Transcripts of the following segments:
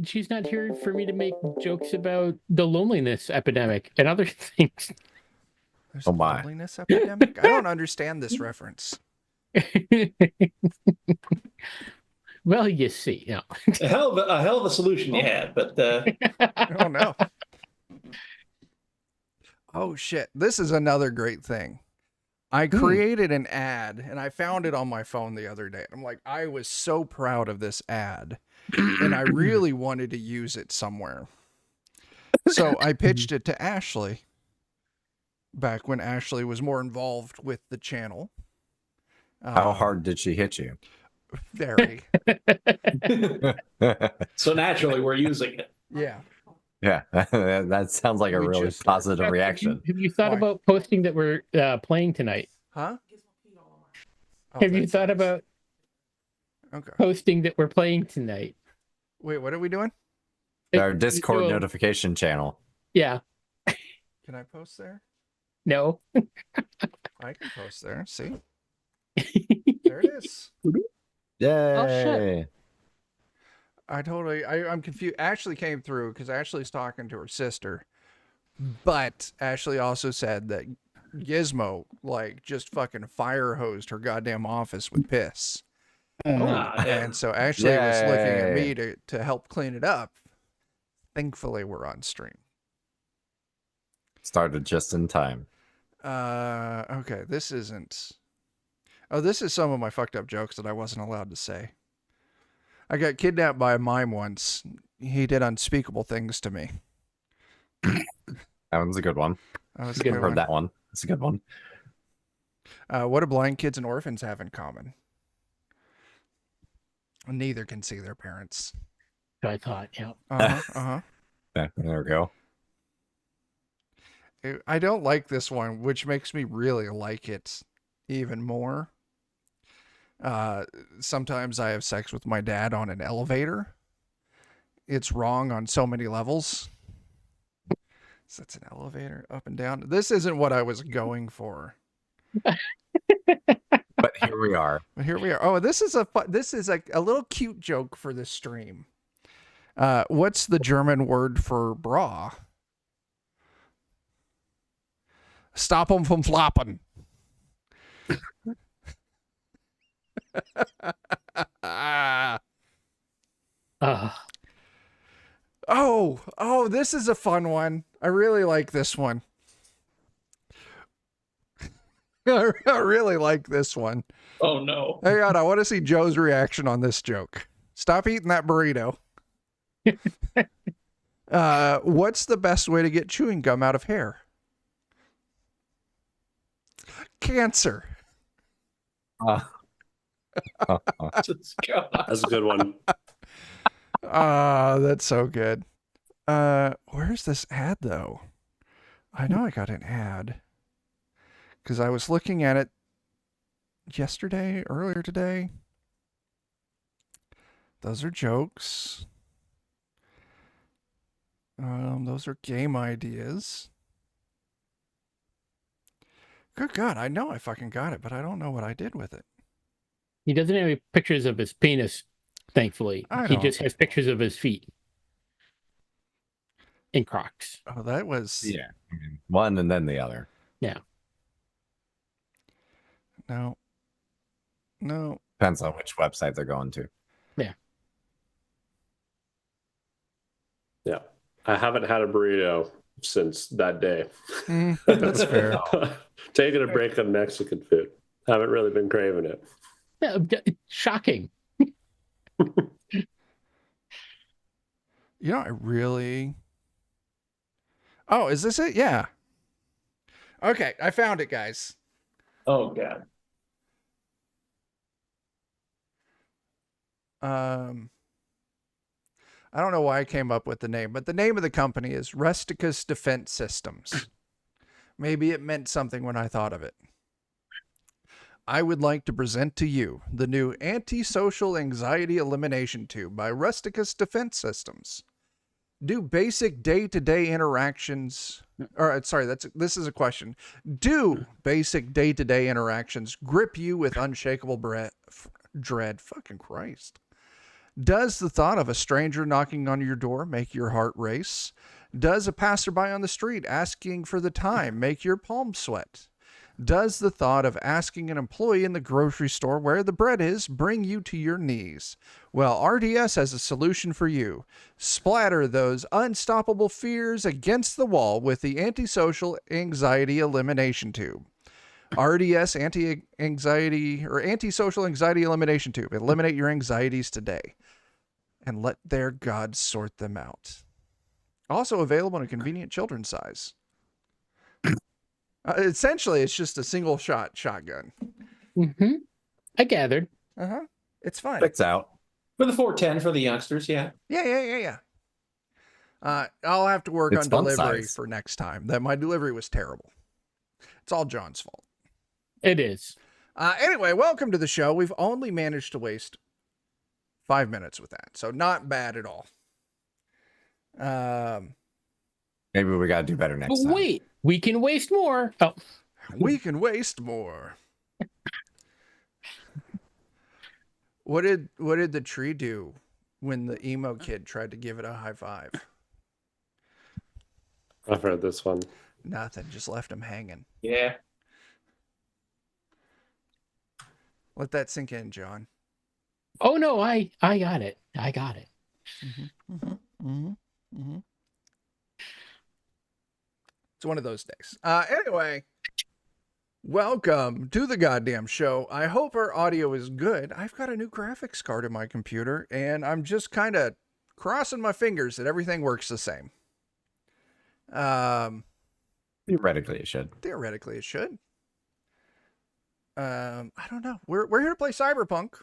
she's not here for me to make jokes about the loneliness epidemic and other things. There's a loneliness epidemic? I don't understand this reference. Well, you see, you know. A hell of a solution you had, but Oh no. Oh shit. This is another great thing. I created an ad and I found it on my phone the other day. I'm like, I was so proud of this ad and I really wanted to use it somewhere. So I pitched it to Ashley back when Ashley was more involved with the channel. How hard did she hit you? Very. so naturally we're using it. Yeah. Yeah, that sounds like a really positive reaction. Have you thought about posting that we're playing tonight? Huh? Have you thought about posting that we're playing tonight? Wait, what are we doing? Our Discord notification channel. Yeah. Can I post there? No. I can post there. See? There it is. Yay. Oh, shit. I'm confused. Ashley came through because Ashley's talking to her sister. But Ashley also said that Gizmo, like, just fucking fire hosed her goddamn office with piss. And so Ashley was looking at me to help clean it up. Thankfully, we're on stream. Started just in time. Okay, this isn't... Oh, this is some of my fucked up jokes that I wasn't allowed to say. I got kidnapped by a mime once. He did unspeakable things to me. That one's a good one. I've heard that one. It's a good one. What do blind kids and orphans have in common? Neither can see their parents. I thought, yeah. There we go. I don't like this one, which makes me really like it even more. Sometimes I have sex with my dad on an elevator. It's wrong on so many levels. So that's an elevator up and down. This isn't what I was going for. But here we are. Oh, this is a little cute joke for this stream. What's the German word for bra? Stop them from flopping. Oh, this is a fun one. I really like this one. I really like this one. Oh no. Hang on, I want to see Joe's reaction on this joke. Stop eating that burrito. What's the best way to get chewing gum out of hair? Cancer. That's a good one. That's so good. Where's this ad though? I know I got an ad because I was looking at it earlier today. Those are jokes. Those are game ideas. Good God, I know I fucking got it, but I don't know what I did with it. He doesn't have any pictures of his penis, thankfully. He just has pictures of his feet. In Crocs. Oh, that was... Yeah. One and then the other. Yeah. No. Depends on which website they're going to. Yeah. Yeah. I haven't had a burrito since that day. That's fair. Taking a break on Mexican food. Haven't really been craving it. Yeah, shocking. I really... Oh, is this it? Yeah. Okay, I found it, guys. Oh, God. I don't know why I came up with the name, but the name of the company is Rusticus Defense Systems. Maybe it meant something when I thought of it. I would like to present to you the new Antisocial Anxiety Elimination Tube by Rusticus Defense Systems. Do basic day-to-day interactions... this is a question. Do basic day-to-day interactions grip you with unshakable dread? Fucking Christ. Does the thought of a stranger knocking on your door make your heart race? Does a passerby on the street asking for the time make your palms sweat? Does the thought of asking an employee in the grocery store where the bread is bring you to your knees? Well, RDS has a solution for you. Splatter those unstoppable fears against the wall with the Antisocial Anxiety Elimination Tube. RDS Anti-Anxiety or Antisocial Anxiety Elimination Tube. Eliminate your anxieties today and let their gods sort them out. Also available in a convenient children's size. Essentially, it's just a single shot shotgun. Mm-hmm. I gathered. It's fun. Checks out. For the 410 for the youngsters, yeah. Yeah. I'll have to work It's on fun delivery size. for next time. That my delivery was terrible. It's all John's fault. It is. Anyway, welcome to the show. We've only managed to waste 5 minutes with that, so not bad at all. Maybe we got to do better next But time. wait, we can waste more. Oh, We can waste more. What did the tree do when the emo kid tried to give it a high five? I've heard this one. Nothing. Just left him hanging. Yeah. Let that sink in, John. oh no, I got it. I got it. It's one of those days. Anyway, welcome to the goddamn show. I hope our audio is good. I've got a new graphics card in my computer, and I'm just kind of crossing my fingers that everything works the same. Theoretically, it should. Theoretically, it should. I don't know. We're here to play Cyberpunk.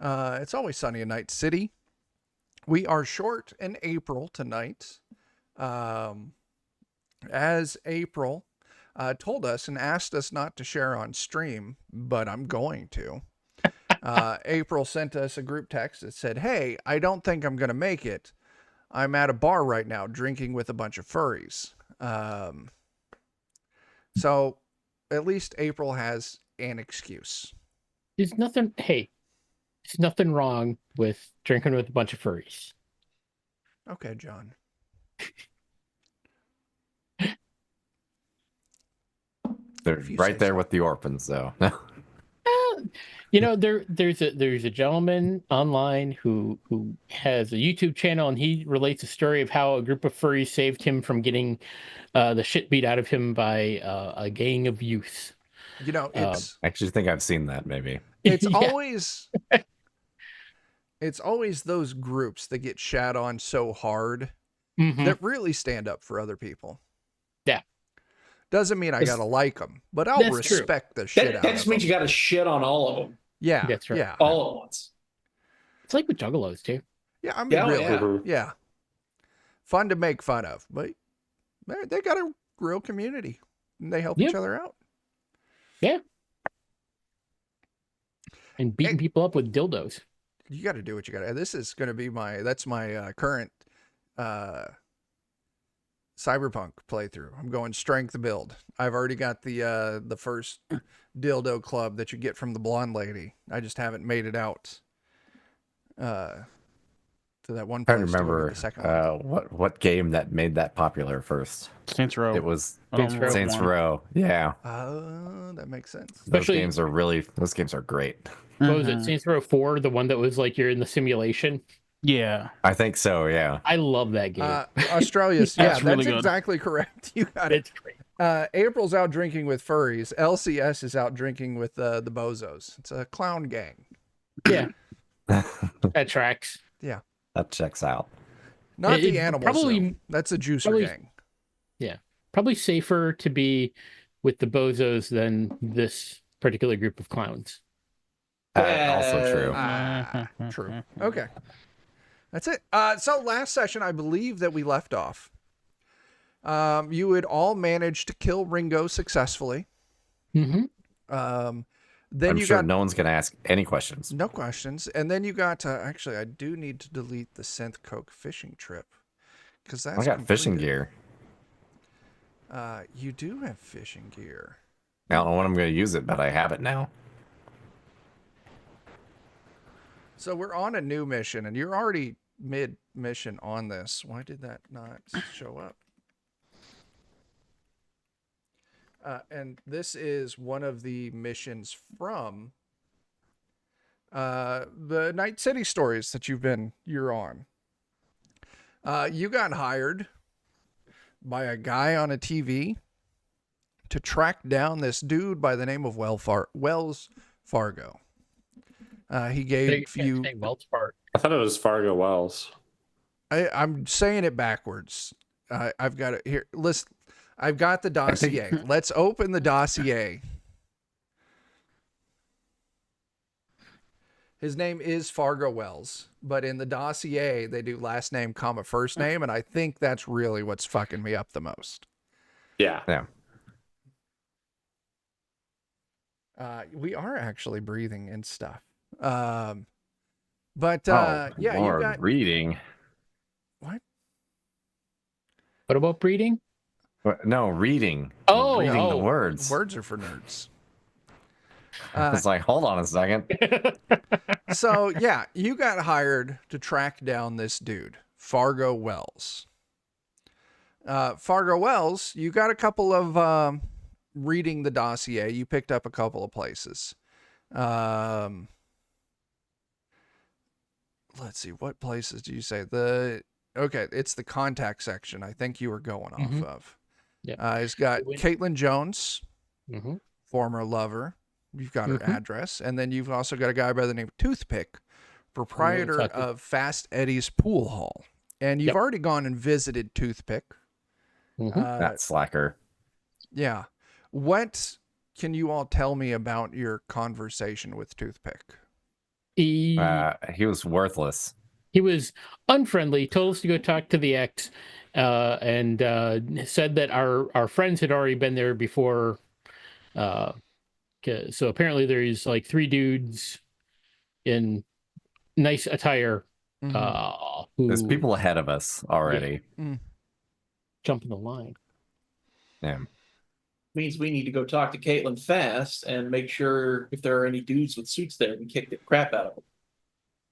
It's always sunny in Night City. We are short in April tonight. As April told us and asked us not to share on stream, but I'm going to. April sent us a group text that said, "Hey, I don't think I'm going to make it. I'm at a bar right now drinking with a bunch of furries." So at least April has an excuse. There's nothing. Hey, there's nothing wrong with drinking with a bunch of furries. Okay, John. They're If you right say there so. with the orphans, though. You know, there's a gentleman online who has a YouTube channel, and he relates a story of how a group of furries saved him from getting the shit beat out of him by a gang of youth. You know, it's I actually think I've seen that, maybe. it's Yeah. always those groups that get shat on so hard Mhm. that really stand up for other people. Yeah. Doesn't mean I That's- gotta like them, but I'll that's true. respect the shit That out just of means them. you got to shit on all of them, Yeah, That's right. Yeah, all at once. It's like with juggalos too. yeah. I mean, Yeah, really, yeah. Mhm. yeah. Fun to make fun of, but they got a real community and they help Yep. each other out. And beating people up with dildos. You got to do what you got to. This is going to be my current Cyberpunk playthrough. I'm going strength build. I've already got the first dildo club that you get from the blonde lady. I just haven't made it out to that one I place to go remember get the second one. what game that made that popular first. Saints Row. It was I don't Saints remember Row. Saints one. Row. Yeah, That makes sense. Especially- those games are great. What was it? Mhm. Saints Row 4, the one that was like you're in the simulation. Yeah. I think so. Yeah. I love that game. Australia's, yeah, That's really that's good. exactly correct. You got it. It's great. April's out drinking with furries. LCS is out drinking with the bozos. It's a clown gang. Yeah, that tracks. That checks out. Not the It- animals. probably- Though. That's a juicer probably- gang. Probably safer to be with the bozos than this particular group of clowns. Also true. True. Okay. That's it. So last session, I believe that we left off. You had all managed to kill Ringo successfully. Mm-hmm. Then I'm you sure got no one's gonna ask any questions. no questions, and then you got actually, I do need to delete the Synth Coke fishing trip because that's I got fishing completed. gear. You do have fishing gear. I don't know when I'm gonna use it, but I have it now. So we're on a new mission, and you're already mid-mission on this. Why did that not show up? And this is one of the missions from the Night City stories that you're on. You got hired by a guy on a TV to track down this dude by the name of Wells Fargo. He gave you. Wells Fargo. I thought it was Fargo Wells. I'm saying it backwards. I've got it here. Listen, I've got the dossier. Let's open the dossier. His name is Fargo Wells, but in the dossier, they do last name, comma, first name, and I think that's really what's fucking me up the most. Yeah. We are actually breathing and stuff. Yeah, you Lord, got reading. what? What about breeding? No, reading. Oh, reading the words. Words are for nerds. It's like, hold on a second. So yeah, you got hired to track down this dude, Fargo Wells. Fargo Wells, you got a couple of reading the dossier. You picked up a couple of places. Let's see, what places do you say? Okay, it's the contact section. I think you were going off of. Yeah. He's got Caitlin Jones, former lover. You've got her address. And then you've also got a guy by the name of Toothpick, proprietor of Fast Eddie's Pool Hall. And you've already gone and visited Toothpick. That slacker. Yeah. What can you all tell me about your conversation with Toothpick? He was worthless. He was unfriendly, told us to go talk to the ex, and said that our friends had already been there before. So apparently there's like 3 dudes in nice attire. There's people ahead of us already. Jumping the line. Yeah. Means we need to go talk to Caitlin fast and make sure if there are any dudes with suits there, we kick the crap out of them.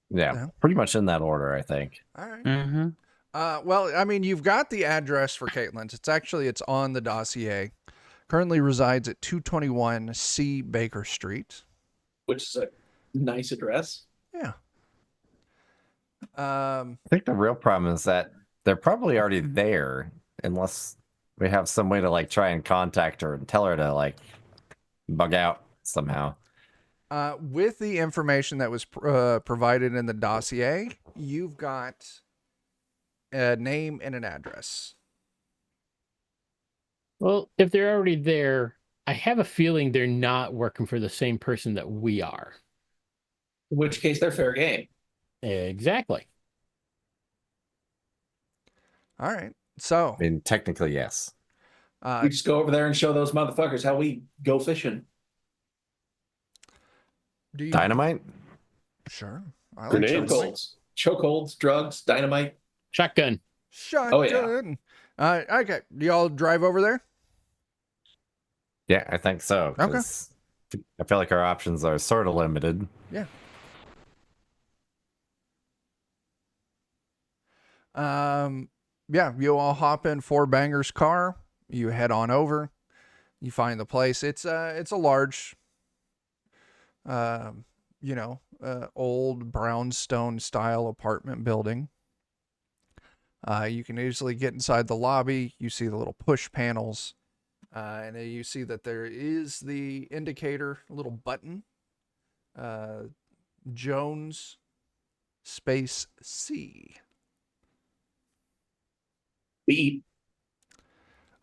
Yeah, pretty much in that order, I think. All right. Well, I mean, you've got the address for Caitlin's. It's on the dossier. Currently resides at 221 C Baker Street, which is a nice address. Yeah. I think the real problem is that they're probably already there, unless we have some way to like try and contact her and tell her to like bug out somehow. With the information that was provided in the dossier, you've got a name and an address. Well, if they're already there, I have a feeling they're not working for the same person that we are. In which case, they're fair game. Exactly. All right. So, I mean, technically, yes. We just go over there and show those motherfuckers how we go fishing. Dynamite? Sure. I like Grenades. Chokeholds, drugs, dynamite. Shotgun. Shotgun. Oh, yeah. Okay. Do y'all drive over there? Yeah, I think so. Okay. I feel like our options are sort of limited. Yeah. Yeah, you all hop in Four Banger's car. You head on over. You find the place. It's a large, old brownstone style apartment building. You can easily get inside the lobby. You see the little push panels. And then you see that there is the indicator, little button. Jones space C. Beep.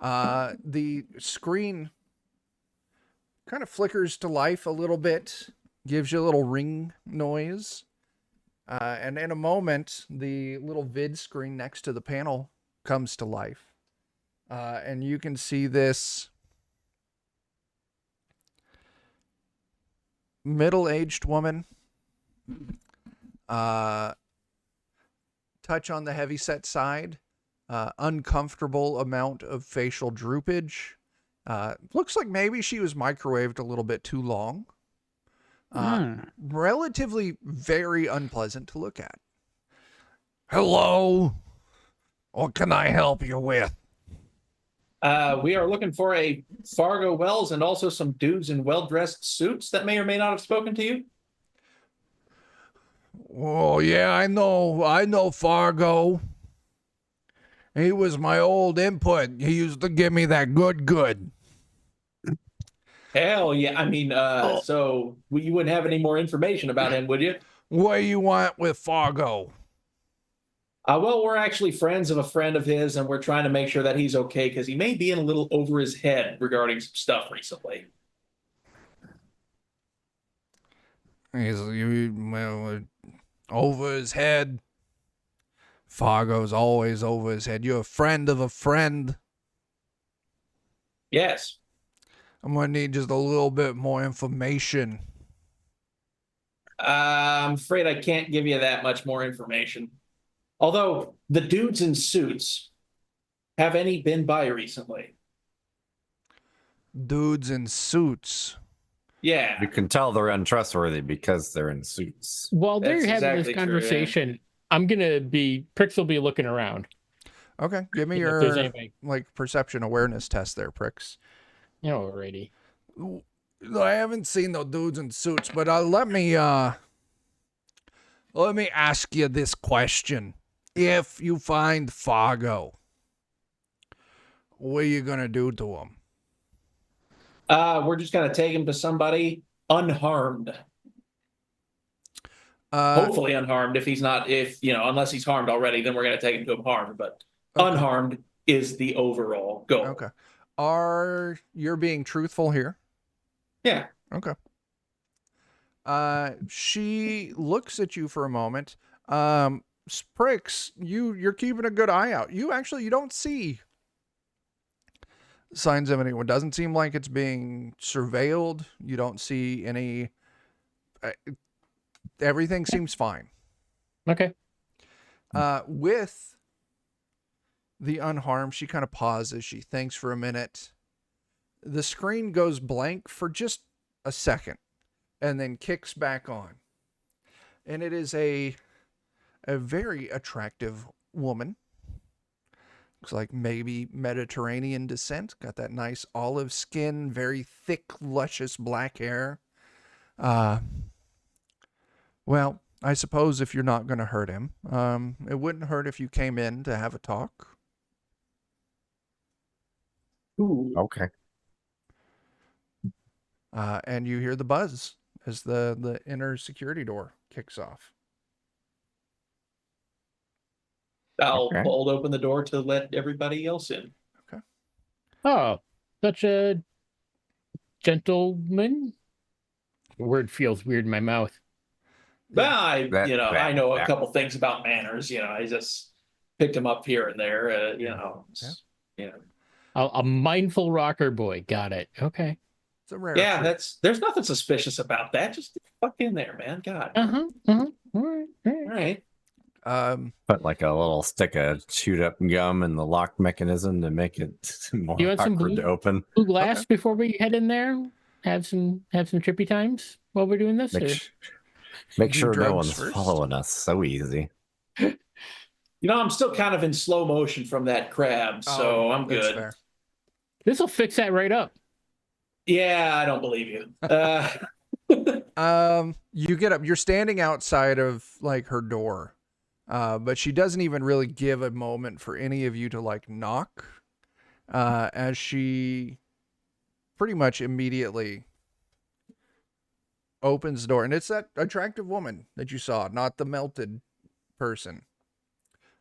The screen kind of flickers to life a little bit, gives you a little ring noise. And in a moment, the little vid screen next to the panel comes to life. And you can see this middle-aged woman, touch on the heavyset side, uncomfortable amount of facial droopage. Looks like maybe she was microwaved a little bit too long. Relatively very unpleasant to look at. Hello. What can I help you with? We are looking for a Fargo Wells and also some dudes in well-dressed suits that may or may not have spoken to you. Oh, yeah, I know Fargo. He was my old input. He used to give me that good. Hell yeah. I mean, so you wouldn't have any more information about him, would you? What do you want with Fargo? Well, we're actually friends of a friend of his, and we're trying to make sure that he's okay because he may be in a little over his head regarding some stuff recently. He's over his head. Fargo's always over his head. You're a friend of a friend. Yes. I'm going to need just a little bit more information. I'm afraid I can't give you that much more information. Although the dudes in suits, have any been by recently? Dudes in suits. Yeah. You can tell they're untrustworthy because they're in suits. While they're That's having exactly this true, yeah. conversation, Prix will be looking around. Okay, give me If there's your anybody, perception awareness test there, Pricks. alrighty. I haven't seen no dudes in suits, but let me ask you this question. If you find Fargo, what are you gonna do to him? We're just gonna take him to somebody unharmed. Hopefully unharmed. Unless he's harmed already, then we're gonna take him to him harmed. But Okay. unharmed is the overall goal. Okay. You're being truthful here? Yeah. Okay. She looks at you for a moment. Sprix, you're keeping a good eye out. You don't see signs of anyone. Doesn't seem like it's being surveilled. You don't see any. Everything seems fine. Okay. With the unharmed, she kind of pauses. She thinks for a minute. The screen goes blank for just a second and then kicks back on. And it is a very attractive woman. Looks like maybe Mediterranean descent. Got that nice olive skin, very thick, luscious black hair. Well, I suppose if you're not going to hurt him, it wouldn't hurt if you came in to have a talk. Ooh. Okay. And you hear the buzz as the inner security door kicks off. I'll Okay. hold open the door to let everybody else in. Oh, such a gentleman. The word feels weird in my mouth. Well, I know a that. couple things about manners. I just picked him up here and there. A mindful rocker boy. Got it. Okay. It's a rare Yeah, treat. there's nothing suspicious about that. Just get the fuck in there, man. God. All right. All right. Put like a little stick of chewed up gum in the lock mechanism to make it more You want some awkward blue? to open. Blue glass before we head in there. Have some trippy times while we're doing this. Make Do sure no drugs one's first? following us. So easy. I'm still kind of in slow motion from that crab, so I'm that's good. fair. This will fix that right up. Yeah, I don't believe you. You get up. You're standing outside of like her door, but she doesn't even really give a moment for any of you to like knock, as she pretty much immediately opens the door, and it's that attractive woman that you saw, not the melted person.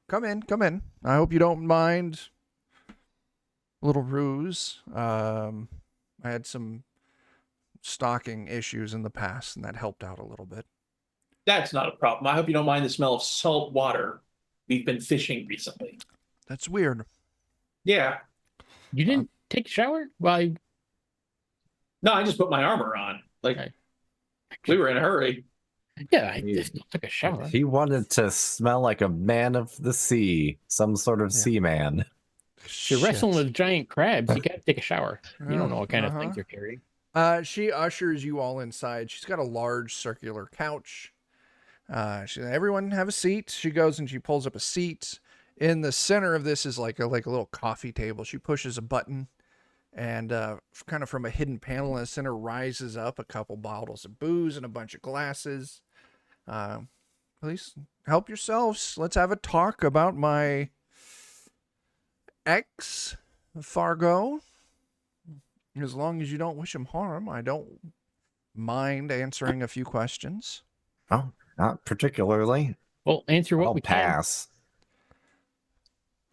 Come in. I hope you don't mind. A little ruse. I had some stocking issues in the past, and that helped out a little bit. That's not a problem. I hope you don't mind the smell of salt water. We've been fishing recently. That's weird. Yeah. You didn't take a shower? Well, No, I just put my armor on. Okay. We were in a hurry. I just took a shower. He wanted to smell like a man of the sea, some sort of sea man. You're wrestling with giant crabs. You got to take a shower. You don't know what kind of Uh-huh. things you're carrying. She ushers you all inside. She's got a large circular couch. Everyone have a seat. She goes and she pulls up a seat. In the center of this is like a little coffee table. She pushes a button, and kind of from a hidden panel in the center rises up a couple bottles of booze and a bunch of glasses. Please help yourselves. Let's have a talk about my ex, Fargo. As long as you don't wish him harm, I don't mind answering a few questions. Oh, not particularly. Well, answer what I'll we can. pass.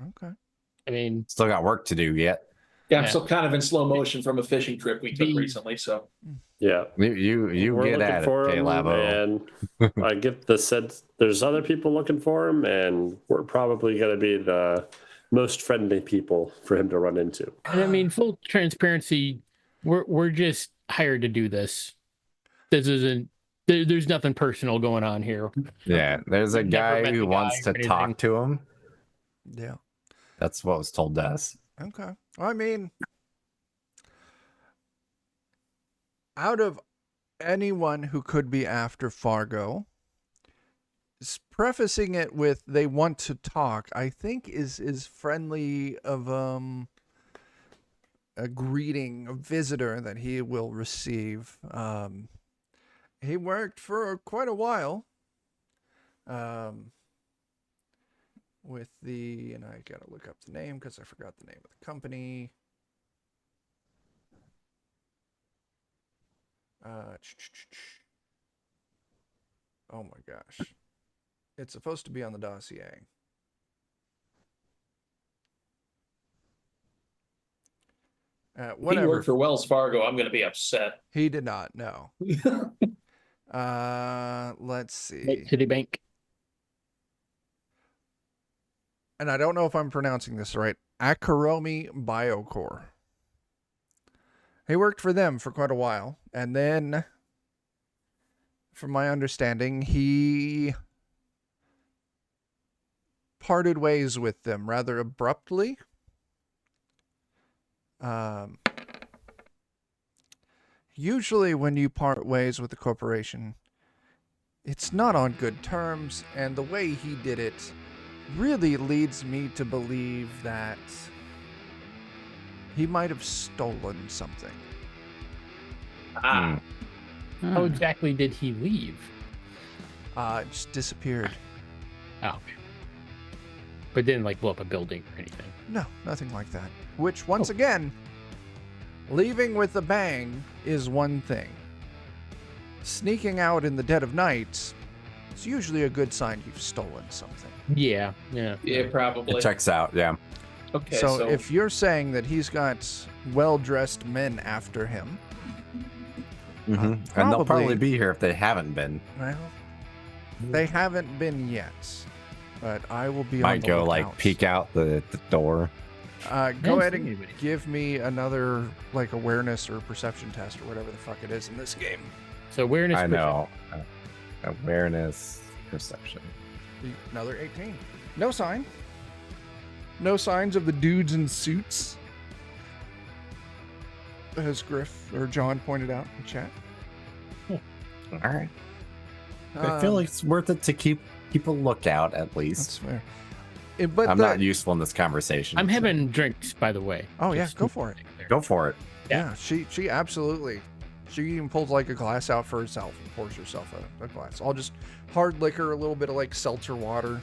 Okay. I mean, Still got work to do yet. Yeah, I'm Yeah. still kind of in slow motion from a fishing trip we took recently. So Yeah. You We're get looking at it, for him, K-Labo. and I get the sense there's other people looking for him, and we're probably going to be the most friendly people for him to run into. and I mean, full transparency, we're just hired to do this. This isn't. There's nothing personal going on here. Yeah, there's a Never guy met who the wants guy to or anything. talk to him. Yeah. That's what was told to us. Okay. I mean, out of anyone who could be after Fargo, prefacing it with they want to talk, I think is friendly of a greeting, a visitor that he will receive. He worked for quite a while with and I gotta look up the name because I forgot the name of the company. Oh my gosh. It's supposed to be on the dossier. if he Whatever. worked for Wells Fargo, I'm going to be upset. He did not, no. Let's see. Citibank. And I don't know if I'm pronouncing this right. Akaromi Biocore. He worked for them for quite a while. And then, from my understanding, he parted ways with them rather abruptly. Usually when you part ways with a corporation, it's not on good terms, and the way he did it really leads me to believe that he might have stolen something. Ah, How exactly did he leave? It just disappeared. Oh, okay. But didn't like blow up a building or anything. No, nothing like that. Which, once again, leaving with a bang is one thing. Sneaking out in the dead of night is usually a good sign you've stolen something. Yeah. yeah, probably. It checks out, yeah. Okay, So if you're saying that he's got well-dressed men after him, Mm-hmm. And they'll probably- probably be here if they haven't been. well, they haven't been yet. But I will be on Might the go like lookout. peek out the door. Go Don't ahead see and anybody. give me another like awareness or perception test or whatever the fuck it is in this game. So awareness. I know. Awareness, perception. Another 18. No sign. No signs of the dudes in suits, as Griff or John pointed out in chat. All right. I feel like it's worth it to keep a lookout at that's least. fair. But I'm not useful in this conversation. I'm so having drinks, by the way. Oh, yeah, Just go for it. Go for it. Yeah, she absolutely. She even pulls like a glass out for herself and pours herself a glass. All just hard liquor, a little bit of like seltzer water,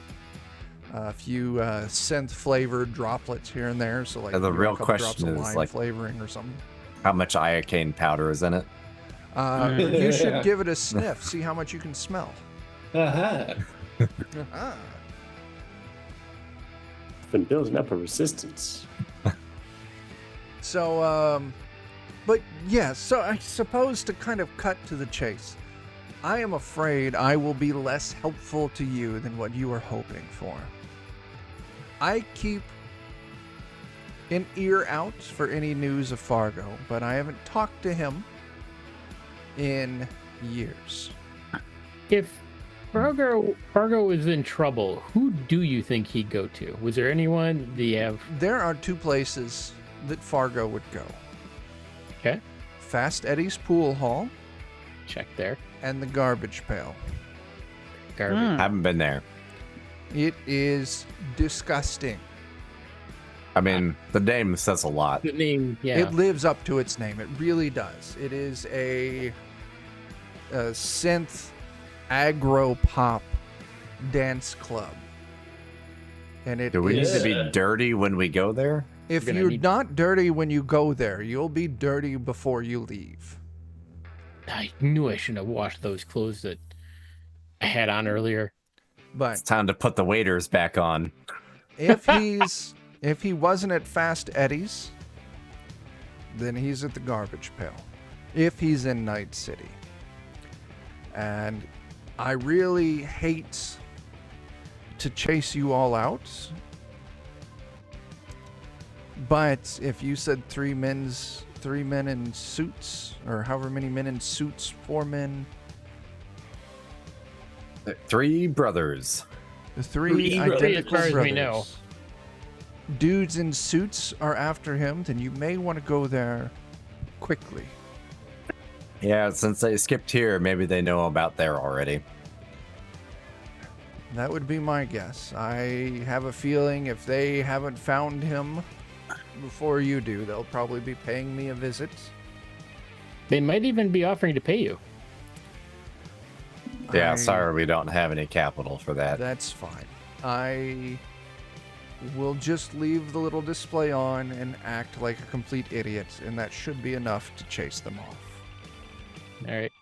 a few synth flavored droplets here and there. So like And the maybe a real couple drops question of is, lime like- flavoring or something. How much iocane powder is in it? You should give it a sniff. See how much you can smell. Uh-huh. Ah. Been building up a resistance. So, but yeah, so I suppose to kind of cut to the chase, I am afraid I will be less helpful to you than what you are hoping for. I keep an ear out for any news of Fargo, but I haven't talked to him in years. If Fargo is in trouble, who do you think he'd go to? Was there anyone? Do you have? There are two places that Fargo would go. Okay. Fast Eddie's Pool Hall, Check there. and the Garbage Pail. Garbage. Haven't been there. It is disgusting. I mean, the name says a lot. The name, yeah. It lives up to its name. It really does. It is a synth aggro pop dance club. And it Do we need is, to be dirty when we go there? if We're gonna you're need- not dirty when you go there, you'll be dirty before you leave. I knew I shouldn't have washed those clothes that I had on earlier. But It's time to put the waiters back on. if he wasn't at Fast Eddie's, then he's at the Garbage Pail. If he's in Night City. And I really hate to chase you all out. But if you said three men in suits, or however many men in suits, 4 men, 3 brothers. the 3 Three brothers. identical As far as brothers, we know. dudes in suits are after him, then you may want to go there quickly. Yeah, since they skipped here, maybe they know about there already. That would be my guess. I have a feeling if they haven't found him before you do, they'll probably be paying me a visit. They might even be offering to pay you. Yeah, I- sorry, we don't have any capital for that. That's fine. I will just leave the little display on and act like a complete idiot, and that should be enough to chase them off. All right.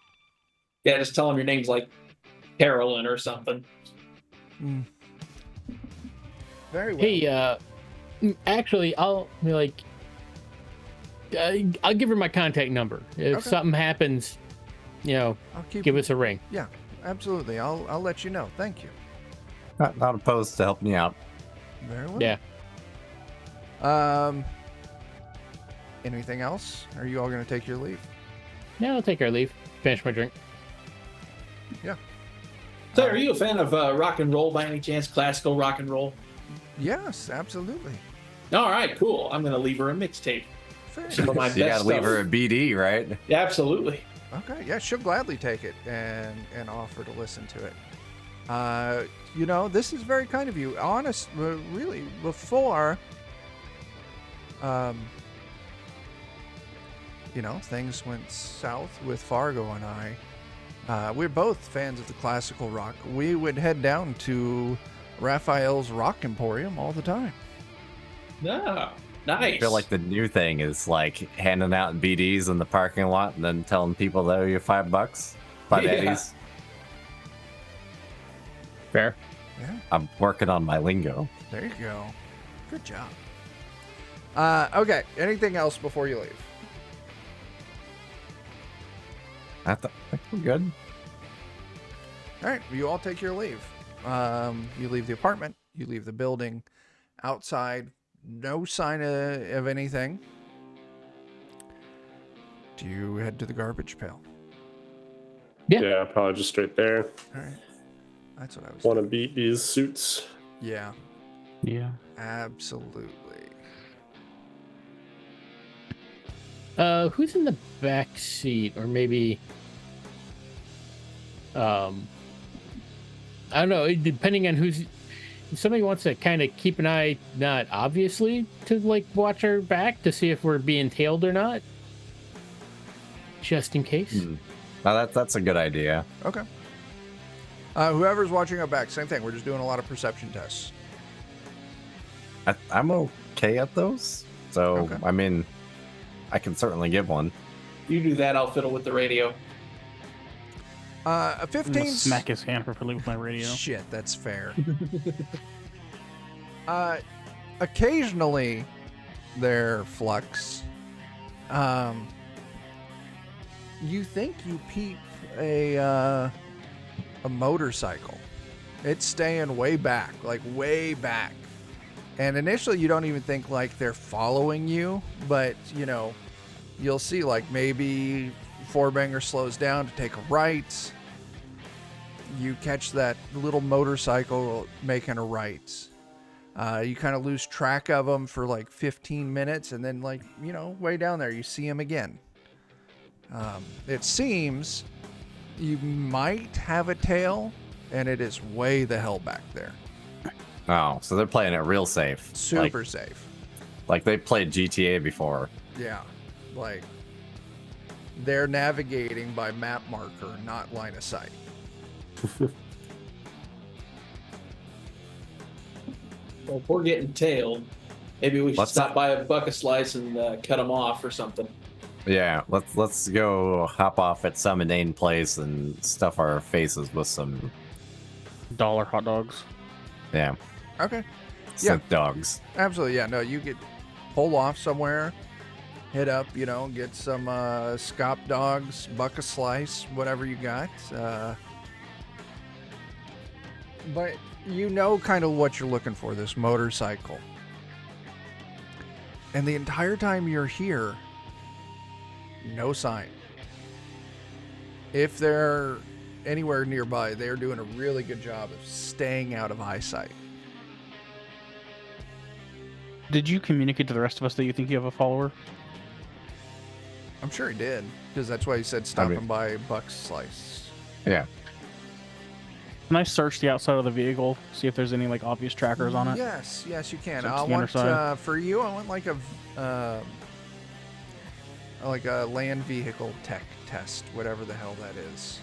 Yeah, just tell them your name's like Carolyn or something. Very well. Hey, actually, I'll be like, I'll give her my contact number. If Okay. something happens, I'll keep. give us a ring. Yeah, absolutely. I'll let you know. Thank you. Not opposed to helping you out. Very well. Yeah. Anything else? Are you all going to take your leave? Yeah, I'll take our leave. Finish my drink. So, are you a fan of rock and roll by any chance? Classical rock and roll? Yes, absolutely. All right, cool. I'm going to leave her a mixtape. Fair Some of enough. my You best gotta leave stuff. her a BD, right? Yeah, absolutely. Okay, yeah, she'll gladly take it and offer to listen to it. This is very kind of you. Honest, really, before, things went south with Fargo and I, we're both fans of the classical rock. We would head down to Raphael's Rock Emporium all the time. No, nice. I feel like the new thing is like handing out BDs in the parking lot and then telling people they owe you $5, 5 Yeah. eddies. Fair. Yeah, I'm working on my lingo. there you go. Good job. Okay, anything else before you leave? I think we're good. All right, you all take your leave. You leave the apartment, you leave the building. Outside, no sign of anything. Do you head to the garbage pail? Yeah. Yeah, probably just straight there. All right, that's what I was. Want to beat these suits. Yeah, Yeah. absolutely. Who's in the back seat, or maybe, I don't know. Depending on who's, if somebody wants to kind of keep an eye, not obviously to like watch our back to see if we're being tailed or not, just in case. Now that's a good idea. Okay. Whoever's watching our back, same thing. We're just doing a lot of perception tests. I'm okay at those. So, Okay. I mean, I can certainly give one. You do that, I'll fiddle with the radio. A I'm gonna 15. smack his hand properly with my radio. Shit, that's fair. Occasionally, there, Flux. You think you peep a motorcycle. It's staying way back, like way back. And initially, you don't even think like they're following you, but you'll see like maybe Fourbanger slows down to take a right. You catch that little motorcycle making a right. You kind of lose track of them for like 15 minutes, and then way down there you see him again. It seems you might have a tail, and it is way the hell back there. Oh, so they're playing it real safe. Super safe. Like they played GTA before. Yeah. Like, they're navigating by map marker, not line of sight. Well, if we're getting tailed, maybe we should Let's stop not- by a bucket slice and cut them off or something. Yeah, let's go hop off at some inane place and stuff our faces with some Dollar hot dogs. yeah Okay. Yeah. synth dogs. Absolutely. Yeah. No, you could pull off somewhere, hit up, get some scop dogs, bucket slice, whatever you got. But kind of what you're looking for, this motorcycle. And the entire time you're here, no sign. If they're anywhere nearby, they're doing a really good job of staying out of eyesight. Did you communicate to the rest of us that you think you have a follower? I'm sure he did, because that's why he said stopping by Buck Slice. Yeah. Can I search the outside of the vehicle, see if there's any like obvious trackers on it? Yes, you can. Search I the want underside. for you. I want like a land vehicle tech test, whatever the hell that is.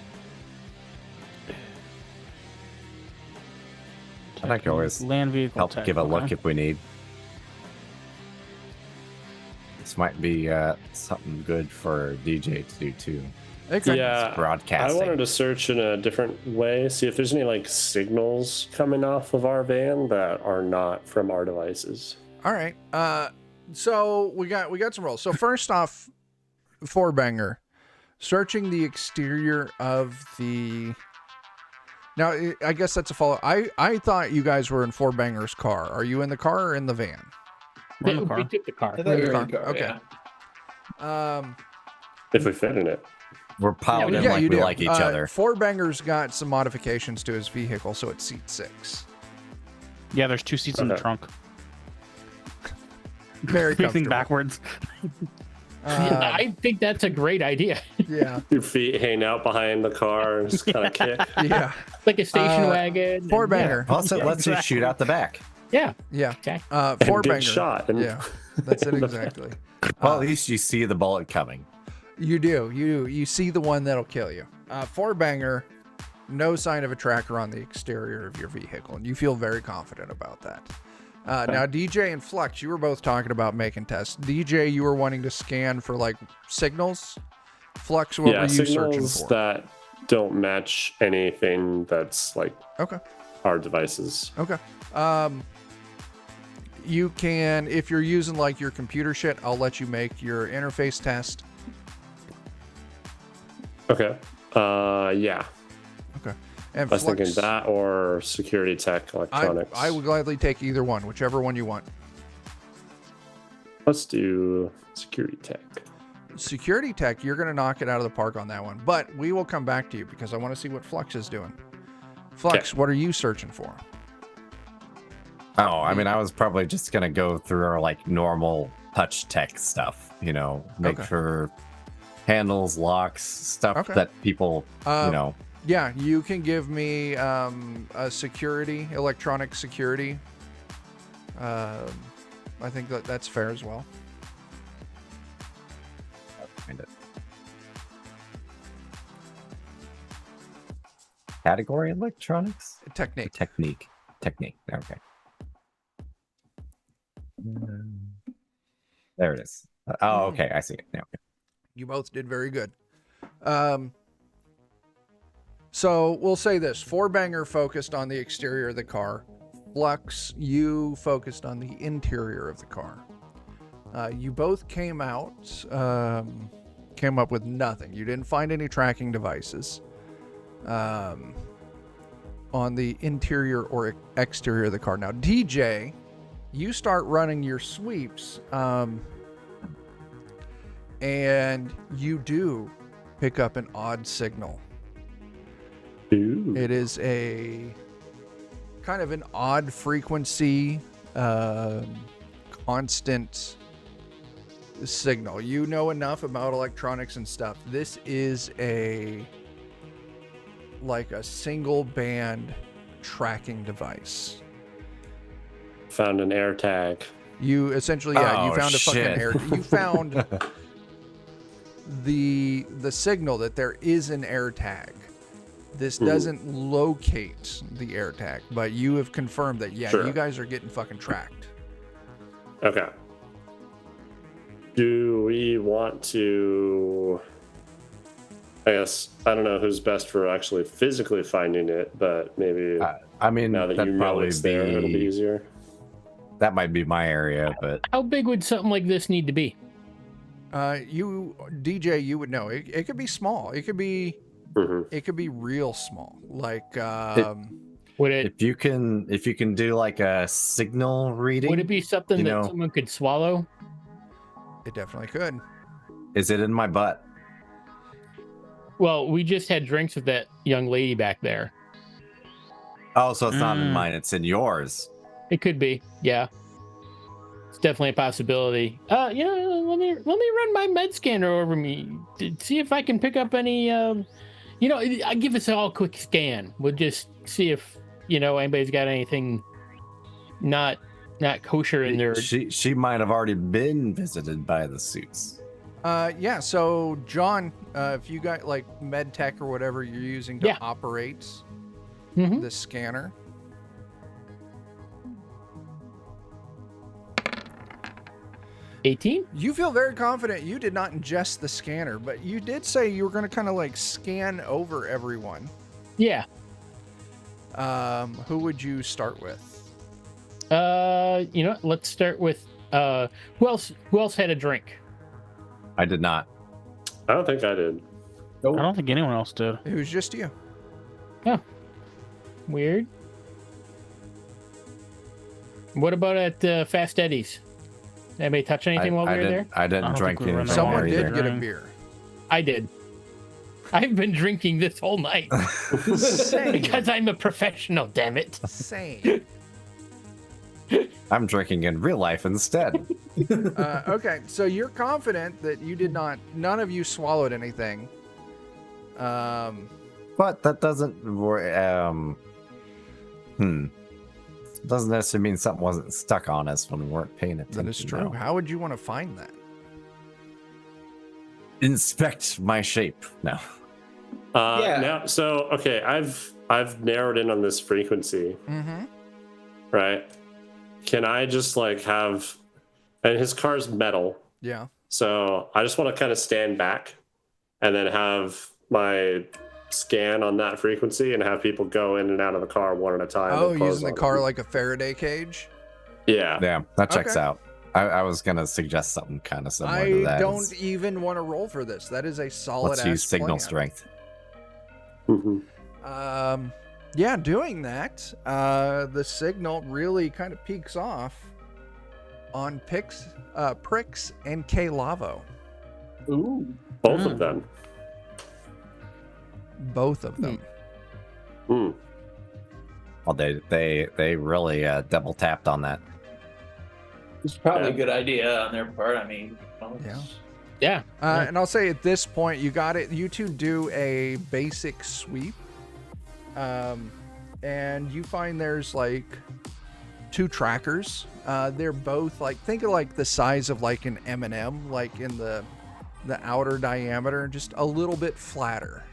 I can always Land vehicle help tech, give a look okay. if we need. This might be something good for DJ to do too. Okay. Yeah, I Broadcasting. wanted to search in a different way, see if there's any like signals coming off of our van that are not from our devices. All right. So we got some rolls. So first off, Fourbanger, searching the exterior of the. Now I guess that's a follow. I thought you guys were in Fourbanger's car. Are you in the car or in the van? We're in the car. We took the car. I thought you were in the car. car. Okay. Yeah. If we fit in it. We're piled in Yeah, like you we do. like each other. Fourbanger's got some modifications to his vehicle, so it's seat 6. Yeah, there's 2 seats in the Okay. trunk. Very Facing comfortable. backwards. I think that's a great idea. Yeah. Your feet hang out behind the car and just kind of kick. Yeah. Like a station wagon. Fourbanger. Also, Yeah, let's just exactly. shoot out the back. Yeah. Yeah. Okay. And Fourbanger. get shot. And Yeah. That's it exactly. Well, at least you see the bullet coming. You do. You see the one that'll kill you. Fourbanger, no sign of a tracker on the exterior of your vehicle, and you feel very confident about that. Now, DJ and Flux, you were both talking about making tests. DJ, you were wanting to scan for like signals. Flux, what were you searching signals for? that don't match anything that's like Okay. our devices. Okay. You can, if you're using like your computer shit, I'll let you make your interface test. Okay. Yeah. Okay. And I was Flux, thinking that or security tech electronics. I would gladly take either one, whichever one you want. Let's do security tech. Security tech, you're going to knock it out of the park on that one. But we will come back to you because I want to see what Flux is doing. Flux, what are you searching for? Oh, I mean, I was probably just gonna go through our like normal touch tech stuff. Make Okay. sure handles, locks, stuff Okay. that people, Yeah, you can give me a security, electronic security. I think that's fair as well. find it. Category electronics? Technique. Technique. Okay. There it is. Oh, okay. I see it now. You both did very good. So we'll say this. Fourbanger focused on the exterior of the car. Flux, you focused on the interior of the car. You both came up with nothing. You didn't find any tracking devices on the interior or exterior of the car. Now, DJ, you start running your sweeps, and you do pick up an odd signal. Ooh. It is a kind of an odd frequency, constant signal. You know enough about electronics and stuff. This is like a single band tracking device. Found an air tag. You essentially, you Oh, found a fucking shit. air. You found the signal that there is an air tag. This doesn't locate the air tag, but you have confirmed that Sure. you guys are getting fucking tracked. Okay. Do we want to? I guess I don't know who's best for actually physically finding it, but maybe I mean, now that that'd you know probably it's there, it'll be be easier. that might be my area, but How big would something like this need to be? You DJ, you would know. It could be small. It could be Mhm. it could be real small. Like Would it if you can do like a signal reading, would it be something you that know, someone could swallow? it definitely could. is it in my butt? Well, we just had drinks with that young lady back there. Oh, so it's not in mine; it's in yours. It could be, yeah. It's definitely a possibility. Let me run my med scanner over me to see if I can pick up any. I give us all a quick scan. We'll just see if anybody's got anything not kosher in there. She might have already been visited by the suits. Yeah, so John, if you got like med tech or whatever you're using to Yeah. operate Mhm. the scanner. $18? You feel very confident you did not ingest the scanner, but you did say you were going to kind of like scan over everyone. Yeah. Who would you start with? Let's start with who else had a drink? I did not. I don't think I did. I don't think anyone else did. It was just you. Weird. What about at Fast Eddie's? Anybody touch anything while we were there? I I didn't don't drink think we were in anything there Someone either. did get a Drink. beer. I did. I've been drinking this whole night Same. because I'm a professional, damn it. Same. I'm drinking in real life instead. Okay, so you're confident that you did not, none of you swallowed anything. But that doesn't doesn't necessarily mean something wasn't stuck on us when we weren't paying attention. That is true. no. How would you want to find that? Inspect my shape. No. Yeah. Now, so okay, I've narrowed in on this frequency, Mm-hmm. right? Can I just like have, and his car's metal, Yeah. so I just want to kind of stand back and then have my scan on that frequency and have people go in and out of the car one at a time. Oh, and close using the on car them. like a Faraday cage? Yeah. Yeah, that checks Okay. out. I was gonna suggest something kind of similar to I that. don't even want to roll for this. That is a solid Let's use signal strength. Mhm. Yeah, doing that, the signal really kind of peaks off on Prix and K Lavo. Ooh. Both of them. Both of them. Hmm. Well, they really double tapped on that. It's probably Yeah. a good idea on their part. I mean, Yeah. Yeah. And I'll say at this point, you got it. You two do a basic sweep, and you find there's like two trackers. They're both like, think of like the size of like an M&M, like in the outer diameter, just a little bit flatter.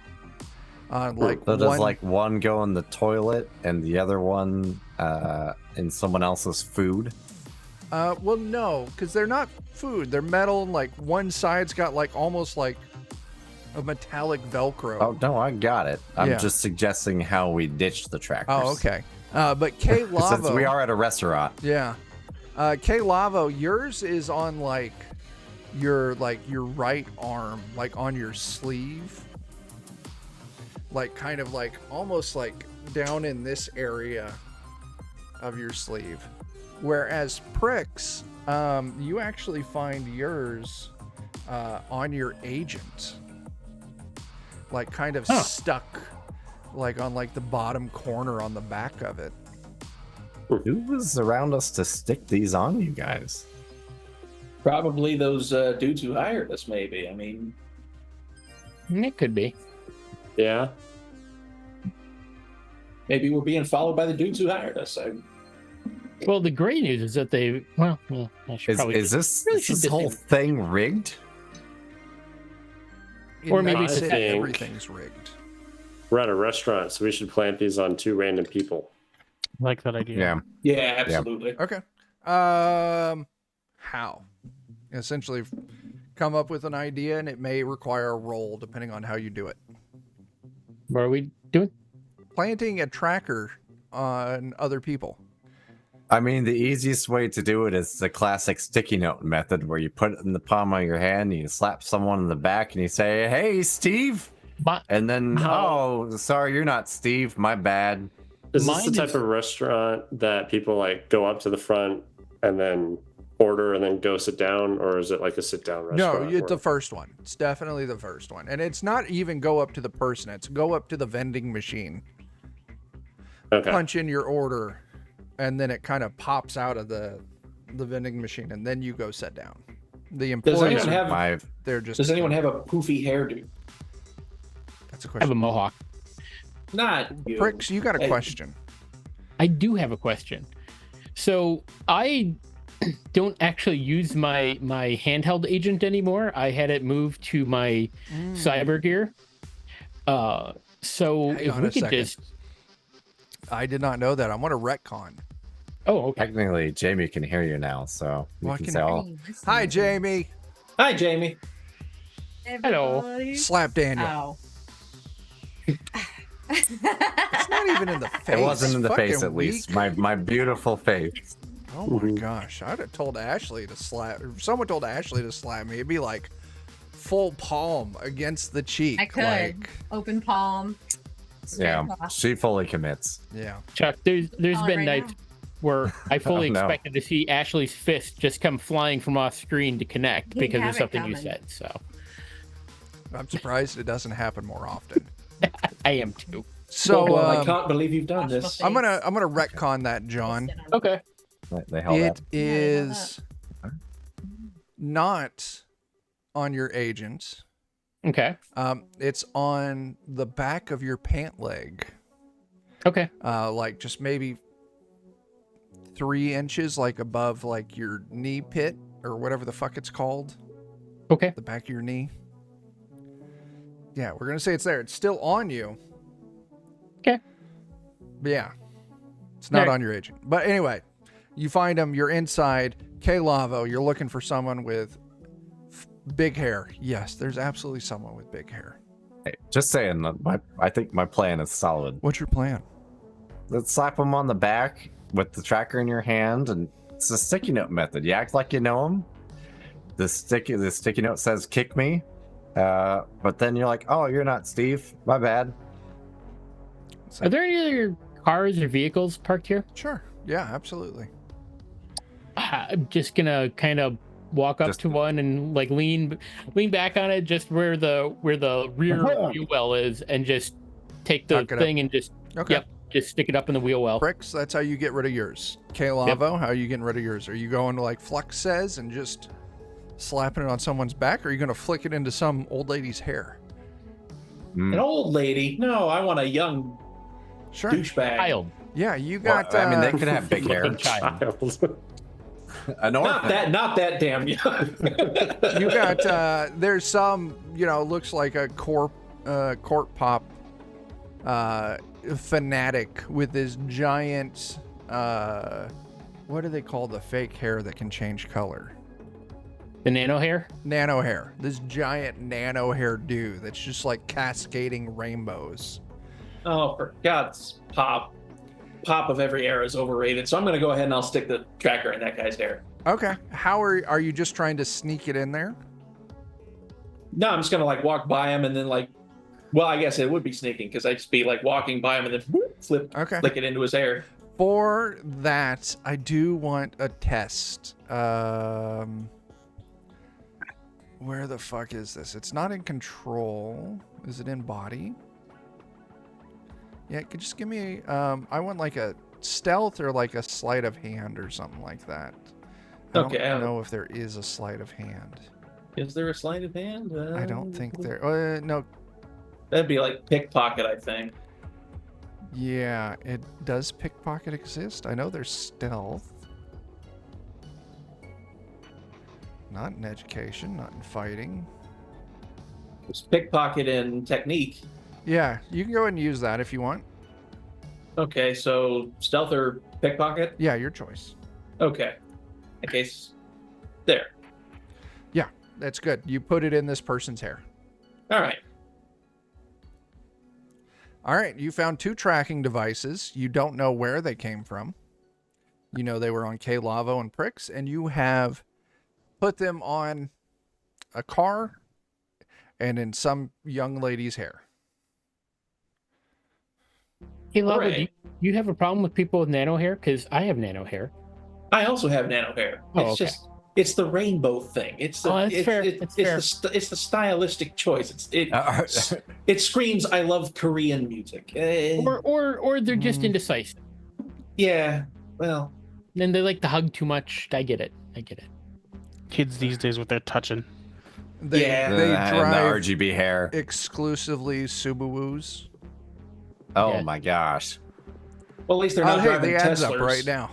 Like So does one, like one go in the toilet and the other one in someone else's food? well, no, because they're not food. They're metal, and like one side's got like almost like a metallic Velcro. Oh no, I got it. I'm Yeah. just suggesting how we ditch the trackers. Oh, okay. But K Since Lavo, we are at a restaurant. yeah. K Lavo, yours is on like your right arm, like on your sleeve, like kind of like almost like down in this area of your sleeve. Whereas Prix, you actually find yours on your agent, like kind of stuck, like on like the bottom corner on the back of it. Who was around us to stick these on you guys? Probably those dudes who hired us, maybe. I mean, It could be. Yeah. maybe we're being followed by the dudes who hired us. Well, the great news is that they. Well, I should probably. Is this really is should this just whole say- thing rigged? Or maybe United it's States, a thing. everything's rigged. We're at a restaurant, so we should plant these on 2 random people. I like that idea. Yeah. Yeah, absolutely. Okay. How? Essentially, come up with an idea, and it may require a roll depending on how you do it. What are we doing? Planting a tracker on other people. I mean, the easiest way to do it is the classic sticky note method, where you put it in the palm of your hand, and you slap someone in the back, and you say, "Hey, Steve," My, and then, How- "Oh, sorry, you're not Steve. My bad." Is this Mine the type is- of restaurant that people like go up to the front and then order and then go sit down, or is it like a sit down No, restaurant? it's the where- first one. It's definitely the first one. And it's not even go up to the person. It's go up to the vending machine, Okay. punch in your order, and then it kind of pops out of the vending machine, and then you go sit down. The Does employees, anyone have? My they're just... Does anyone have a poofy hairdo? That's a I have a question. mohawk. Not you. Pricks, you got a Hey. question. I do have a question. So I don't actually use my handheld agent anymore. I had it moved to my cyber gear. So Hang if on we a could second. just. I did not know that. I want to retcon. Oh, okay. technically, Jamie can hear you now, so we Well, I can can- say, "Oh, Hi, Jamie. Hi, Jamie. Hello. Everybody. Slap Daniel. Ow. It's not even in the face. it wasn't in the face Fucking at least." weak. My beautiful face. Oh my gosh. I'd have told Ashley to slap. If someone told Ashley to slap me, it'd be like full palm against the cheek. I could. Like, Open palm. Yeah, across. she fully commits. yeah. Chuck, there's Oh, been right nights now. where I fully Oh, no. expected to see Ashley's fist just come flying from off screen to connect Didn't because have of it something you coming. said. So I'm surprised it doesn't happen more often. I am too. So Well, I can't believe you've done Wash my this. face. I'm gonna retcon that, John. Okay. They held It up. is not on your agent. Okay. It's on the back of your pant leg. Okay. Like just maybe 3 inches, like above like your knee pit or whatever the fuck it's called. Okay. The back of your knee. Yeah, we're gonna say it's there. It's still on you. Okay. But yeah, it's not Alright. on your agent. But anyway, you find him. You're inside K-Lavo. You're looking for someone with big hair. Yes, there's absolutely someone with big hair. Hey, just saying, I think my plan is solid. What's your plan? Let's slap him on the back with the tracker in your hand, and it's the sticky note method. You act like you know him. The sticky note says "kick me," but then you're like, "Oh, you're not Steve. My bad." Are there any other cars or vehicles parked here? Sure. Yeah, absolutely. I'm just gonna kind of walk up Just- to one and like lean back on it, just where the rear wheel well is, and just take the Tuck it up. thing and just Okay. just stick it up in the wheel well. Bricks, that's how you get rid of yours. K-Lavo, how are you getting rid of yours? Are you going to like Flux says and just slapping it on someone's back, or are you going to flick it into some old lady's hair? An old lady? No, I want a young Sure. douchebag. Child. Yeah, you Well, got. I mean, they could have big hair. Child. An orphan. Not that damn young. you got. There's some. Looks like a court pop fanatic with this giant. What do they call the fake hair that can change color? The nano hair. Nano hair. This giant nano hairdo that's just like cascading rainbows. Oh, for God's pop of every era is overrated. So I'm going to go ahead and I'll stick the tracker in that guy's hair. Okay. How are you just trying to sneak it in there? No, I'm just going to like walk by him and then like, well, I guess it would be sneaking because I'd just be like walking by him and then whoop, flick it into his hair. For that, I do want a test. Where the fuck is this? It's not in control. Is it in body? Yeah, could just give me. I want like a stealth or like a sleight of hand or something like that. I Okay, don't know if there is a sleight of hand. Is there a sleight of hand? I don't think there. No. That'd be like pickpocket, I think. Yeah, it does pickpocket exist. I know there's stealth. Not in education, not in fighting. It's pickpocket and technique. Yeah, you can go ahead and use that if you want. Okay, so stealth or pickpocket? Yeah, your choice. Okay. In case. There. Yeah, that's good. You put it in this person's hair. All right. All right, you found 2 tracking devices. You don't know where they came from. You know they were on K-Lavo and Pricks, and you have put them on a car and in some young lady's hair. Hey, Lava, do Hooray. you have a problem with people with nano hair? Because I have nano hair. I also have nano hair. Oh, It's okay. just it's the rainbow thing. It's the, Oh, that's fair. It's That's the stylistic choice. It Uh, screams I love Korean music. Or they're just indecisive. Yeah. Well, And they like to hug too much. I get it. Kids these days with their touching. They Yeah. they and the drive RGB hair. exclusively Subarus. Oh Yeah. my gosh. well, at least they're Oh, not hey, driving the ad's up Teslas. right now.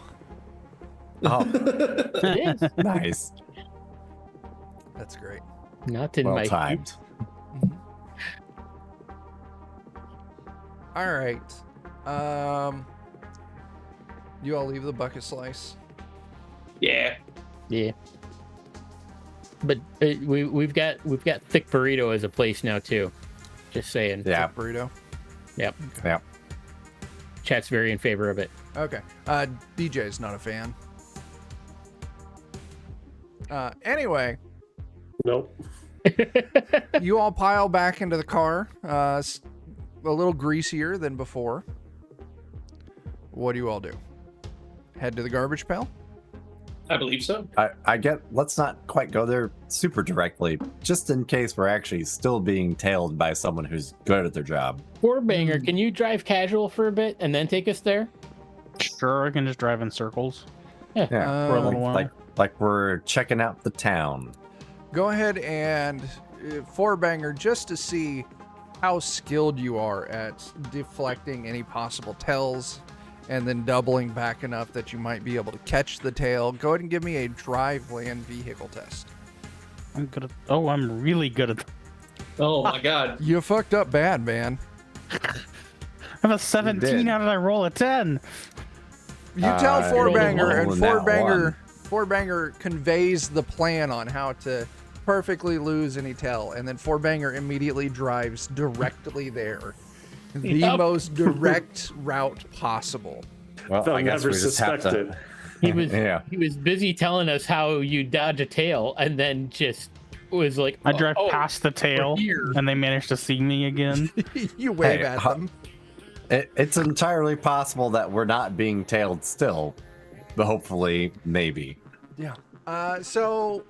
Oh, It is. nice. That's great. Not in Well my timed. All right. You all leave the bucket slice. Yeah. Yeah. But we've got Thick Burrito as a place now too. Just saying. Yeah. Burrito. Yep. Yeah. Chat's very in favor of it. Okay. DJ's not a fan. Anyway, Nope. you all pile back into the car. A little greasier than before. What do you all do? Head to the garbage pail? I believe so. I get, let's not quite go there super directly, just in case we're actually still being tailed by someone who's good at their job. Banger, can you drive casual for a bit and then take us there? Sure, I can just drive in circles. Yeah. For a little while. Like we're checking out the town. Go ahead and four-banger just to see how skilled you are at deflecting any possible tells and then doubling back enough that you might be able to catch the tail. Go ahead and give me a drive land vehicle test. I'm good at. Oh, I'm really good at. Oh my god. You fucked up bad, man. I'm a 17 out of I roll a 10. You tell four-banger, and rolling that four-banger conveys the plan on how to perfectly lose any tail, and then four-banger immediately drives directly there. The Yep. most direct route possible. Well, They'll I guess never we just have suspect to. it. He was Yeah. he was busy telling us how you dodge a tail and then just was like, I drive oh, past the tail, we're here. and they manage to see me again. You wave Hey, at them. It's entirely possible that we're not being tailed still, but hopefully, maybe. Yeah. So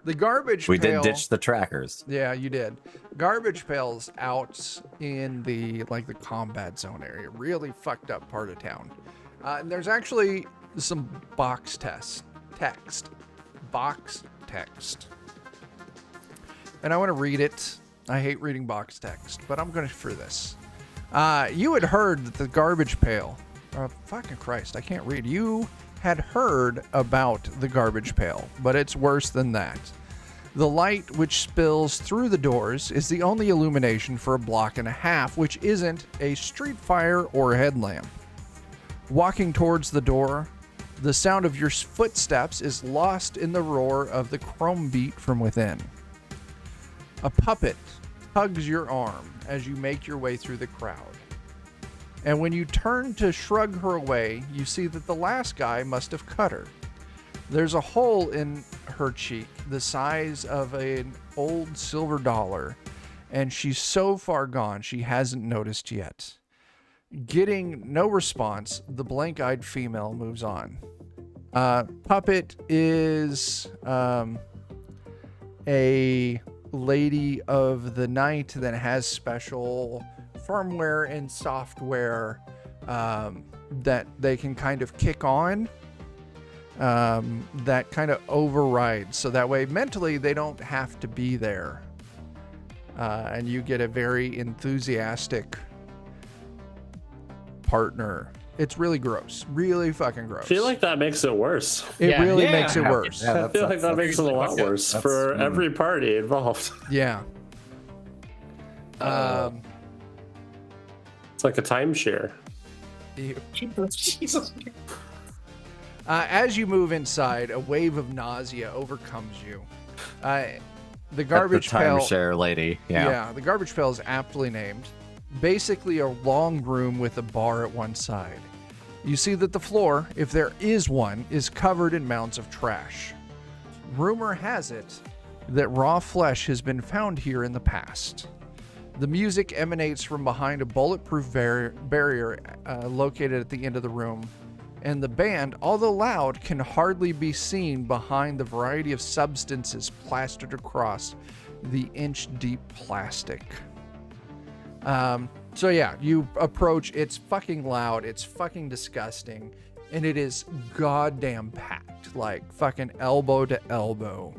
the garbage We pail. did ditch the trackers. Yeah, you did. Garbage pails out in the combat zone area, really fucked up part of town. And there's actually some box text, and I want to read it. I hate reading box text, but I'm going to for this. You had heard that the garbage pail. Fucking Christ, I can't read. You had heard about the garbage pail, but it's worse than that. The light which spills through the doors is the only illumination for a block and a half, which isn't a street fire or a headlamp. Walking towards the door, the sound of your footsteps is lost in the roar of the chrome beat from within. A puppet tugs your arm as you make your way through the crowd. And when you turn to shrug her away, you see that the last guy must have cut her. There's a hole in her cheek the size of an old silver dollar, and she's so far gone she hasn't noticed yet. Getting no response, the blank-eyed female moves on. Puppet is a lady of the night that has special firmware and software that they can kind of kick on that kind of overrides. So that way, mentally, they don't have to be there. And you get a very enthusiastic partner. It's really gross. Really fucking gross. I feel like that makes it worse. It Yeah. really Yeah. makes it worse. Yeah, I feel like that makes it a lot worse for every party involved. Yeah. It's like a timeshare. Ew. Jesus. As you move inside, a wave of nausea overcomes you. The garbage the pail. timeshare lady. Yeah. The garbage pail is aptly named. Basically, a long room with a bar at one side. You see that the floor, if there is one, is covered in mounds of trash. Rumor has it that raw flesh has been found here in the past. The music emanates from behind a bulletproof barrier located at the end of the room, and the band, although loud, can hardly be seen behind the variety of substances plastered across the inch-deep plastic. So yeah, you approach, it's fucking loud, it's fucking disgusting, and it is goddamn packed, like fucking elbow to elbow.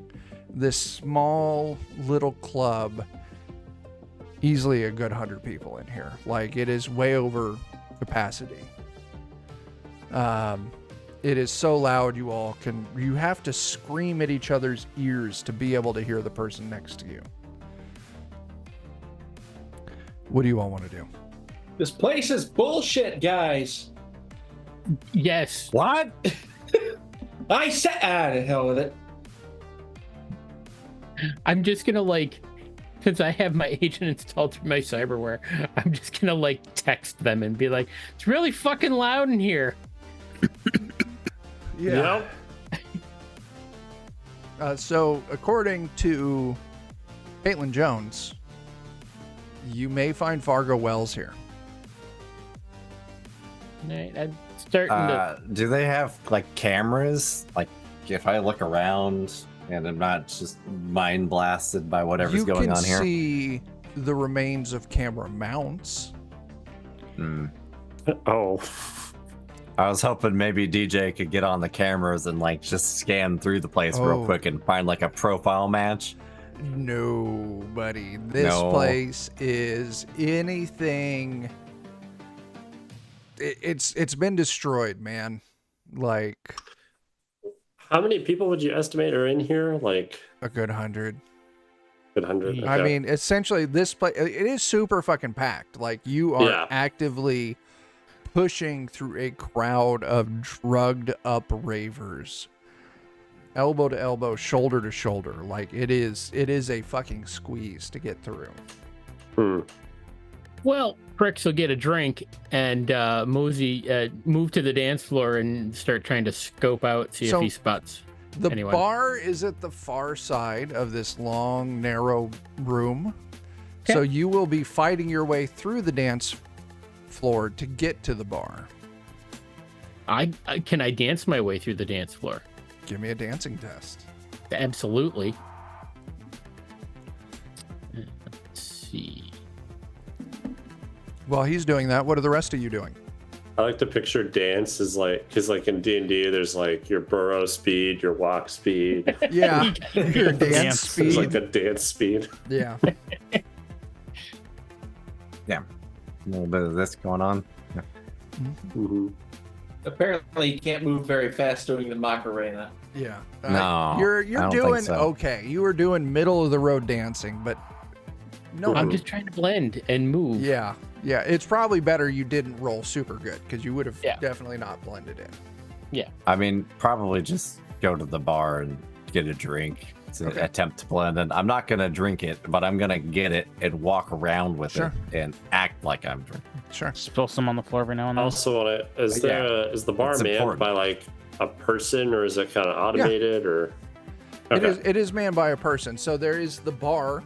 This small little club, easily a good 100 people in here. Like, it is way over capacity. It is so loud you have to scream at each other's ears to be able to hear the person next to you. What do you all want to do? This place is bullshit, guys. Yes. What? I said, the hell with it. I'm just gonna since I have my agent installed through my cyberware, I'm just gonna text them and be like, it's really fucking loud in here. Yep. So according to Caitlin Jones, you may find Fargo Wells here. Right, I'm starting to. Do they have cameras? Like, if I look around and I'm not just mind blasted by whatever's going on here. You can see the remains of camera mounts. Oh. I was hoping maybe DJ could get on the cameras and just scan through the place real quick and find a profile match. No, buddy. This place is anything. It's been destroyed, man. How many people would you estimate are in here? A good 100. Good 100. Okay. I mean, essentially, this place, it is super fucking packed. You are actively pushing through a crowd of drugged up ravers. Elbow to elbow, shoulder to shoulder. It is a fucking squeeze to get through. Well, Pricks will get a drink and Mosey move to the dance floor and start trying to scope out, see if he spots The anyone. bar is at the far side of this long, narrow room. Okay. So you will be fighting your way through the dance floor to get to the bar. Can I dance my way through the dance floor? Give me a dancing test. Absolutely. Let's see. While he's doing that, what are the rest of you doing? I like to picture dance as because in D&D, there's your burrow speed, your walk speed. Yeah, your dance Dance. speed. There's a dance speed. Yeah. Yeah. A little bit of this going on. Yeah. Mm-hmm. Apparently, you can't move very fast doing the Macarena. Yeah. No, You're I don't doing think so. okay. You were doing middle of the road dancing, but no. I'm just trying to blend and move. Yeah. Yeah. It's probably better you didn't roll super good because you would have Yeah. definitely not blended in. I mean, probably just go to the bar and get a drink to attempt to blend in. I'm not going to drink it, but I'm going to get it and walk around with Sure. it and act like I'm drinking. Sure. Spill some on the floor every now and I then. also want to. Is the bar It's manned important. by a person, or is it kind of automated, or? Okay. It is manned by a person. So there is the bar,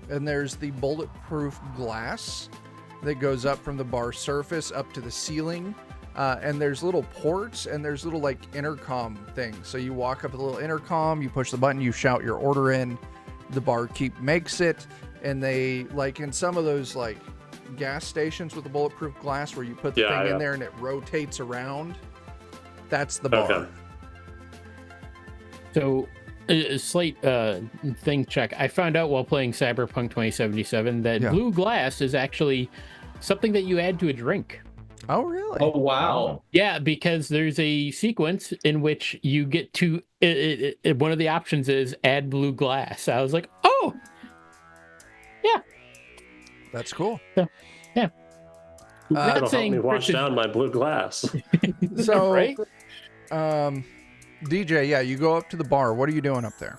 and there's the bulletproof glass that goes up from the bar surface up to the ceiling. And there's little ports and there's little intercom things. So you walk up a little intercom, you push the button, you shout your order in, the barkeep makes it, and they in some of those gas stations with the bulletproof glass where you put the thing in there and it rotates around. That's the bar. Okay. So, a slight thing check. I found out while playing Cyberpunk 2077 that Yeah. blue glass is actually something that you add to a drink. Oh, really? Oh wow. Yeah, because there's a sequence in which you get to one of the options is add blue glass. I was like, oh, yeah, That's cool. yeah. It'll help saying me wash Christian- down my blue glass. So, right? DJ, yeah, you go up to the bar. What are you doing up there?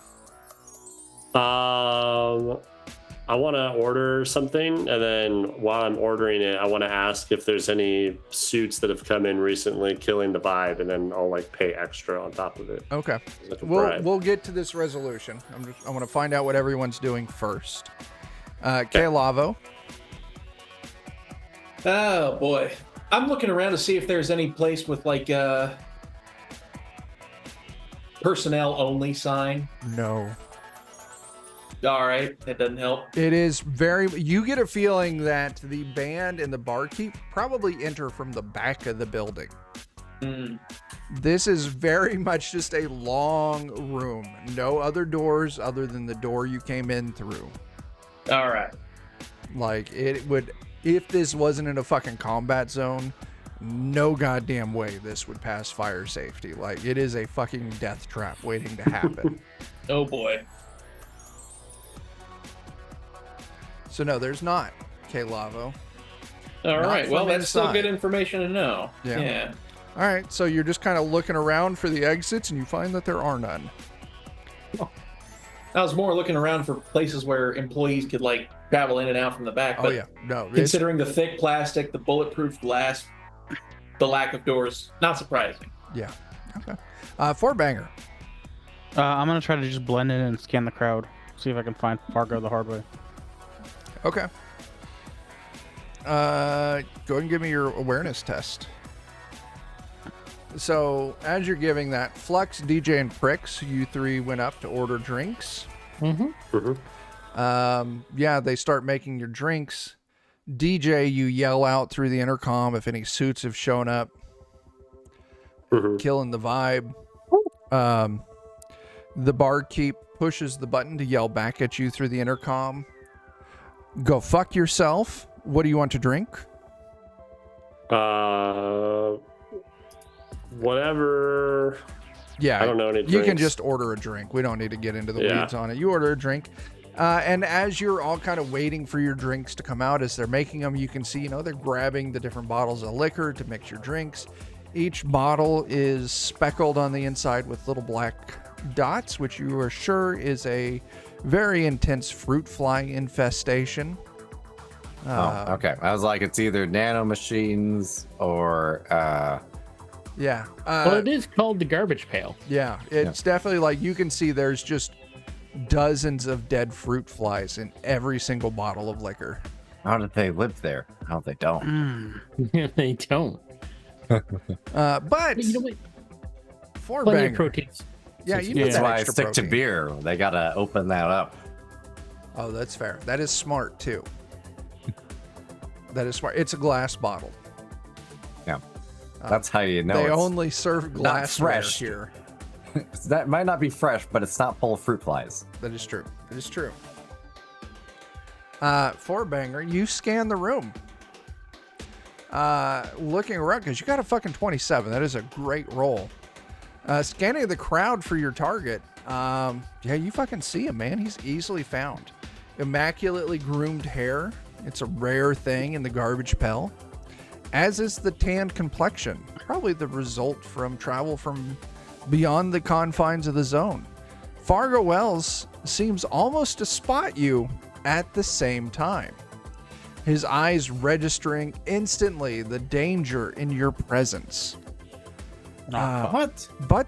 I want to order something, and then while I'm ordering it, I want to ask if there's any suits that have come in recently killing the vibe, and then I'll like pay extra on top of it. Okay. Like a We'll bribe. we'll get to this resolution. I want to find out what everyone's doing first. K Lavo. Oh boy. I'm looking around to see if there's any place with like a personnel only sign. No. All right, that doesn't help. It is very. You get a feeling that the band and the barkeep probably enter from the back of the building. Mm. This is very much just a long room. No other doors other than the door you came in through. All right. Like, it would, if this wasn't in a fucking combat zone, no goddamn way this would pass fire safety. Like, it is a fucking death trap waiting to happen. Oh boy. So no, there's not, K Lavo. All Not right. Well, from that's still inside. good information to know. Yeah. Yeah. All right, so you're just kind of looking around for the exits and you find that there are none. I was more looking around for places where employees could like travel in and out from the back. Oh but yeah, no. It's, Considering the thick plastic, the bulletproof glass, the lack of doors, not surprising. yeah. Okay. Four banger. I'm gonna try to just blend in and scan the crowd, see if I can find Fargo the hard way. Okay. Go ahead and give me your awareness test. So, as you're giving that, Flux, DJ, and Pricks, you three went up to order drinks. Yeah, they start making your drinks. DJ, you yell out through the intercom if any suits have shown up, killing the vibe. The barkeep pushes the button to yell back at you through the intercom. Go fuck yourself. What do you want to drink? Whatever. Yeah, I don't know any You can drinks. just order a drink. We don't need to get into the Yeah. weeds on it. You order a drink. And as you're all kind of waiting for your drinks to come out, as they're making them, you can see, they're grabbing the different bottles of liquor to mix your drinks. Each bottle is speckled on the inside with little black dots, which you are sure is a very intense fruit fly infestation. Okay. I was like, it's either nanomachines or Yeah. Well, it is called the garbage pail. Yeah, it's definitely like you can see there's just dozens of dead fruit flies in every single bottle of liquor. how did they live there? How they don't? They don't. But You know what? four Plenty of banger. proteins. Yeah, you Yeah. need That's that why I extra stick protein. to beer. They gotta open that up. Oh, that's fair. That is smart too. That is smart. It's a glass bottle. Yeah, that's how you know They it's, only serve glassware fresh. here. that might not be fresh, but it's not full of fruit flies. That is true. That is true. Four banger, you scan the room. Looking around because you got a fucking 27. That is a great roll. Scanning the crowd for your target. Yeah, you fucking see him, man. He's easily found. Immaculately groomed hair. It's a rare thing in the garbage pail. As is the tanned complexion. Probably the result from travel from beyond the confines of the zone. Fargo Wells seems almost to spot you at the same time. His eyes registering instantly the danger in your presence. What? But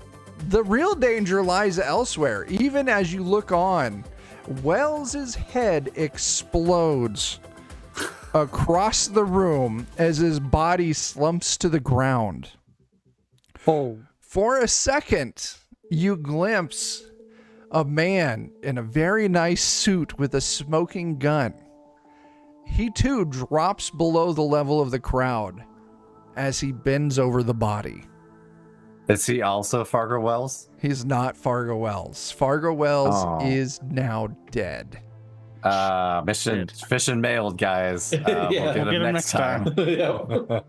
the real danger lies elsewhere. Even as you look on, Wells's head explodes across the room as his body slumps to the ground. Oh. For a second, you glimpse a man in a very nice suit with a smoking gun. He too drops below the level of the crowd as he bends over the body. Is he also Fargo Wells? He's not Fargo Wells. Fargo Wells Oh. is now dead. Mission fish and mailed, guys. Yeah. We'll get We'll him next time. Yeah.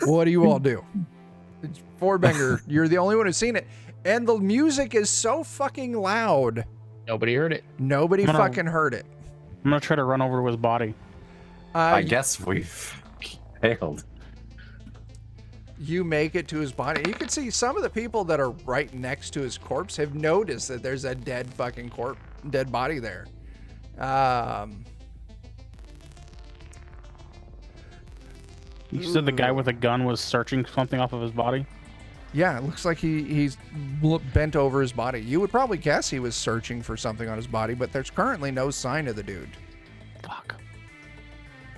What do you all do? Forbanger, you're the only one who's seen it. And the music is so fucking loud. Nobody heard it. Nobody I'm gonna- fucking heard it. I'm gonna try to run over to his body. I guess we've failed. You make it to his body. You can see some of the people that are right next to his corpse have noticed that there's a dead fucking dead body there. You said the guy with a gun was searching something off of his body. Yeah, it looks like he's bent over his body. You would probably guess he was searching for something on his body, but there's currently no sign of the dude. Fuck.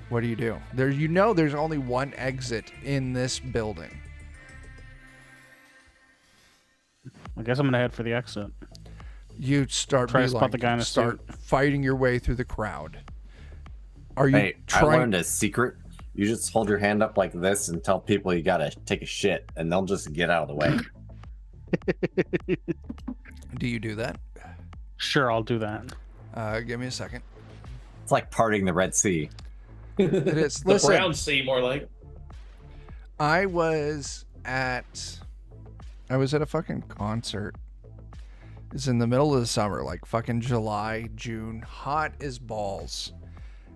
What do you do? There's only one exit in this building. I guess I'm gonna head for the exit. You start Try to spot the guy in the start fighting your way through the crowd. Are you Hey, I trying? learned a secret. You just hold your hand up like this and tell people you gotta take a shit, and they'll just get out of the way. Do you do that? Sure, I'll do that. Give me a second. It's like parting the Red Sea. It is. The Listen, Brown Sea, more like. I was at a fucking concert. It's in the middle of the summer, like fucking July, June, hot as balls.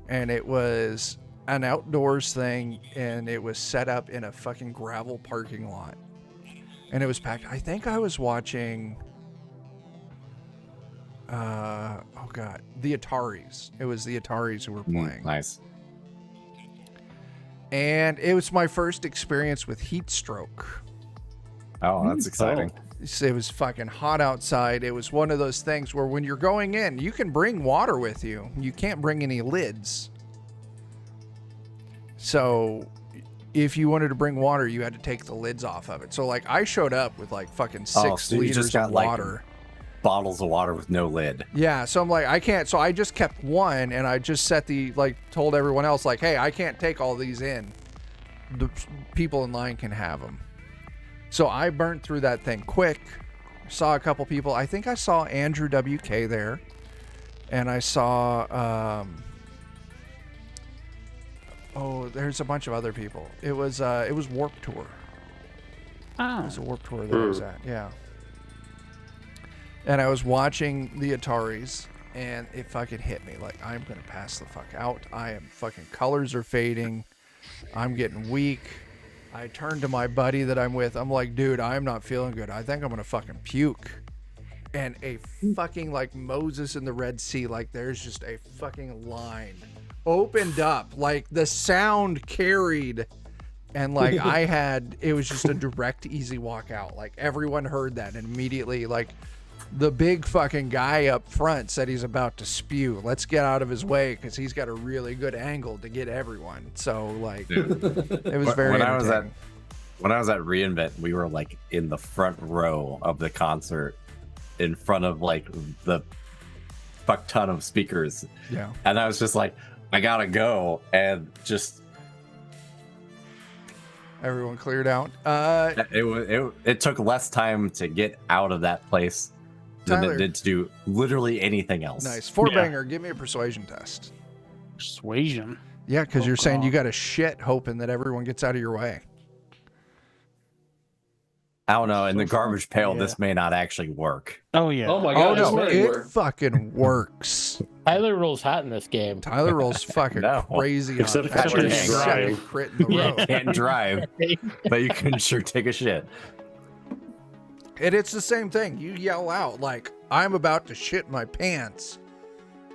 And it was an outdoors thing, and it was set up in a fucking gravel parking lot. And it was packed. I think I was watching the Ataris. It was the Ataris who were playing. Nice. And it was my first experience with heat stroke. Oh, that's exciting. It was fucking hot outside. It was one of those things where when you're going in, you can bring water with you. You can't bring any lids. So if you wanted to bring water, you had to take the lids off of it. So like I showed up with like fucking 6 so you liters just got, of like, water. Bottles of water with no lid. Yeah, so I'm like, I can't. So I just kept one, and I just told everyone else, like, hey, I can't take all these in. The people in line can have them. So I burnt through that thing quick. Saw a couple people. I think I saw Andrew WK there, and I saw. There's a bunch of other people. It was Warp Tour. Ah. It was a Warp Tour that I was at. Yeah. And I was watching the Ataris, and it fucking hit me. Like, I'm going to pass the fuck out. Colors are fading. I'm getting weak. I turned to my buddy that I'm with. I'm like, dude, I'm not feeling good. I think I'm going to fucking puke. And a fucking, like, Moses in the Red Sea, like, there's just a fucking line opened up. Like, the sound carried. And, like, it was just a direct, easy walk out. Like, everyone heard that, and immediately, like, the big fucking guy up front said he's about to spew. Let's get out of his way because he's got a really good angle to get everyone. So like, it was very. When I was at reInvent, we were like in the front row of the concert, in front of like the fuck ton of speakers. Yeah. And I was just like, I gotta go, and just everyone cleared out. It took less time to get out of that place than Tyler. it did to do literally anything else. Nice. Forbanger, give me a persuasion test. Persuasion. Yeah, because you're saying God. you got a shit hoping that everyone gets out of your way. I don't know. In the garbage pail, Yeah. this may not actually work. Oh yeah. Oh my Oh god, this no, really it worked. fucking works. Tyler rolls hot in this game. Tyler rolls fucking No. crazy. Except hot. for That's his just driving. a crit in the Yeah. road. Can't drive, but you can sure take a shit. And it's the same thing. You yell out like, I'm about to shit my pants.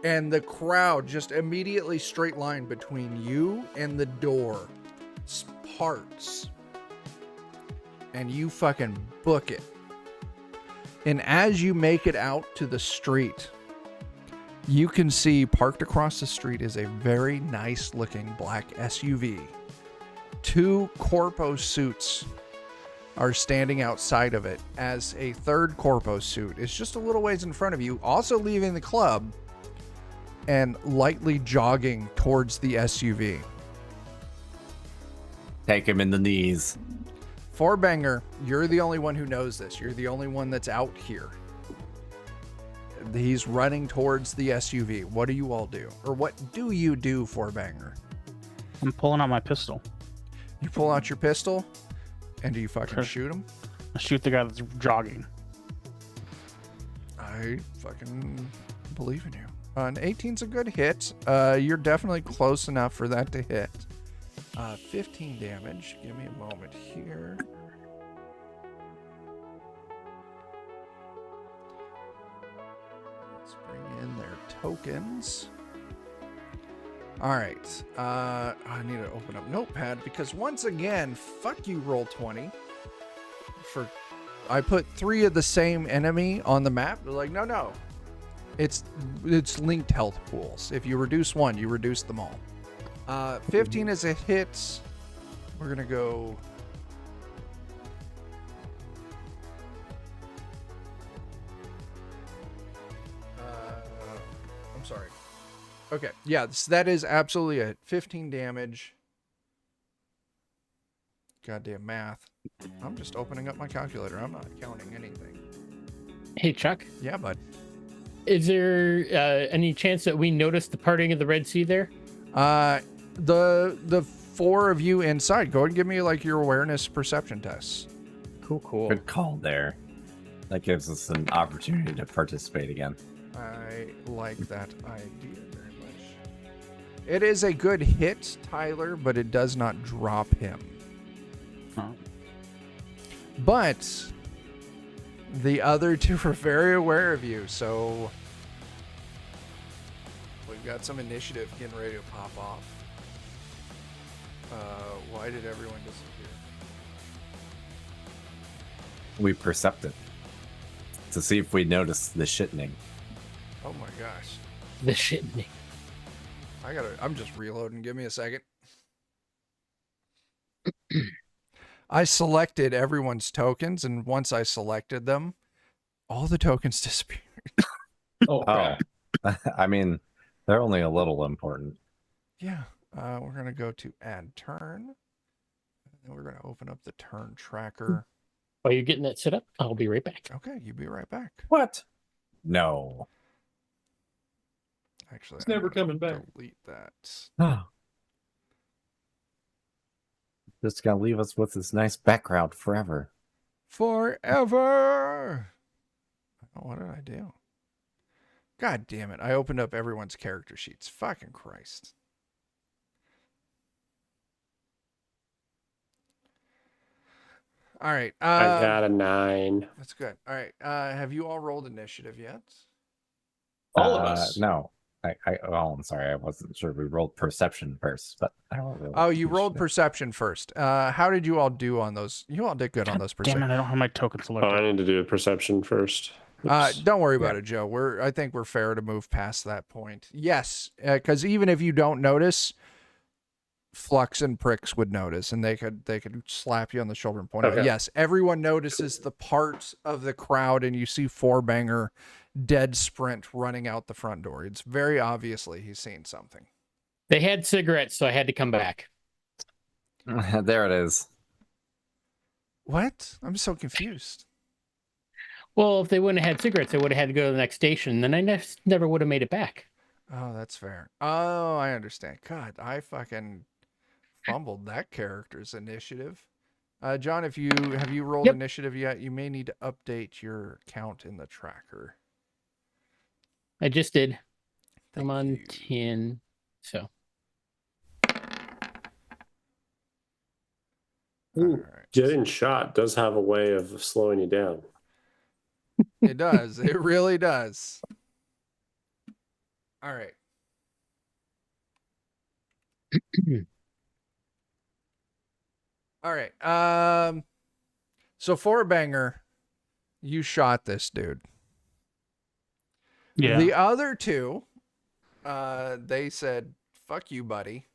And the crowd just immediately straight line between you and the door parts. And you fucking book it. And as you make it out to the street, you can see parked across the street is a very nice looking black SUV. 2 corpo suits are standing outside of it as a third corpo suit is just a little ways in front of you, also leaving the club and lightly jogging towards the SUV. Take him in the knees. Fourbanger, you're the only one who knows this. You're the only one that's out here. He's running towards the SUV. What do you all do? Or what do you do, Fourbanger? I'm pulling out my pistol. You pull out your pistol, and do you fucking Sure. shoot him? I shoot the guy that's jogging. I fucking believe in you. An 18's a good hit. You're definitely close enough for that to hit. 15 damage. Give me a moment here. Let's bring in their tokens. All right. I need to open up Notepad because once again, fuck you, Roll20. I put 3 of the same enemy on the map. They're like, no. It's linked health pools. If you reduce one, you reduce them all. 15 is a hit. We're gonna go. I'm sorry. Okay, yeah, that is absolutely it. 15 damage. Goddamn math. I'm just opening up my calculator. I'm not counting anything. Hey, Chuck, Yeah, bud. is there any chance that we noticed the parting of the Red Sea there? The 4 of you inside, go ahead and give me like your awareness perception tests. Cool. Good call there. That gives us an opportunity to participate again. I like that idea very much. It is a good hit, Tyler, but it does not drop him. Oh. But the other 2 are very aware of you, so we've got some initiative getting ready to pop off. Why did everyone disappear? We percepted to see if we noticed the shitting. Oh my gosh. The shit. I'm just reloading. Give me a second. I selected everyone's tokens, and once I selected them, all the tokens disappeared. Oh, crap. I mean, they're only a little important. Yeah. We're going to go to add turn. And then we're going to open up the turn tracker. While you're getting that set up, I'll be right back. Okay, you be right back. What? No. Actually, It's never coming back. Delete that. Just gonna leave us with this nice background forever. Forever. Oh, what did I do? God damn it. I opened up everyone's character sheets. Fucking Christ. All right. I got a 9. That's good. All right. Have you all rolled initiative yet? All of us. No. I'm sorry. I wasn't sure. We rolled perception first, but I don't really. Oh, you rolled perception first. How did you all do on those? You all did good on those Damn perception. it, I don't have my token Oh, selected. I need to do a perception first. Oops. Don't worry about it, Joe. I think we're fair to move past that point. Yes, because even if you don't notice, Flux and Pricks would notice, and they could slap you on the shoulder and point out. Okay. Yes, everyone notices the part of the crowd, and you see Fourbanger dead sprint running out the front door. It's very obviously he's seen something. They had cigarettes, so I had to come back. There it is. What? I'm so confused. Well, if they wouldn't have had cigarettes, they would have had to go to the next station. Then I never would have made it back. Oh, that's fair. Oh, I understand. God, I fucking fumbled that character's initiative. John, have you rolled Yep. initiative yet? You may need to update your count in the tracker. I just did. Thank I'm on you. 10. So Ooh. All right. Getting shot does have a way of slowing you down. It does. It really does. All right. All right. So Fourbanger, you shot this dude. Yeah. The other 2, they said, "Fuck you, buddy."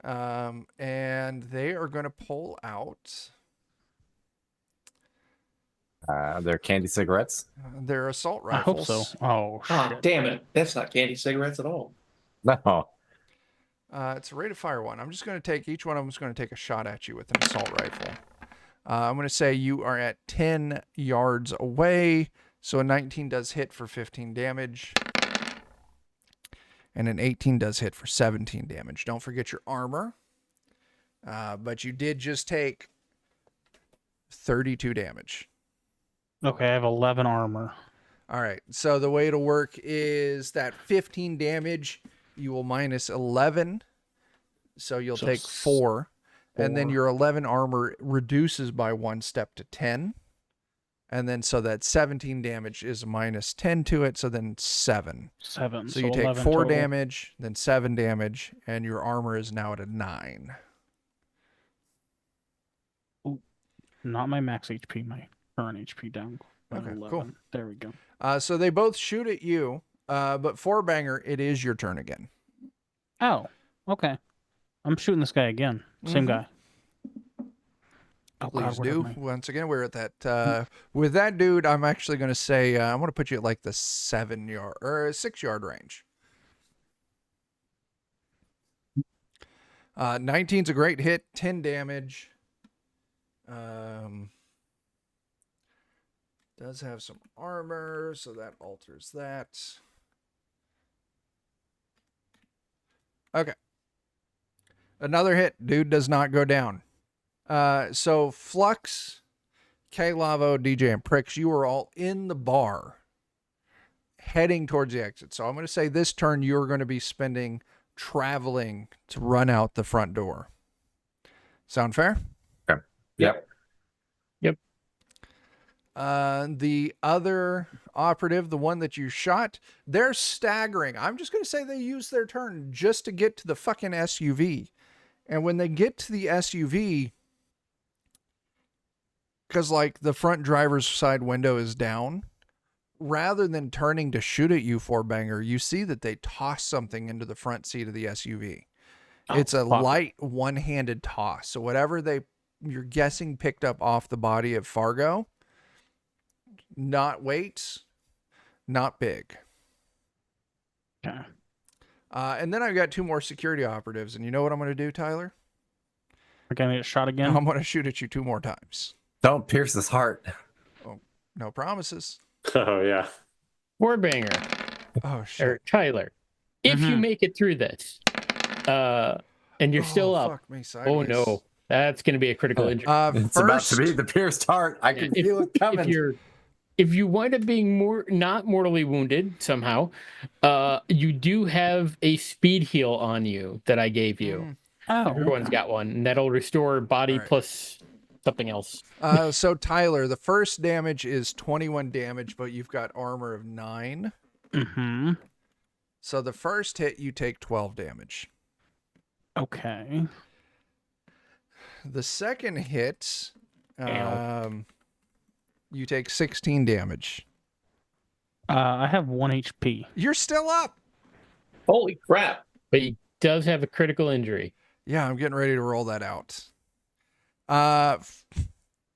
And they are going to pull out They're candy cigarettes. their assault I hope rifles. so. Oh, Ah, shit. damn it. That's not candy cigarettes at all. No. It's a rate of fire 1. I'm just going to take each one of them is going to take a shot at you with an assault rifle. I'm going to say you are at 10 yards away. So a 19 does hit for 15 damage. And an 18 does hit for 17 damage. Don't forget your armor. But you did just take 32 damage. Okay, I have 11 armor. All right. So the way it'll work is that 15 damage, you will minus 11. So you'll take 4. And then your 11 armor reduces by 1 step to 10. And then so that 17 damage is minus 10 to it. So then 7. 7. So you take 4 total. damage, then 7 damage, and your armor is now at a 9. Not my max HP, my current HP down. Okay, 11. cool. There we go. So they both shoot at you, but Fourbanger, it is your turn again. Oh, okay. I'm shooting this guy again. Same guy. Oh, Please where do. am I? Once again, we're at that. With that dude, I'm actually going to say I'm going to put you at like the 7 yard or 6 yard range. 19's a great hit, 10 damage. Does have some armor, so that alters that. Okay. Another hit. Dude does not go down. So Flux, K-Lavo, DJ, and Pricks, you are all in the bar heading towards the exit. So I'm going to say this turn you're going to be spending traveling to run out the front door. Sound fair? Okay. Yep. The other operative, the one that you shot, they're staggering. I'm just going to say they use their turn just to get to the fucking SUV. And when they get to the SUV, because like the front driver's side window is down, rather than turning to shoot at you, Fourbanger, you see that they toss something into the front seat of the SUV. It's a light one-handed toss. So whatever you're guessing picked up off the body of Fargo, not weight, not big. Okay. And then I've got 2 more security operatives. And you know what I'm going to do, Tyler? We're going to get shot again? I'm going to shoot at you 2 more times. Don't pierce his heart. Oh, no promises. Oh yeah. Warbanger Oh, shit. or Tyler, if you make it through this, and you're still up, Fuck me oh sideways. no, that's going to be a critical injury. It's about to be the pierced heart. I can feel it coming. If you wind up being not mortally wounded somehow, you do have a speed heal on you that I gave you. Oh, Everyone's got one, and that'll restore body plus something else. So Tyler, the first damage is 21 damage, but you've got armor of 9. Mm-hmm. So the first hit, you take 12 damage. Okay. The second hit, you take 16 damage. I have 1 HP. You're still up. Holy crap. But he does have a critical injury. Yeah, I'm getting ready to roll that out.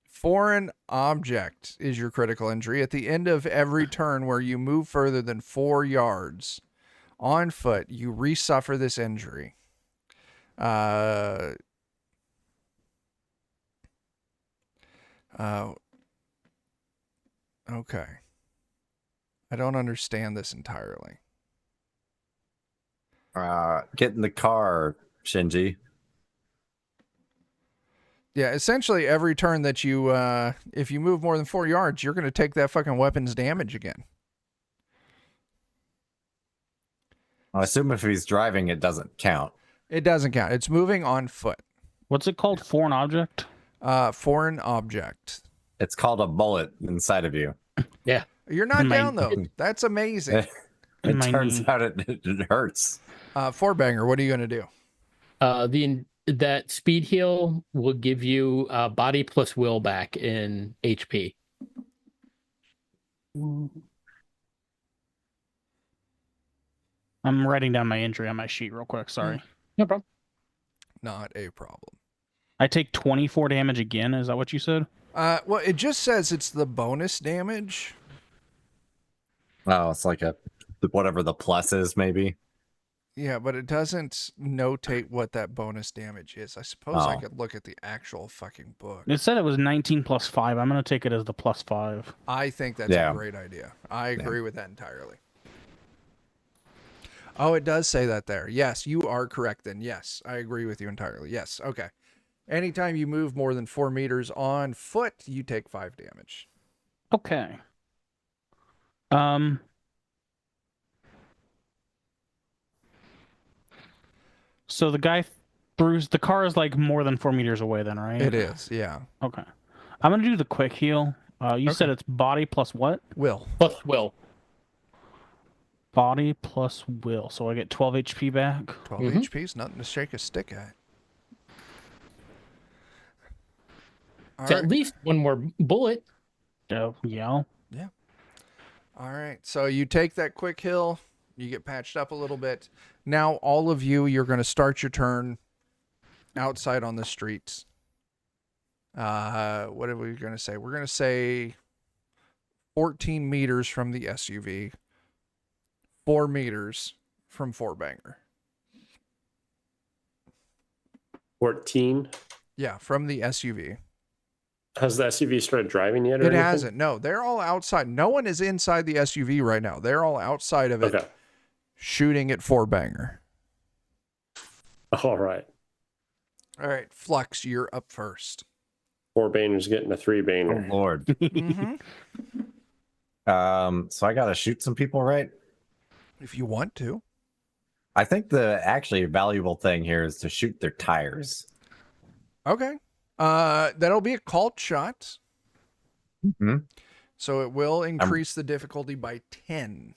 Foreign object is your critical injury. At the end of every turn where you move further than 4 yards on foot, you resuffer this injury. Okay. I don't understand this entirely. Get in the car, Shinji. Yeah, essentially every turn that you, if you move more than 4 yards, you're going to take that fucking weapon's damage again. I assume if he's driving, it doesn't count. It doesn't count. It's moving on foot. What's it called? Foreign object? Foreign object. It's called a bullet inside of you. Yeah. You're not My- down, though. That's amazing. It My turns knee. out it hurts. Fourbanger, what are you going to do? That speed heal will give you body plus will back in HP. I'm writing down my injury on my sheet real quick. Sorry. No problem. Not a problem. I take 24 damage again. Is that what you said? Well, it just says it's the bonus damage. Oh, it's like whatever the plus is, maybe. Yeah, but it doesn't notate what that bonus damage is. I suppose I Oh. could look at the actual fucking book. It said it was 19 plus 5. I'm gonna take it as the plus 5. I think that's Yeah. a great idea. I agree with that entirely. Oh, it does say that there. Yes, you are correct then. Yes, I agree with you entirely. Yes, okay. Anytime you move more than 4 meters on foot, you take 5 damage. Okay. So the guy the car is like more than 4 meters away then, right? It is, yeah. Okay. I'm gonna do the quick heal. You said Okay. it's body plus what? Will. Plus will. Body plus will. So I get 12 HP back. 12 Mhm. HP is nothing to shake a stick at. All It's right. at least one more bullet. Oh, yeah. All right. So you take that quick hill, you get patched up a little bit. Now, all of you, you're going to start your turn outside on the streets. What are we going to say? We're going to say 14 meters from the SUV, 4 meters from Fort Banger. 14. Yeah, from the SUV. Has the SUV started driving yet? Or It anything? hasn't. No, they're all outside. No one is inside the SUV right now. They're all outside of it, Okay. shooting at Fort Banger. All right. All right, Flux, you're up first. 4 Baners getting a 3 Oh Baner. Lord. Mm-hmm. So I gotta shoot some people, right? If you want to. I think the actually valuable thing here is to shoot their tires. Okay. That'll be a called shot. Hmm. So it will increase the difficulty by 10.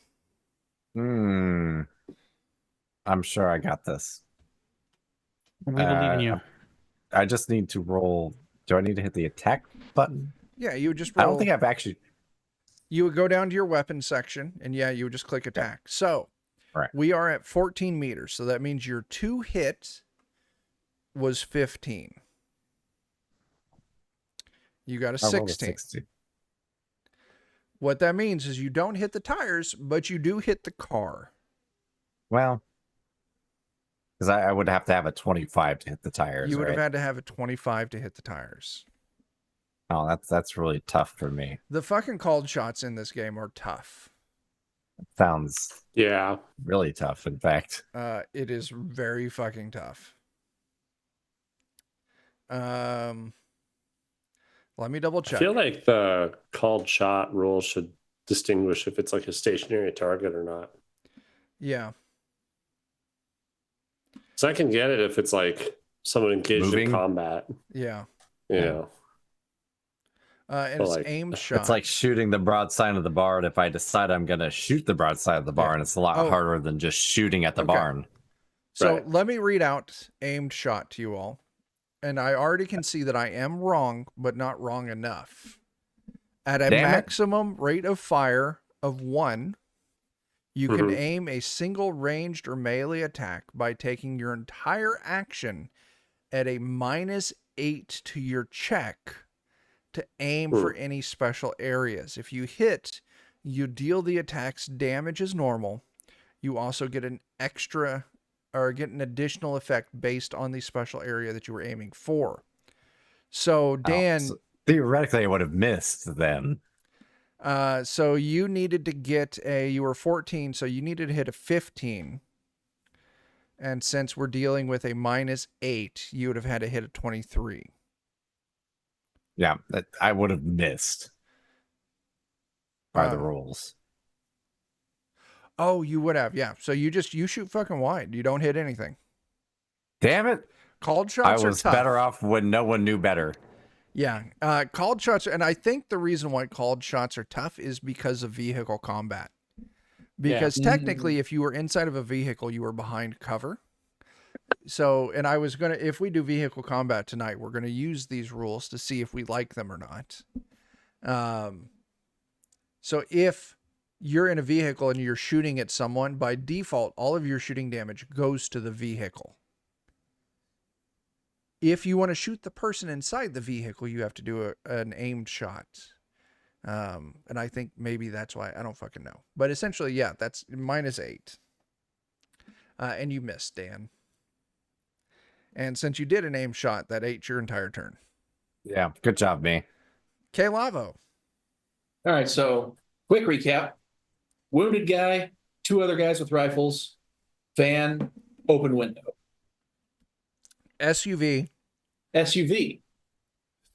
I'm sure I got this. We believe in you. I just need to roll. Do I need to hit the attack button? Yeah, you would just I roll. don't think I've actually. You would go down to your weapon section, and yeah, you would just click attack. So Right. we are at 14 meters. So that means your 2 hit was 15. You got a I rolled a 16. 60. What that means is you don't hit the tires, but you do hit the car. Well, because I would have to have a 25 to hit the tires. You would right? have had to have a 25 to hit the tires. Oh, that's really tough for me. The fucking called shots in this game are tough. Sounds Yeah. really tough, in fact. It is very fucking tough. Let me double I check. feel like the called shot rule should distinguish if it's like a stationary target or not. Yeah. So I can get it if it's like someone engaged Moving? in combat. Yeah. You Yeah. know. And But it's like- aimed shot. It's like shooting the broadside of the barn. If I decide I'm going to shoot the broadside of the barn, it's a lot Oh. harder than just shooting at the Okay. barn. So Right. let me read out aimed shot to you all. And I already can see that I am wrong, but not wrong enough. At a Damn it. maximum rate of fire of 1, you can Mhm. aim a single ranged or melee attack by taking your entire action at a -8 to your check to aim for any special areas. If you hit, you deal the attack's damage as normal. You also get an extra or get an additional effect based on the special area that you were aiming for. So Dan, So theoretically, I would have missed then. so you needed to get you were 14, so you needed to hit a 15. And since we're dealing with a -8, you would have had to hit a 23. Yeah, I would have missed by the Um, rules. Oh, you would have, yeah. So you shoot fucking wide. You don't hit anything. Damn it! Called I shots was are tough. better off when no one knew better. Yeah, called shots, and I think the reason why called shots are tough is because of vehicle combat. Because technically, if you were inside of a vehicle, you were behind cover. So, and I was gonna, if we do vehicle combat tonight, we're gonna use these rules to see if we like them or not. So if you're in a vehicle and you're shooting at someone, by default, all of your shooting damage goes to the vehicle. If you want to shoot the person inside the vehicle, you have to do an aimed shot. And I think maybe that's why, I don't fucking know. But essentially, yeah, that's -8. And you missed, Dan. And since you did an aim shot, that ate your entire turn. Yeah, good job, me. K-Lavo. All right, so quick recap. Wounded guy, 2 other guys with rifles, van, open window. SUV, SUV.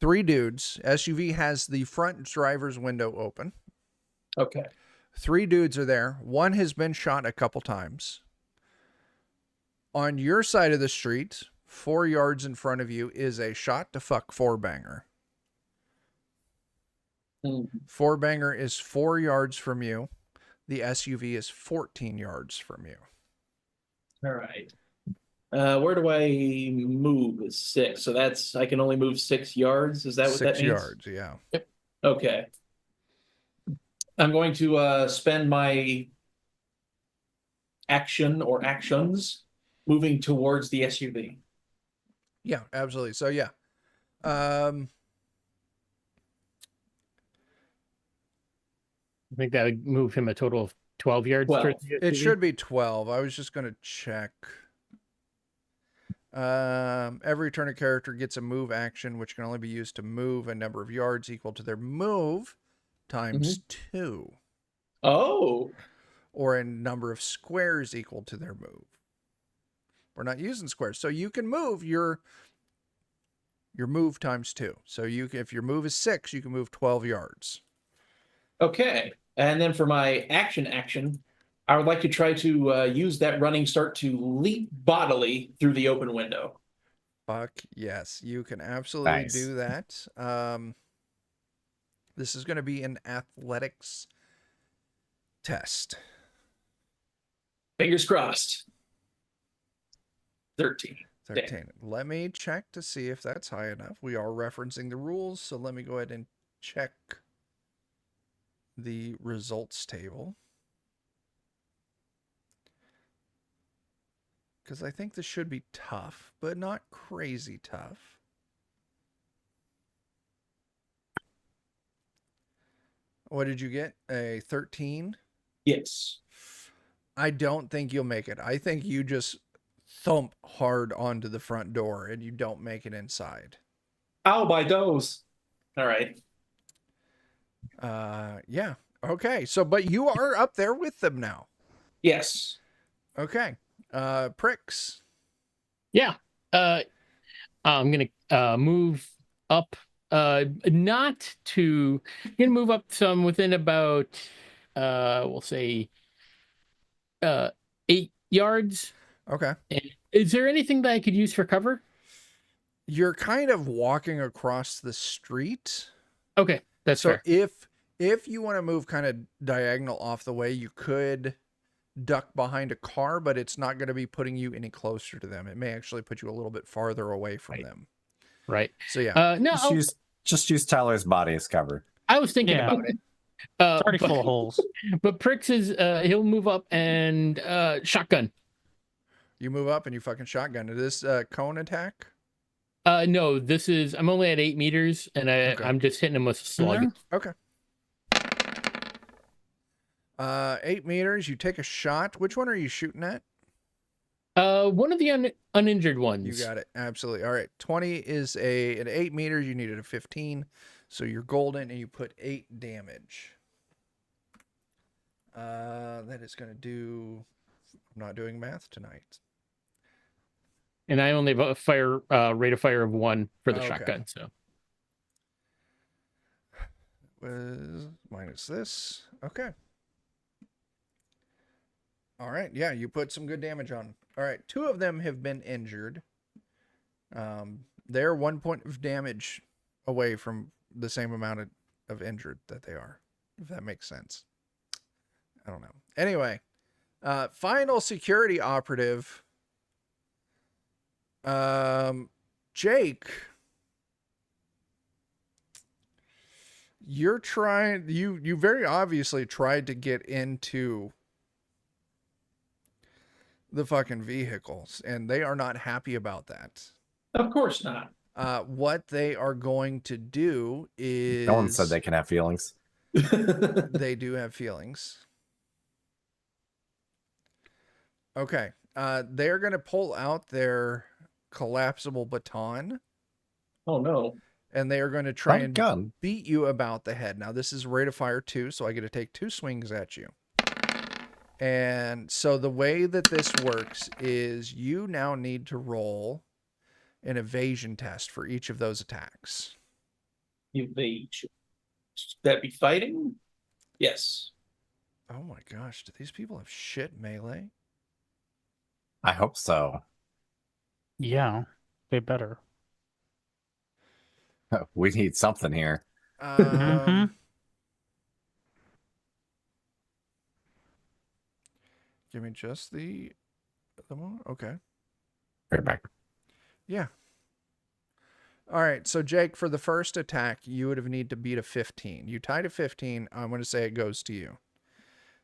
3 dudes. SUV has the front driver's window open. Okay. 3 dudes are there. 1 has been shot a couple times. On your side of the street, 4 yards in front of you, is a shot to fuck 4-banger. 4-banger is 4 yards from you. The SUV is 14 yards from you. All right. Where do I move with 6? So that's, I can only move 6 yards. Is that what that 6 means? yards, yeah. Okay. I'm going to spend my action or actions moving towards the SUV. Yeah, absolutely. So yeah. I think that would move him a total of 12 yards. 12. towards the It SUV. should be 12. I was just going to check. Every turn a character gets a move action, which can only be used to move a number of yards equal to their move times 2. Oh. Or a number of squares equal to their move. We're not using squares. So you can move your move times 2. So if your move is 6, you can move 12 yards. Okay. And then for my action, I would like to try to use that running start to leap bodily through the open window. Fuck yes, you can absolutely Nice. do that. This is going to be an athletics test. Fingers crossed. 13. 13. Let me check to see if that's high enough. We are referencing the rules, so let me go ahead and check the results table. Because I think this should be tough, but not crazy tough. What did you get? A 13? Yes. I don't think you'll make it. I think you just thump hard onto the front door and you don't make it inside. Ow, by those. All right. Yeah. Okay. So, but you are up there with them now. Yes. Okay. Pricks. Yeah. I'm gonna move up. Not to. I'm gonna move up some within about. We'll say. 8 yards. Okay. And is there anything that I could use for cover? You're kind of walking across the street. Okay, that's So fair. if you want to move kind of diagonal off the way, you could duck behind a car, but it's not going to be putting you any closer to them. It may actually put you a little bit farther away from them. Right. So yeah. No, Just use Tyler's body as cover. I was thinking Yeah. about it. It's already full of holes. But Pricks is he'll move up and shotgun. You move up and you fucking shotgun. Is this cone attack? No, this is I'm only at 8 meters and I'm just hitting him with a slug. Okay. 8 meters. You take a shot. Which one are you shooting at? One of the uninjured ones. You got it. Absolutely. All right. 20 is at 8 meters. You needed a 15. So you're golden and you put 8 damage. That is going to do. I'm not doing math tonight. And I only have a fire rate of fire of 1 for the Okay. shotgun. So Was minus this. Okay. All right. Yeah, you put some good damage on. All right. 2 of them have been injured. They're 1 point of damage away from the same amount of injured that they are, if that makes sense. I don't know. Anyway, final security operative. Jake, you're trying. You very obviously tried to get into the fucking vehicles, and they are not happy about that. Of course not. What they are going to do is No one said they can have feelings. they do have feelings. Okay. they're going to pull out their collapsible baton, Oh no. and they are going to try and gun. beat you about the head. Now, this is rate of fire 2, so I get to take 2 swings at you. And so the way that this works is you now need to roll an evasion test for each of those attacks. Evasion. That be fighting? Yes. Oh my gosh, do these people have shit melee? I hope so. Yeah, they better. We need something here. Mhm. Give me just the one. Okay. Right back. Yeah. All right. So Jake, for the first attack, you would have need to beat a 15. You tied a 15. I'm going to say it goes to you.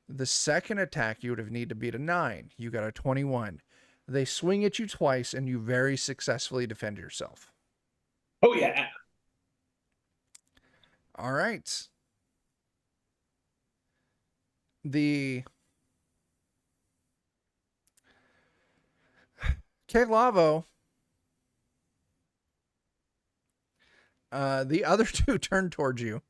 The second attack, you would have need to beat a 9. You got a 21. They swing at you twice, and you very successfully defend yourself. Oh yeah. All right. The Lavo. The other two turn towards you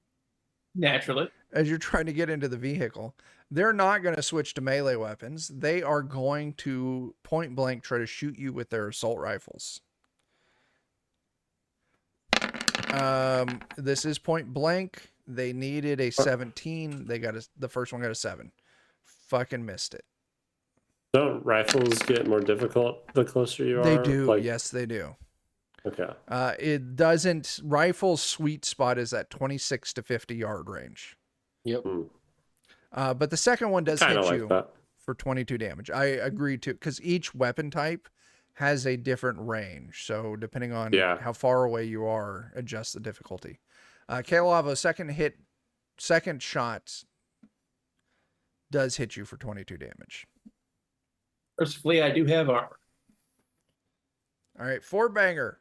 Naturally. as you're trying to get into the vehicle. They're not going to switch to melee weapons. They are going to point blank try to shoot you with their assault rifles. This is point blank. They needed a 17. They got the first one got a 7. Fucking missed it. Don't rifles get more difficult the closer you are? They do. Like, Yes, they do. okay. It doesn't. Rifle's sweet spot is at 26 to 50 yard range. Yep. But the second one does Kind hit of like you that. for 22 damage. I agree too, because each weapon type has a different range. So depending on how far away you are, adjust the difficulty. Kalava, second shot does hit you for 22 damage. Mercifully, I do have armor. All right, 4-banger.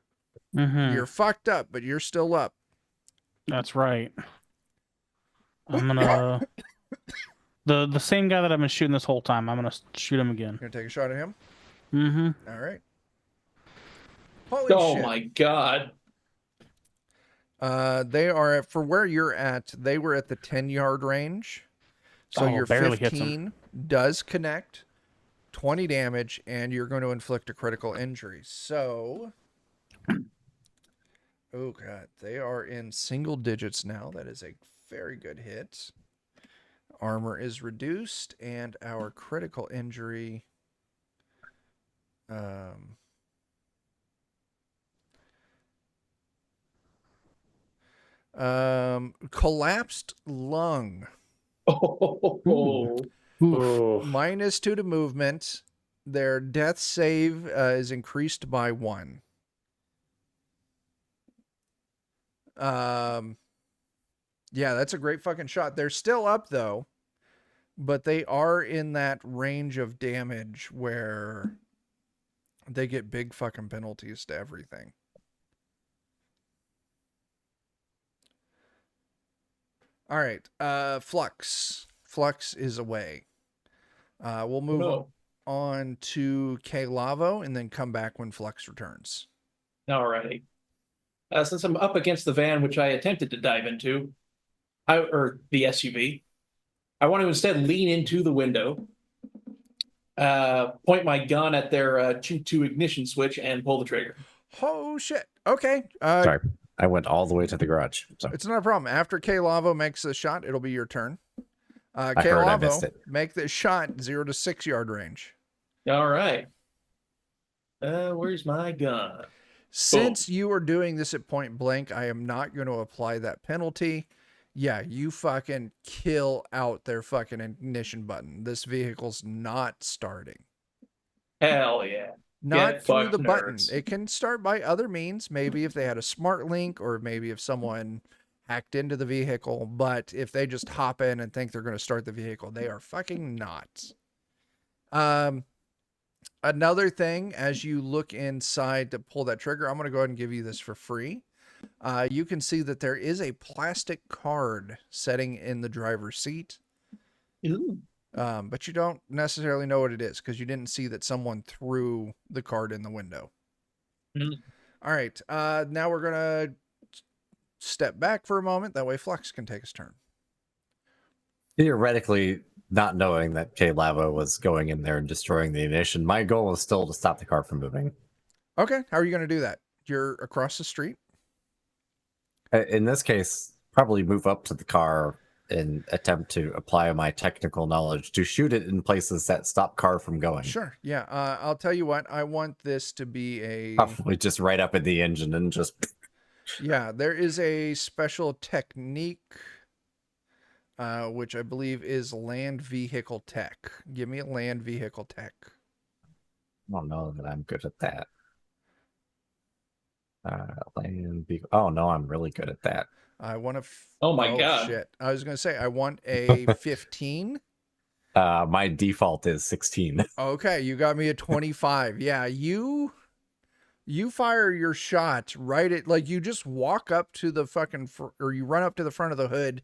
Mhm. You're fucked up, but you're still up. That's right. I'm gonna the same guy that I've been shooting this whole time. I'm gonna shoot him again. You're gonna take a shot at him? Mm-hmm. All right. Holy Oh shit. my god. They are for where you're at. They were at the 10-yard range. So your barely hits 15 does connect, 20 damage, and you're going to inflict a critical injury. So, oh god, they are in single digits now. That is a very good hit. Armor is reduced, and our critical injury. Collapsed lung. Oh. Oh, -2 to movement. Their death save is increased by 1. Yeah, that's a great fucking shot. They're still up though, but they are in that range of damage where they get big fucking penalties to everything. All right, Flux. Flux is away. We'll move on to K-Lavo and then come back when Flux returns. Alrighty. Since I'm up against the van, which I attempted to dive into, or the SUV, I want to instead lean into the window, point my gun at their to ignition switch, and pull the trigger. Oh shit! Okay. Sorry, I went all the way to the garage. So It's not a problem. After K-Lavo makes a shot, it'll be your turn. I heard I missed K-Lavo, it. make the shot 0 to 6 yard range. All right. Where's my gun? Since you are doing this at point blank, I am not going to apply that penalty. Yeah, you fucking kill out their fucking ignition button. This vehicle's not starting. Hell yeah. Not Get through the fucked, button. nerds. It can start by other means. Maybe if they had a smart link, or maybe if someone hacked into the vehicle. But if they just hop in and think they're going to start the vehicle, they are fucking not. Another thing, as you look inside to pull that trigger, I'm going to go ahead and give you this for free. You can see that there is a plastic card setting in the driver's seat. Ooh. But you don't necessarily know what it is because you didn't see that someone threw the card in the window. Mm. All right. Now we're gonna step back for a moment. That way, Flux can take his turn. Theoretically, not knowing that K-Lavo was going in there and destroying the ignition, my goal was still to stop the car from moving. Okay. How are you gonna do that? You're across the street. In this case, probably move up to the car and attempt to apply my technical knowledge to shoot it in places that stop car from going. Sure. Yeah. I'll tell you what. I want this to be a. Probably just right up in the engine and just. Yeah. There is a special technique, which I believe is land vehicle tech. Give me a land vehicle tech. I don't know that I'm good at that. Land vehicle. Oh no, I'm really good at that. I want to. Oh my God. Shit! I was gonna say I want a 15. My default is 16. Okay, you got me a 25. Yeah, you fire your shot right at, like, you just walk up to the fucking or you run up to the front of the hood.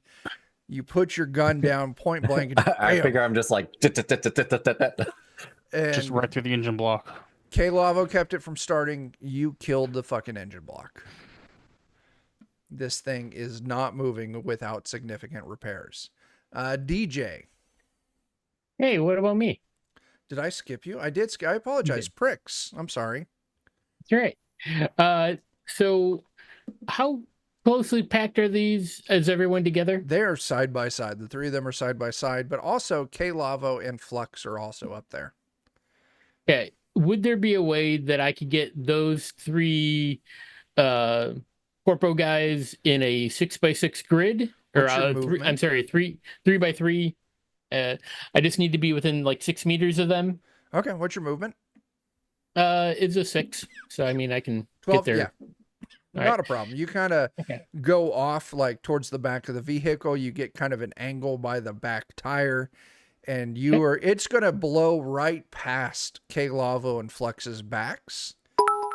You put your gun down point blank. And I bam! figure I'm just like. And Just right through the engine block. K-Lavo kept it from starting. You killed the fucking engine block. This thing is not moving without significant repairs. DJ, Hey, what about me? did I skip you? I did. I apologize. Pricks. I'm sorry. That's right. So how closely packed are these? Is everyone together? They are side by side. The three of them are side by side, but also K-Lavo and Flux are also up there. Okay. Would there be a way that I could get those three corpo guys in a 6x6 grid? What's your Or movement? I'm sorry, 3x3. I just need to be within like 6 meters of them. Okay, what's your movement? It's a 6, so I mean I can 12. get there. Yeah, All not right. a problem. You kind of Okay. go off like towards the back of the vehicle. You get kind of an angle by the back tire, and you are. It's gonna blow right past K-Lavo and Flux's backs.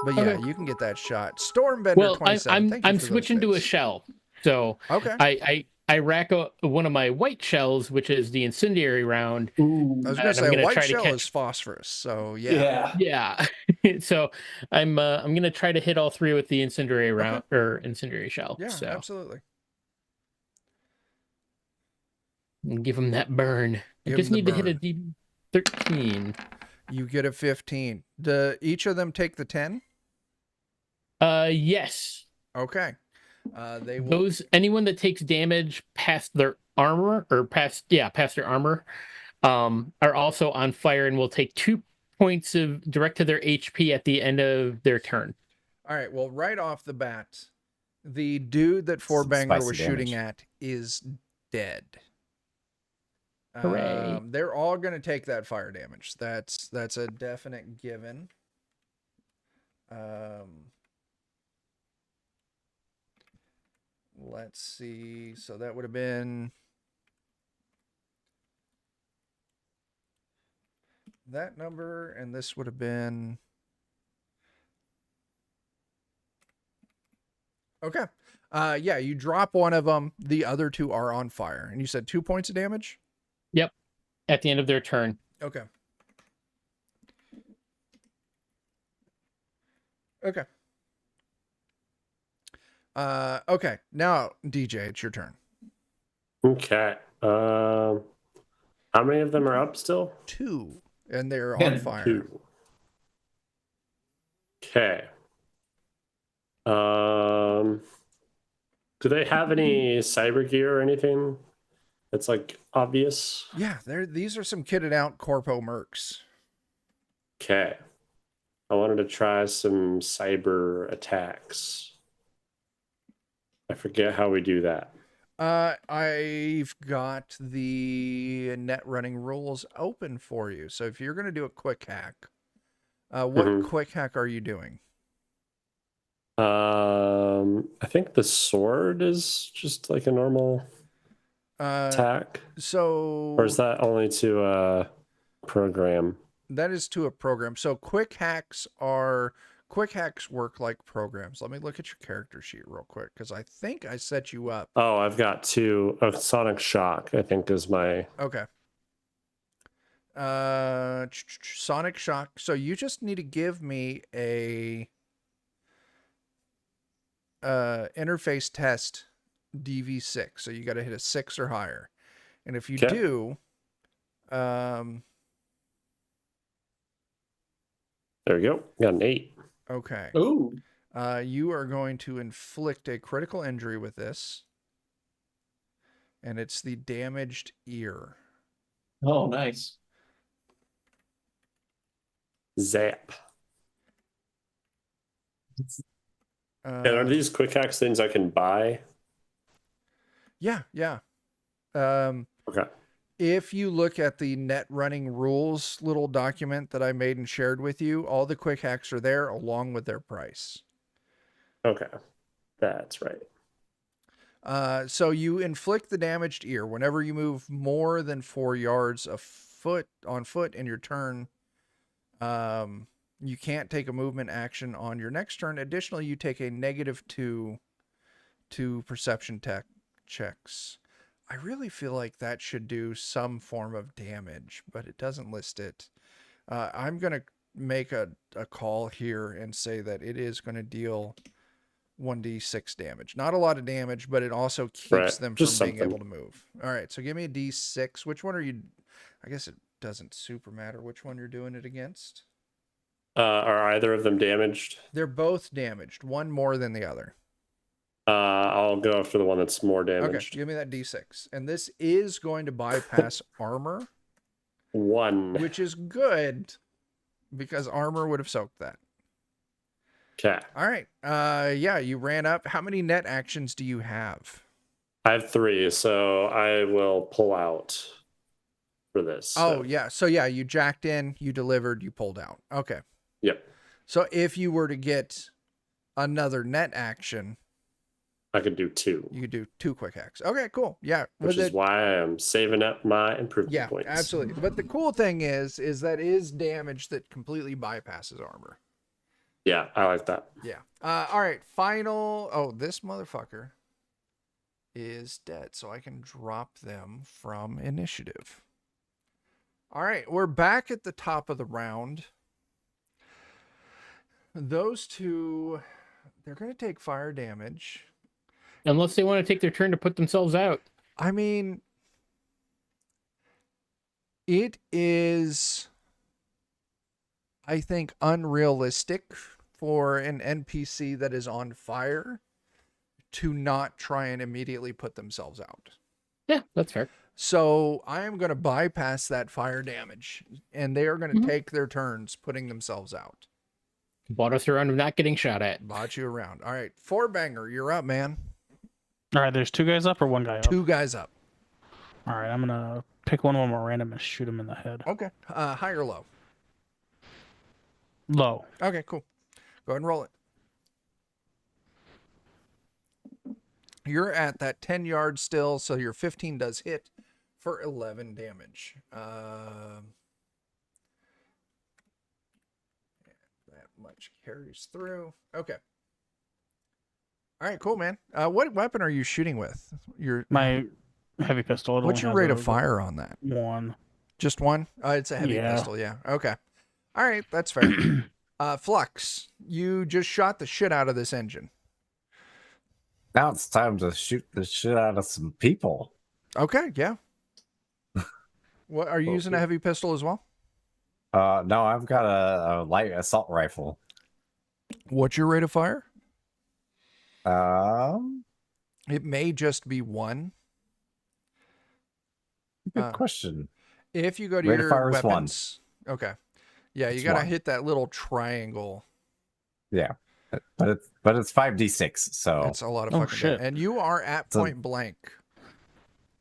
But yeah, Okay. you can get that shot. Stormbender Well, 27. Thank you I'm for those switching to a bits. shell, so Okay. I rack one of my white shells, which is the incendiary round. Ooh. I was and gonna I'm say a gonna white try to shell catch- is phosphorus, so yeah. Yeah. Yeah. So I'm gonna try to hit all three with the incendiary round or incendiary shell. Yeah, So absolutely. and give them that burn. Give I just 'em the need to hit a burn. D13. You get a 15. Do each of them take the 10? Yes. Okay. They will. Those anyone that takes damage past their armor or past their armor are also on fire and will take 2 points of direct to their HP at the end of their turn. All right. Well, right off the bat, the dude that Fourbanger was spicy shooting damage. at is dead. Hooray. They're all going to take that fire damage. That's a definite given. Let's see. So that would have been that number, and this would have been okay. Yeah, you drop one of them. The other two are on fire, and you said 2 points of damage. Yep. At the end of their turn. Okay. Okay. Okay. Now, DJ, it's your turn. Okay. How many of them are up still? 2, and they're on And fire. 2. Okay. Do they have any cyber gear or anything that's like obvious? Yeah, these are some kitted out corpo mercs. Okay. I wanted to try some cyber attacks. I forget how we do that. I've got the net running rules open for you. So if you're going to do a quick hack, what Mhm. quick hack are you doing? I think the sword is just like a normal attack. So Or is that only to a program? that is to a program. So quick hacks work like programs. Let me look at your character sheet real quick because I think I set you up. Oh, I've got 2. Sonic Shock, I think, is my Okay. Sonic shock. So you just need to give me a interface test DV6. So you got to hit a 6 or higher. And if you Okay. do, There we go. Got an 8. okay. Ooh. You are going to inflict a critical injury with this. And it's the damaged ear. Oh, nice. Zap. And are Uh, these quick hacks things I can buy? yeah. Okay. If you look at the net running rules little document that I made and shared with you, all the quick hacks are there along with their price. Okay. That's right. So you inflict the damaged ear whenever you move more than 4 yards on foot in your turn. You can't take a movement action on your next turn. Additionally, you take a -2 to perception checks. I really feel like that should do some form of damage, but it doesn't list it. I'm going to make a call here and say that it is going to deal 1d6 damage. Not a lot of damage, but it also keeps Right, them from just being something. able to move. All right, so give me a d6. Which one are you? I guess it doesn't super matter which one you're doing it against. Are either of them damaged? They're both damaged, one more than the other. I'll go after the one that's more Okay, damaged. give me that d6. And this is going to bypass armor, 1. which is good because armor would have soaked that. Okay. All right. Yeah, you ran up. How many net actions do you have? I have 3, so I will pull out for this. Oh, yeah. So yeah, you jacked in, you delivered, you pulled out. Okay. Yep. So if you were to get another net action, I could do 2. you could do 2 quick hacks. Okay, cool. Yeah. Which is why I am saving up my improvement Yeah, points. absolutely. But the cool thing is that is damage that completely bypasses armor. Yeah, I like that. Yeah. All right. Final. Oh, this motherfucker is dead, so I can drop them from initiative. All right, we're back at the top of the round. Those two, they're going to take fire damage. Unless they want to take their turn to put themselves out. I mean, it is, I think, unrealistic for an NPC that is on fire to not try and immediately put themselves out. Yeah, that's fair. So I am going to bypass that fire damage, and they are going to take their turns putting themselves out. Bought us around of not getting shot at. Bought you around. All right, 4-banger, you're up, man. All right, there's 2 guys up or 1 guy up? 2 guys up. All right, I'm gonna pick one more random and shoot him in the head. Okay. High or low? Low. Okay, cool. Go ahead and roll it. You're at that 10 yards still, so your 15 does hit for 11 damage. That much carries through. Okay. All right, cool, man. What weapon are you shooting with? My heavy pistol. It What's only your has rate a of fire on that? 1. Just one? It's a heavy Yeah. pistol, yeah. Okay. All right, that's fair. Flux, you just shot the shit out of this engine. Now it's time to shoot the shit out of some people. Okay, yeah. What are you using a heavy pistol as well? No, I've got a light assault rifle. What's your rate of fire? Um, It may just be 1. good question. If you go to Rate of your fire is 1. weapons. Okay. Yeah, you It's got to 1. hit that little triangle. Yeah, but it's 5d6, so That's a lot of Oh, fucking shit. damage. And you are at So- point blank.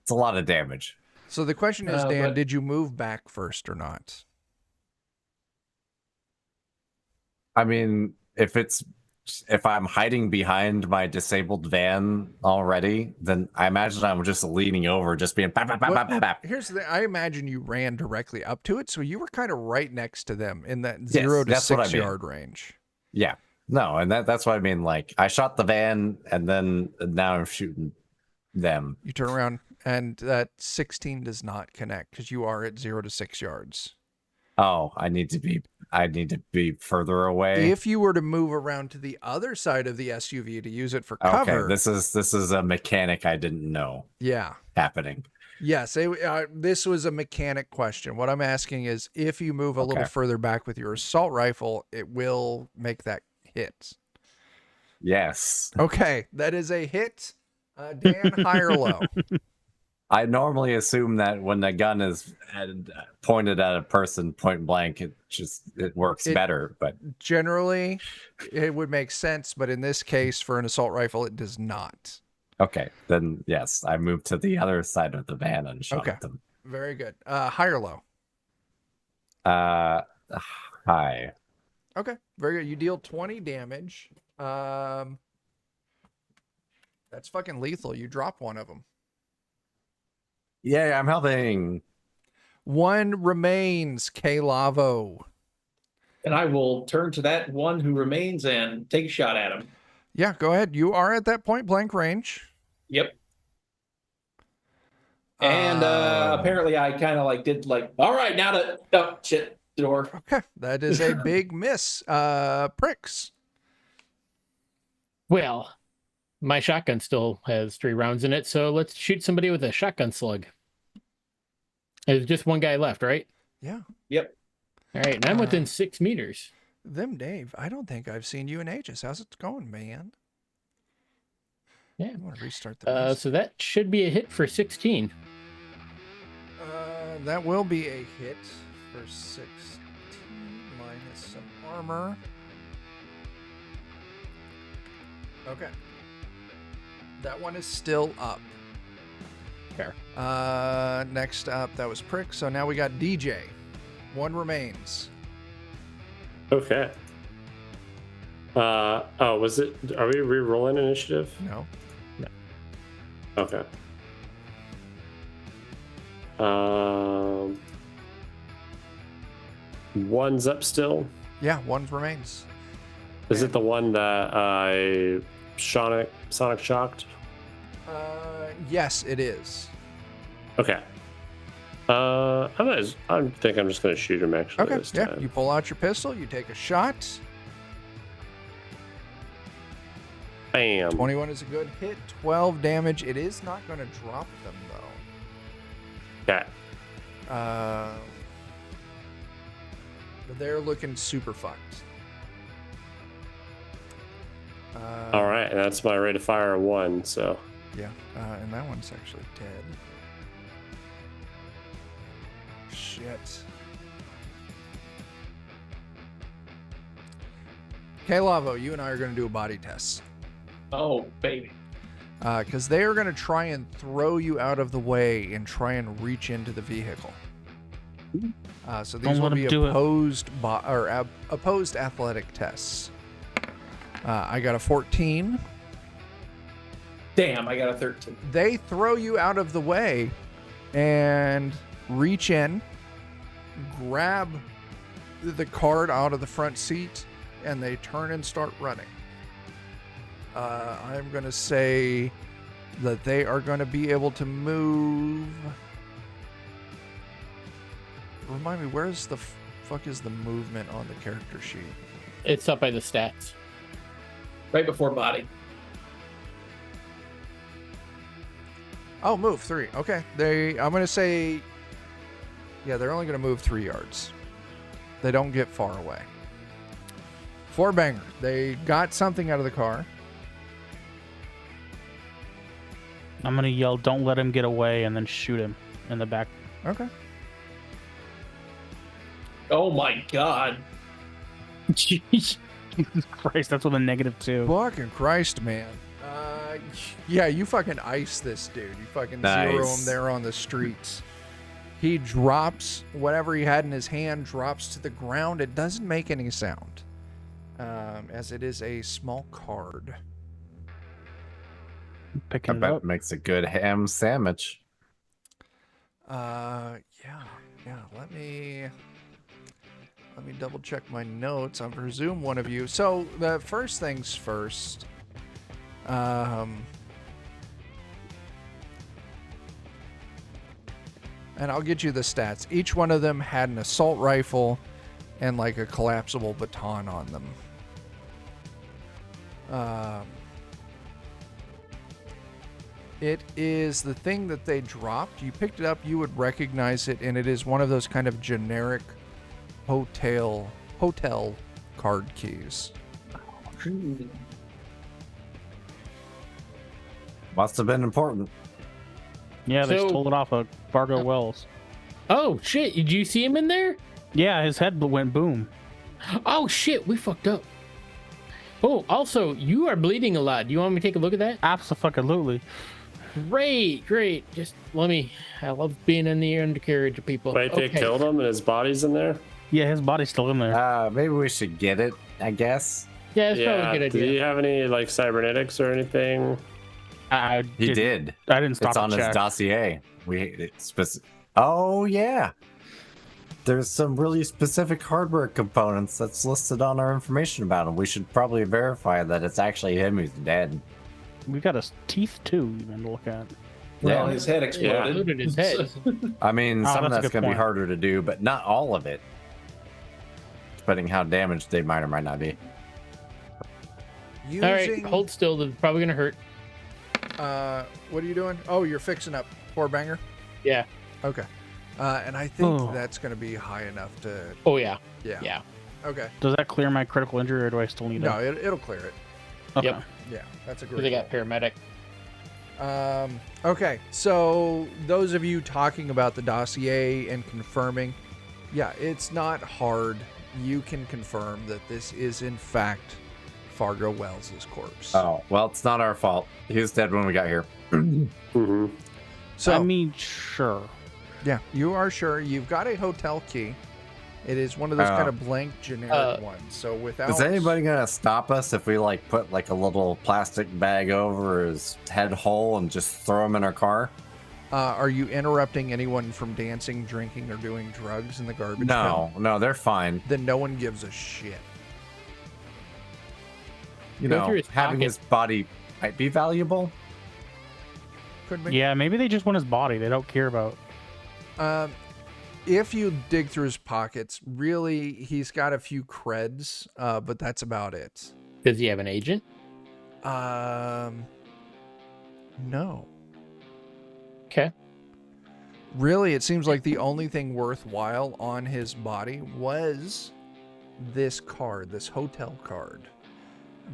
it's a lot of damage. So the question is, Dan, but- did you move back first or not? I mean, if I'm hiding behind my disabled van already, then I imagine I'm just leaning over, just being bap, bap, bap, bap, bap, bap. Here's the thing. I imagine you ran directly up to it, so you were kind of right next to them in that 0 to that's what I 6 mean. yard range. Yeah, no, and that's what I mean. Like, I shot the van, and then now I'm shooting them. You turn around. and that 16 does not connect because you are at 0 to 6 yards. Oh, I need to be further away. If you were to move around to the other side of the SUV to use it for Okay, cover, this is a mechanic I didn't know yeah. happening. Yes, this was a mechanic question. What I'm asking is if you move a little Okay. further back with your assault rifle, it will make that hit. Yes. Okay, that is a hit. Dan, high or low? I normally assume that when the gun is pointed at a person point blank, it works better. But Generally, it would make sense, but in this case, for an assault rifle, it does not. okay, then yes, I moved to the other side of the van and shot Okay. at them. Very good. High or low? High. Okay, very good. You deal 20 damage. That's fucking lethal. You drop one of them. Yeah, I'm helping. One remains, K-Lavo. And I will turn to that one who remains and take a shot at him. Yeah, go ahead. You are at that point blank range. Yep. And apparently I kind of like did like, all right, now to, oh, shit, door. Okay, that is a big miss. Pricks. Well, my shotgun still has 3 rounds in it, so let's shoot somebody with a shotgun slug. There's just one guy left, right? Yeah. Yep. All right, and I'm within 6 meters. Them, Dave. I don't think I've seen you in ages. How's it going, man? Yeah. I want to restart the music. So that should be a hit for 16. That will be a hit for 16 minus some armor. Okay. That one is still up. Fair. Next up, that was Prick. So now we got DJ. One remains. Okay. Was it? Are we re-rolling initiative? No. Okay. One's up still. Yeah, one remains. Is it the one that I sonic shocked? Yes, it is. Okay. I think I'm just gonna shoot him actually. Okay. This Yeah. time. You pull out your pistol. You take a shot. Bam. 21 is a good hit. 12 damage. It is not going to drop them though. Okay. But they're looking super fucked. All right, and that's my rate of fire of 1. So Yeah, and that one's actually dead. Shit. Okay, Lavo, you and I are going to do a body test. Oh, baby. Because they are going to try and throw you out of the way and try and reach into the vehicle. So these Don't will let 'em be do it. opposed athletic tests. I got a 14. Damn, I got a 13. They throw you out of the way and reach in, grab the card out of the front seat, and they turn and start running. I'm going to say that they are going to be able to move. Remind me, where's the fuck is the movement on the character sheet? It's up by the stats. Right before body. Oh, move 3. Okay. I'm going to say, yeah, they're only going to move 3 yards. They don't get far away. 4 banger. They got something out of the car. I'm gonna yell, "Don't let him get away," and then shoot him in the back. Okay. Oh my god. Jesus Christ, that's with a -2. Fucking Christ, man. Yeah, you fucking ice this dude. You fucking zero Nice. him there on the streets. He drops whatever he had in his hand, drops to the ground. It doesn't make any sound, as it is a small card. I Picking it bet up. it makes a good ham sandwich. Yeah. Let me double check my notes. I presume one of you. So the first things first. And I'll get you the stats. Each one of them had an assault rifle and like a collapsible baton on them. It is the thing that they dropped. You picked it up, you would recognize it, and it is one of those kind of generic hotel card keys. Must have been important. Yeah, they So- stole it off of Fargo Wells. Oh shit! Did you see him in there? Yeah, his head went boom. Oh shit! We fucked up. Oh, also, you are bleeding a lot. Do you want me to take a look at that? Absolutely. Great. Just let me. I love being in the undercarriage of people. Wait, they killed him and his body's in there? Yeah, his body's still in there. Maybe we should get it, I guess. Yeah, that's probably Yeah. a good Did idea. he have any like cybernetics or anything? He did. I didn't stop It's to on his check. dossier. Oh, yeah. There's some really specific hardware components that's listed on our information about him. We should probably verify that it's actually him who's dead. We got his teeth too, even to look at. Well, Yeah. his head exploded. Exploded his head. I mean, some of that's a that's good going to be point. harder to do, but not all of it. Depending how damaged they might or might not be. Using, All right, hold still. This is probably gonna hurt. what are you doing? Oh, you're fixing up poor banger. Yeah. Okay. And I think Oh. that's going to be high enough to. Oh yeah. Yeah. Yeah. Okay. Does that clear my critical injury, or do I still need No, it? it'll clear it. Okay. Yep. Yeah, that's a So great. they got paramedic. Okay, so those of you talking about the dossier and confirming, yeah, it's not hard. You can confirm that this is in fact Fargo Wells' corpse. Oh, well, it's not our fault. He was dead when we got here. Mm-hmm. So I mean, sure. yeah, you are sure you've got a hotel key. It is one of those kind of blank generic ones. So without Is anybody gonna stop us if we like put like a little plastic bag over his head hole and just throw him in our car? are you interrupting anyone from dancing, drinking, or doing drugs in the garbage bin? No, they're fine. Then no one gives a shit. You Go know, through his having pocket. his body might be valuable. Could be. Yeah, maybe they just want his body. They don't care about. If you dig through his pockets, really, he's got a few creds, but that's about it. Does he have an agent? No. Okay. Really, it seems like the only thing worthwhile on his body was this card, this hotel card.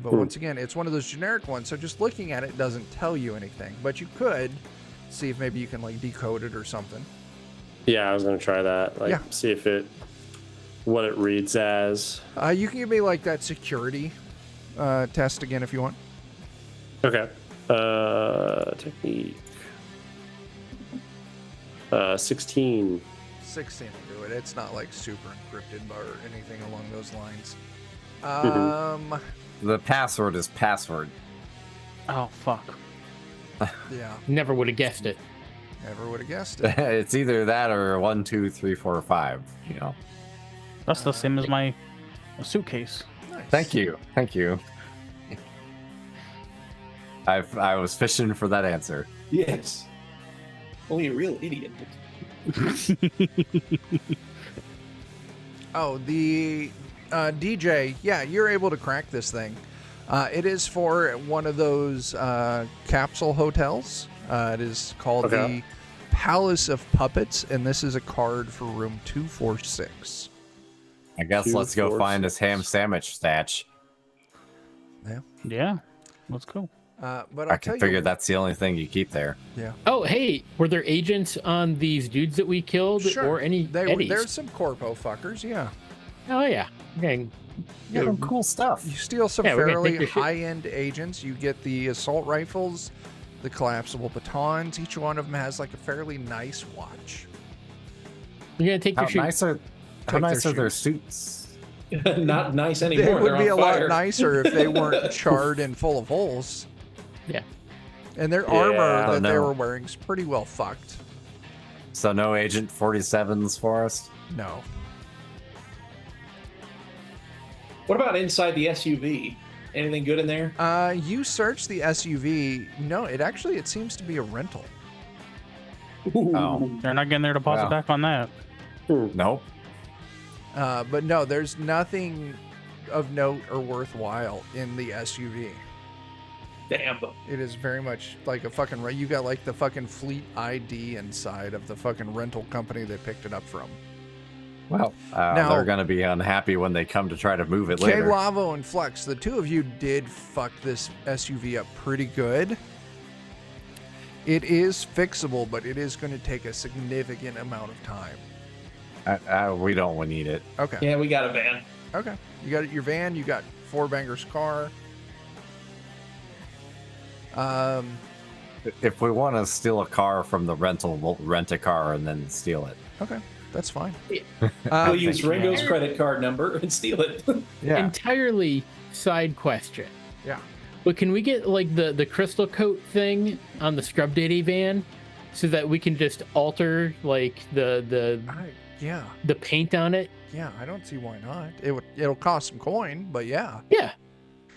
But once again, it's one of those generic ones, so just looking at it doesn't tell you anything. But you could see if maybe you can like decode it or something. Yeah, I was gonna try that. Like, Yeah. see if what it reads as. You can give me like that security test again if you want. Okay. Technique. 16. 16 will do it. It's not like super encrypted or anything along those lines. The password is password. Oh fuck. Yeah, Never would have guessed it. never would have guessed it. It's either that or 1, 2, 3, 4, 5. You know. That's the same as my suitcase. Nice. Thank you. I was fishing for that answer. Yes. Only a real idiot. Oh, the DJ, yeah, you're able to crack this thing. It is for one of those capsule hotels. It is called Okay. the Palace of Puppets, and this is a card for room 246. I guess 2, let's go 4, find his 6. ham sandwich statch. Yeah, let's go. But I I'll tell can figure you, that's the only thing you keep there. yeah, Oh, hey, were there agents on these dudes that we killed, sure. or any eddies? There's some corpo fuckers, yeah. Oh yeah. Okay. Yeah, some cool stuff. You steal some Yeah, we're gonna take fairly your shit. high-end agents. You get the assault rifles, the collapsible batons. Each one of them has like a fairly nice watch. You're gonna take How your shoe. nice are Take their their shoes. suits? Not nice They anymore. would They're be a on lot fire. nicer if they weren't charred and full of holes. Yeah. And their Yeah. armor Oh, that they no. were wearing is pretty well fucked. So no Agent 47s for us? No. What about inside the SUV? Anything good in there? You search the SUV. No, it seems to be a rental. Oh. They're not getting their deposit Wow. back on that. Nope. But no, there's nothing of note or worthwhile in the SUV. Damn. It is very much like a fucking. You got like the fucking fleet ID inside of the fucking rental company they picked it up from. Well, Now- they're going to be unhappy when they come to try to move it K later. Lavo and Flex, the two of you did fuck this SUV up pretty good. It is fixable, but it is going to take a significant amount of time. We don't need it. Okay. Yeah, we got a van. Okay. You got your van. You got Four Banger's car. If we want to steal a car from the rental, we'll rent a car and then steal it. Okay, that's fine. We'll use Ringo's credit card number and steal it. Yeah. Entirely side question. Yeah. But can we get like the crystal coat thing on the Scrub Daddy van so that we can just alter like the Yeah. paint on it? Yeah. I don't see why not. It'll cost some coin, but yeah. Yeah.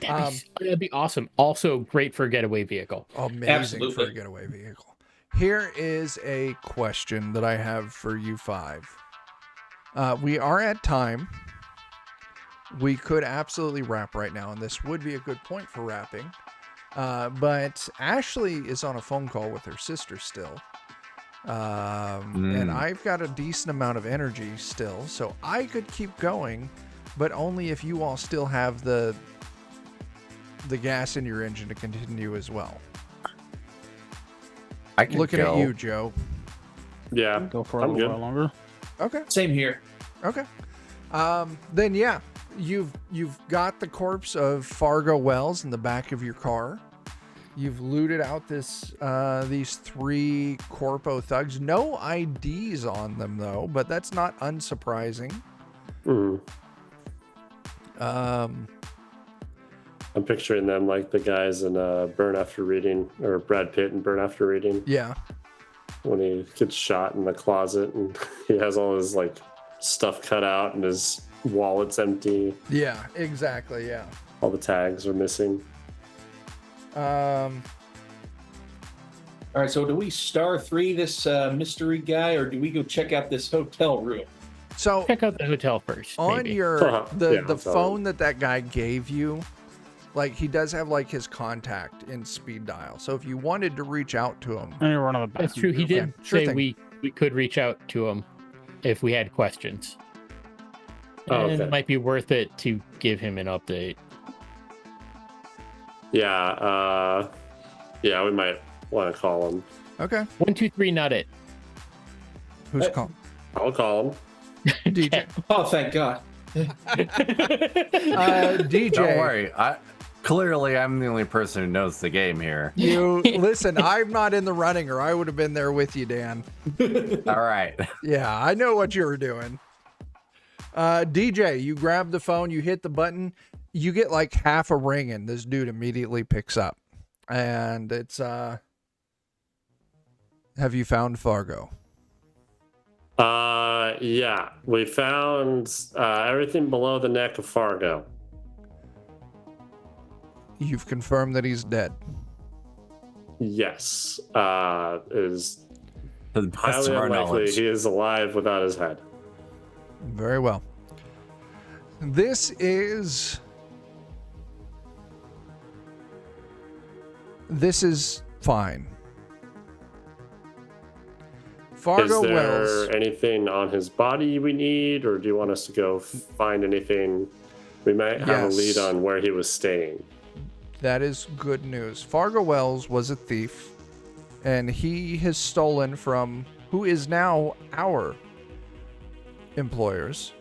That'd be awesome. Also great for a getaway vehicle. Amazing for Absolutely. a getaway vehicle. Here is a question that I have for you five. We are at time. We could absolutely wrap right now, and this would be a good point for wrapping. But Ashley is on a phone call with her sister still. And I've got a decent amount of energy still, so I could keep going, but only if you all still have the gas in your engine to continue as well. I can Looking go. at you, Joe. Yeah, Go for a I'm little good. while longer. Okay. Same here. Okay. Then yeah, you've got the corpse of Fargo Wells in the back of your car. You've looted out these 3 corpo thugs. No IDs on them though, but that's not unsurprising. Mm. Um, I'm picturing them like the guys in Burn After Reading, or Brad Pitt in Burn After Reading, yeah. when he gets shot in the closet and he has all his like stuff cut out and his wallet's empty. Yeah, exactly. Yeah. All the tags are missing. All right, so do we star 3 this mystery guy, or do we go check out this hotel room? So Check out the hotel first. on maybe. your Yeah, the so- phone that guy gave you, like he does have like his contact in speed dial. So if you wanted to reach out to him, And you're running the back. That's true. He did Okay, sure say thing. we could reach out to him if we had questions. Oh, And okay. it might be worth it to give him an update. Yeah, yeah, we might want to call him. okay. 1, 2, 3, not it. Who's Hey. calling? I'll call him. DJ. Oh, thank God. DJ. Don't worry. Clearly, I'm the only person who knows the game here. You listen. I'm not in the running, or I would have been there with you, Dan. All right. Yeah, I know what you were doing. DJ, you grab the phone, you hit the button, you get like half a ring, and this dude immediately picks up, and it's have you found Fargo? Yeah, we found everything below the neck of Fargo. You've confirmed that he's dead. Yes, is To the best highly of our unlikely knowledge. he is alive without his head. Very well. This is fine. Fargo Is there Wells. anything on his body we need, or do you want us to go find anything? We might have a lead Yes. on where he was staying. That is good news. Fargo Wells was a thief, and he has stolen from who is now our employers,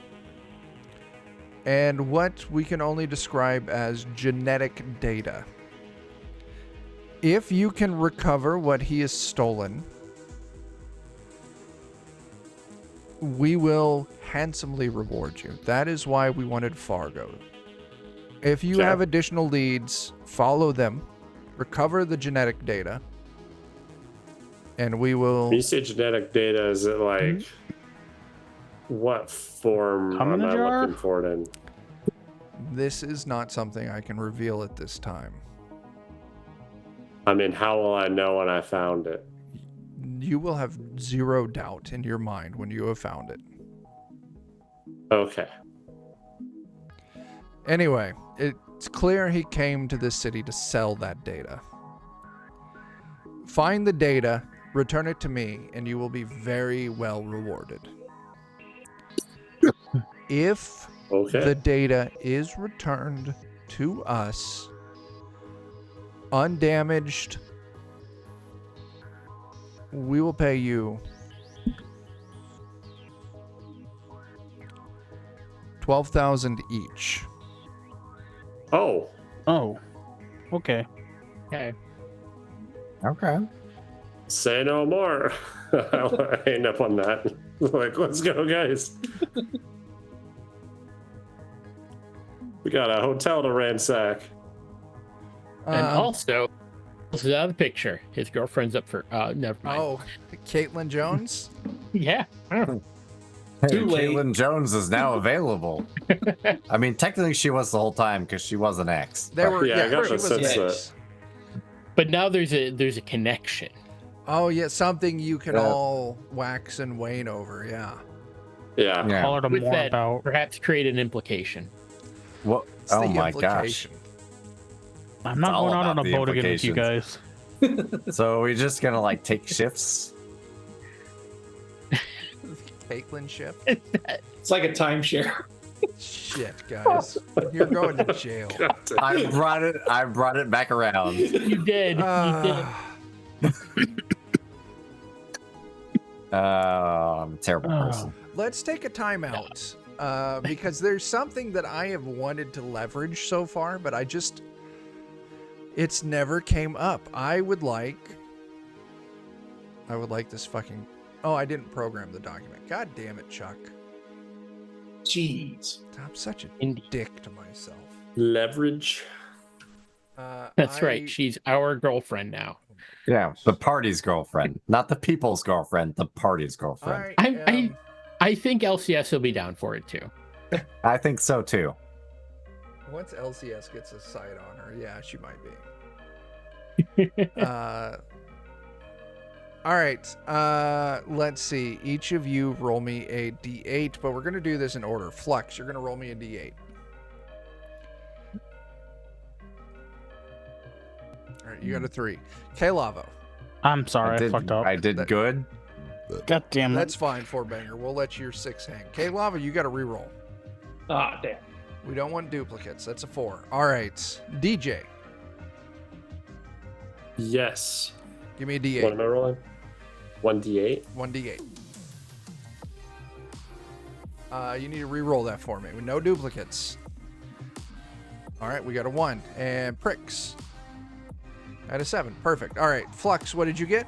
and what we can only describe as genetic data. If you can recover what he has stolen, we will handsomely reward you. That is why we wanted Fargo. If you Okay. have additional leads, follow them, recover the genetic data, and we will. When you say genetic data, is it like what form Come in am a I jar? looking for it in? This is not something I can reveal at this time. I mean, how will I know when I found it? you will have zero doubt in your mind when you have found it. Okay. Anyway, it's clear he came to this city to sell that data. Find the data, return it to me, and you will be very well rewarded. If Okay. the data is returned to us undamaged, we will pay you 12,000 each. Oh. Oh. Okay. Okay. Okay. Say no more. I end up on that. Like, let's go, guys. We got a hotel to ransack. And Um, also, this is out of the picture. His girlfriend's up for. Never mind. Oh, Caitlin Jones? Yeah. Too late. Caitlin Jones is now available. I mean, technically she was the whole time because she was an ex. There were, Yeah, I got she the was sense nice. But now there's a connection. Oh, yeah, something you can Yeah. all wax and wane over, yeah. Yeah. Yeah. Call it With more that, about. perhaps create an implication. What? It's Oh the my gosh. implication. I'm not all going out on about a the boat again with you guys. So we're just gonna like take shifts? Caitlin shift? It's like a timeshare. Shit, guys. You're going to jail. God damn. I brought it back around. You did. I'm a terrible person. Let's take a timeout. Because there's something that I have wanted to leverage so far, but it's never came up. I would like this fucking. Oh, I didn't program the document. God damn it, Chuck. Jeez. I'm such a Indeed. dick to myself. Leverage. That's right. She's our girlfriend now. Yeah, the party's girlfriend, not the people's girlfriend. The party's girlfriend. I think LCS will be down for it too. I think so too. Once LCS gets a sight on her, yeah, she might be. All right. Let's see. Each of you roll me a d8, but we're going to do this in order. Flux, you're going to roll me a d8. All right, you got a 3. K-Lavo. I'm sorry, I fucked up. I did good. God damn it. That's fine, 4-banger. We'll let your 6 hang. K-Lava, you got to reroll. Ah, damn. We don't want duplicates. That's a 4. All right. DJ, Yes. give me a What am d8. I rolling? 1d8. 1d8. You need to re-roll that for me with no duplicates. All right, we got a 1. And Pricks at a 7. Perfect. All right, Flux, what did you get?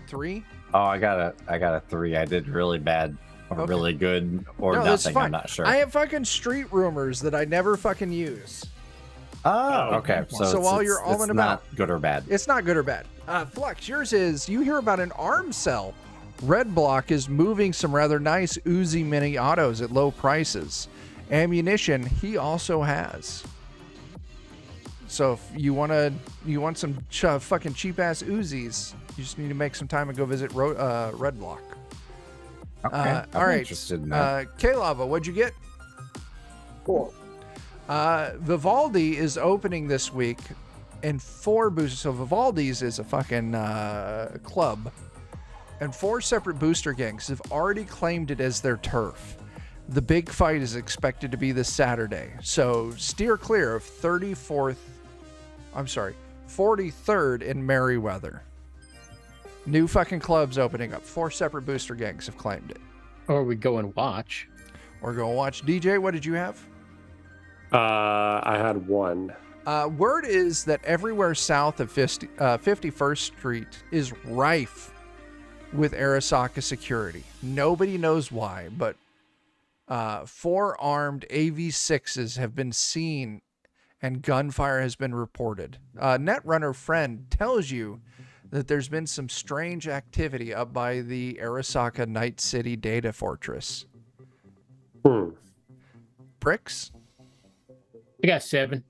3. Oh, I got a 3. I did really bad or Okay. really good or No, that's nothing. fine. I'm not sure. I have fucking street rumors that I never fucking use. Oh, okay. So while you're all it's in about- not good or bad. It's not good or bad. Flux, yours is you hear about an arms cell. Red Block is moving some rather nice Uzi mini autos at low prices. Ammunition he also has. So if you want some fucking cheap ass Uzis, you just need to make some time and go visit Red Block. Okay. All I'm right. interested in that. K-Lava, what'd you get? Cool. Vivaldi is opening this week in 4 boosters. So Vivaldi's is a fucking club. And 4 separate booster gangs have already claimed it as their turf. The big fight is expected to be this Saturday. So steer clear of 43rd in Merriweather. New fucking clubs opening up. 4 separate booster gangs have claimed it. Or we go and watch. Or go and watch. DJ, what did you have? I had 1. Word is that everywhere south of 51st Street is rife with Arasaka security. Nobody knows why, but 4 armed AV6s have been seen and gunfire has been reported. Netrunner Friend tells you that there's been some strange activity up by the Arasaka Night City data fortress. Pricks? I got 7.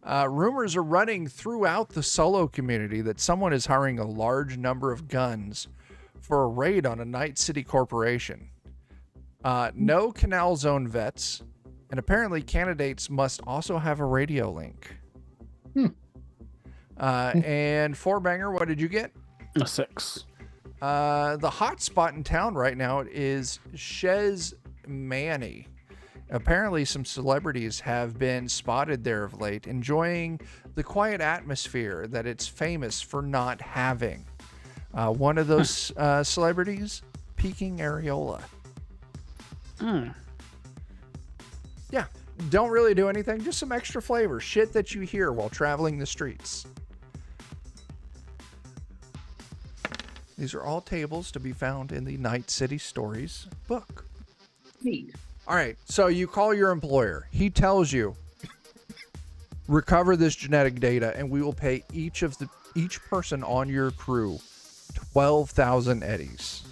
Rumors are running throughout the solo community that someone is hiring a large number of guns for a raid on a Night City corporation. No Canal Zone vets, and apparently candidates must also have a radio link. And Fourbanger, what did you get? A 6. The hot spot in town right now is Chez Manny. Apparently, some celebrities have been spotted there of late, enjoying the quiet atmosphere that it's famous for not having. One of those celebrities, Peking Areola. Yeah, don't really do anything, just some extra flavor, shit that you hear while traveling the streets. These are all tables to be found in the Night City Stories book. Neat. All right, so you call your employer. He tells you, recover this genetic data, and we will pay each person on your crew 12,000 eddies.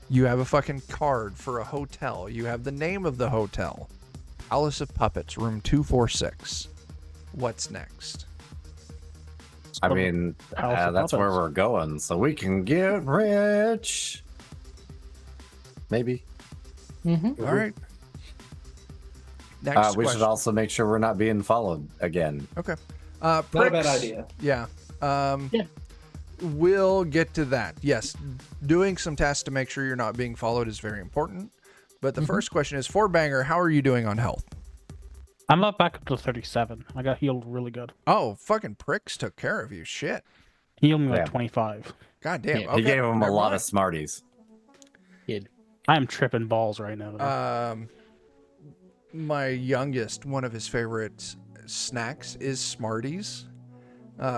You have a fucking card for a hotel. You have the name of the hotel. Palace of Puppets, room 246. What's next? I mean, House of that's where Puppets. we're going, so we can get rich. Maybe. All right. Next We question. should also make sure we're not being followed again. Okay. Not a bad Pricks. idea. Yeah. Yeah. We'll get to that. Yes. Doing some tests to make sure you're not being followed is very important. But the first question is, Fourbanger, how are you doing on health? I'm up back up to 37. I got healed really good. Oh, fucking pricks took care of you. Shit. Healed me like Yeah. 25. God damn. Yeah, Okay. He gave him a never lot mind. of Smarties. Kid. I am tripping balls right now. though. My youngest, one of his favorite snacks is Smarties.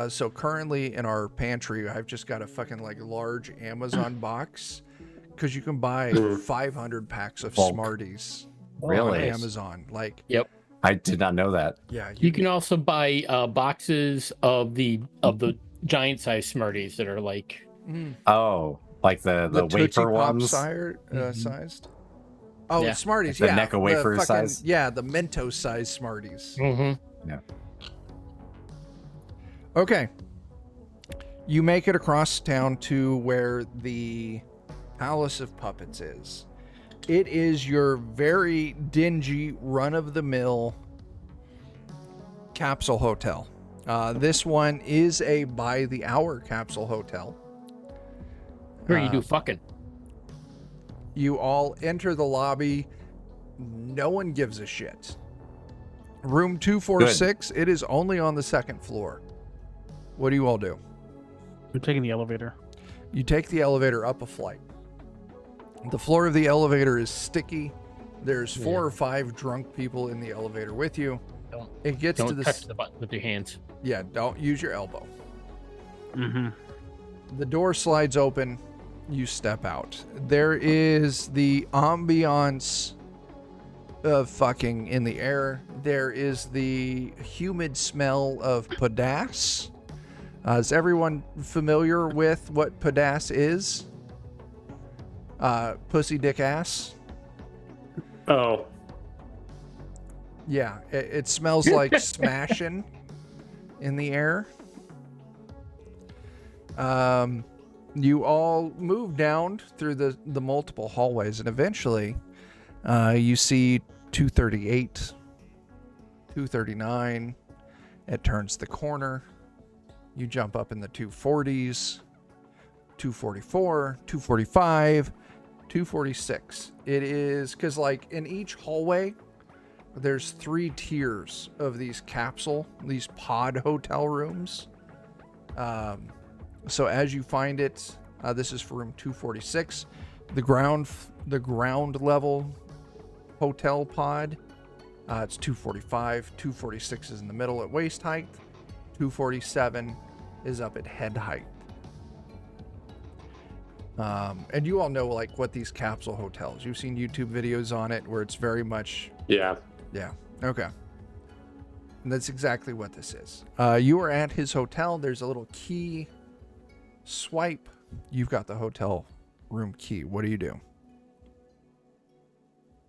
So currently in our pantry, I've just got a fucking like large Amazon box because you can buy 500 packs of Bulk. Smarties on Really? Amazon. Like, Yep. I did not know that. yeah, You can also buy boxes of the giant size Smarties that are like Oh, like the Tootsie wafer Pop ones. sized. Oh, Yeah. Smarties, Like the yeah. Necco wafer fucking- size? Yeah, the Mentos size Smarties. Yeah. Okay. You make it across town to where the Palace of Puppets is. It is your very dingy, run-of-the-mill capsule hotel. This one is a by-the-hour capsule hotel. where you do fucking. You all enter the lobby. No one gives a shit. Room 246, it is only on the second floor. What do you all do? I'm taking the elevator. You take the elevator up a flight. The floor of the elevator is sticky. There's 4 or 5 drunk people in the elevator with you. Don't- It gets to Don't the touch the button with your hands. yeah, don't use your elbow. Mm-hmm. The door slides open. You step out. There is the ambiance of fucking in the air. There is the humid smell of podass. Is everyone familiar with what podass is? Pussy dick ass. Oh, Yeah, it smells like smashing in the air. You all move down through the multiple hallways, and eventually you see 238, 239. It turns the corner. You jump up in the 240s, 244, 245, 246. It is because, like, in each hallway, there's 3 tiers of these pod hotel rooms. So as you find it, this is for room 246. The ground level hotel pod, it's 245. 246 is in the middle at waist height. 247 is up at head height. And you all know, like, what these capsule hotels. You've seen YouTube videos on it where it's very much yeah. yeah. Okay. And that's exactly what this is. You are at his hotel. There's a little key swipe. You've got the hotel room key. What do you do?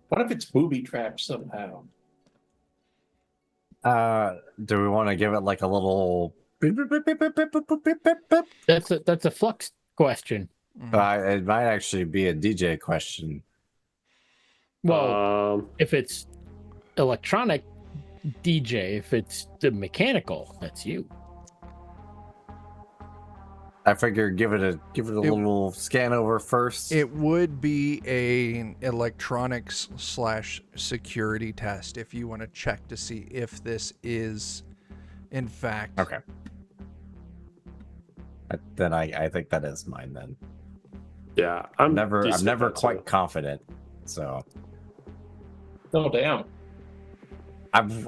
What if it's booby trapped somehow? Do we want to give it like a little? Beep, beep, beep, beep, beep, beep, beep, beep, beep, beep? That's a flux question. It might actually be a DJ question. Well, if it's electronic DJ, if it's the mechanical, that's you. I figure give it a little scan over first. It would be an electronics / security test if you want to check to see if this is, in fact. Okay. Then I think that is mine then. Yeah, I'm decent never at that, quite too. confident. So Oh, damn. I'm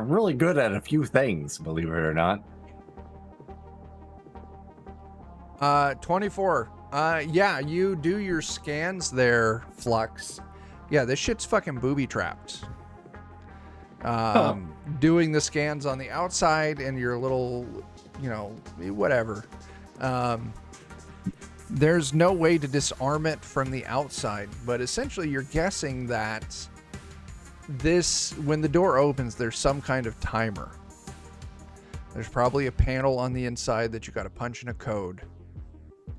really good at a few things, believe it or not. 24. Yeah, you do your scans there, Flux. Yeah, this shit's fucking booby trapped. Doing the scans on the outside and your little, whatever. There's no way to disarm it from the outside, but essentially you're guessing that when the door opens, there's some kind of timer. There's probably a panel on the inside that you got to punch in a code.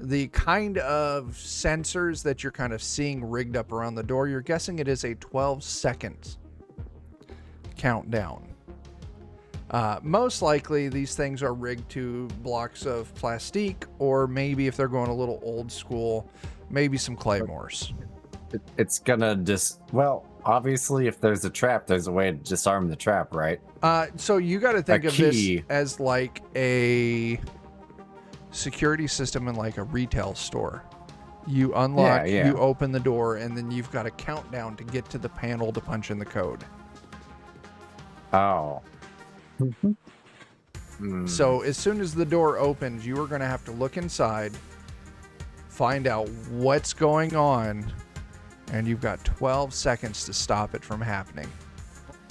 The kind of sensors that you're kind of seeing rigged up around the door, you're guessing it is a 12-second countdown. Most likely, these things are rigged to blocks of plastique, or maybe if they're going a little old school, maybe some claymores. It's gonna well, obviously, if there's a trap, there's a way to disarm the trap, right? So you got to think A of key. this as like a security system in like a retail store. You unlock, Yeah. you open the door, and then you've got a countdown to get to the panel to punch in the code. Oh. So as soon as the door opens, you are going to have to look inside, find out what's going on, and you've got 12 seconds to stop it from happening.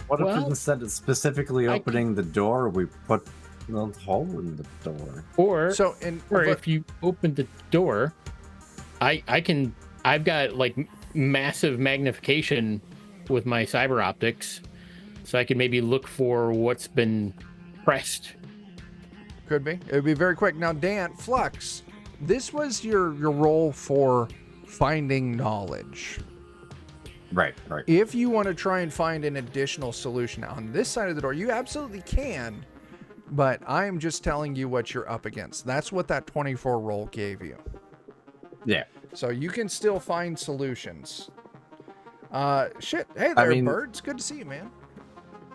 What if Well, instead of specifically opening the door, we put a hole in the door? Or So if you open the door, I've got like massive magnification with my cyber optics, so I can maybe look for what's been pressed. could be. It would be very quick. Now, Dan, Flux, this was your role for finding knowledge. Right. If you want to try and find an additional solution on this side of the door, you absolutely can, but I'm just telling you what you're up against. That's what that 24 roll gave you. Yeah. So you can still find solutions. Shit. Hey there, Birds. Good to see you, man.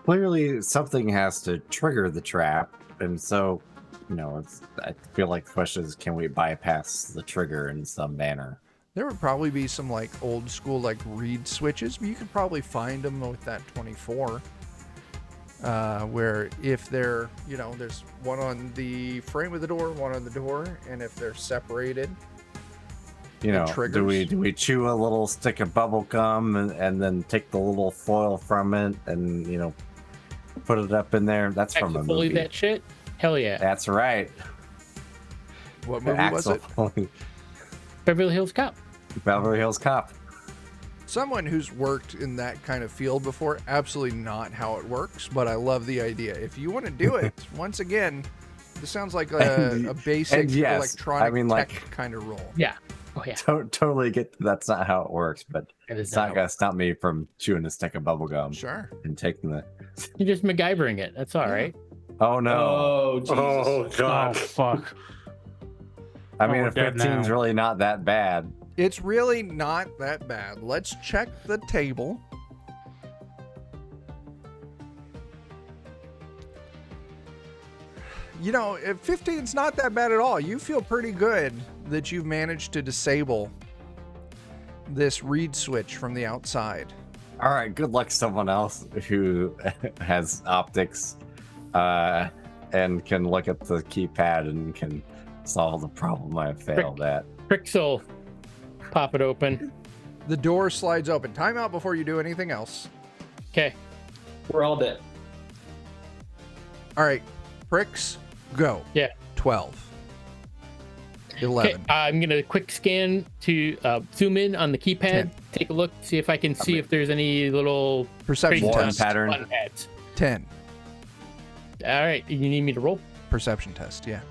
Clearly, something has to trigger the trap, and so, I feel like the question is, can we bypass the trigger in some manner? There would probably be some like old school like reed switches, but you could probably find them with that 24. Where if they're, there's one on the frame of the door, one on the door, and if they're separated, Do we chew a little stick of bubble gum and then take the little foil from it and put it up in there? That's from a Fully movie. that shit? Hell yeah. That's right. What movie was it? Beverly Hills Cop. Beverly Hills Cop. Someone who's worked in that kind of field before, absolutely not how it works, but I love the idea. If you want to do it, once again, this sounds like a basic electronic tech kind of role. Yeah. Oh yeah. Totally get that's not how it works, but It is it's not not gonna stop me from chewing a stick of bubble gum Sure. and taking the. You're just MacGyvering it. That's all right. Oh no! Oh, Jesus. Oh Oh, god. fuck. I mean, we're if dead 15's now. really not that bad. It's really not that bad. Let's check the table. If 15's not that bad at all, you feel pretty good that you've managed to disable this reed switch from the outside. All right, good luck someone else who has optics and can look at the keypad and can solve the problem I failed at. Pixel, pop it open. The door slides open. Time out before you do anything else. Okay. We're all dead. All right, pricks, go. Yeah. 12. Okay. 11. I'm gonna quick scan to zoom in on the keypad, 10. take a look, see if I can see if there's any little Perception crazy Warren test. pattern. button pads. 10. All right. You need me to roll? Perception test, yeah.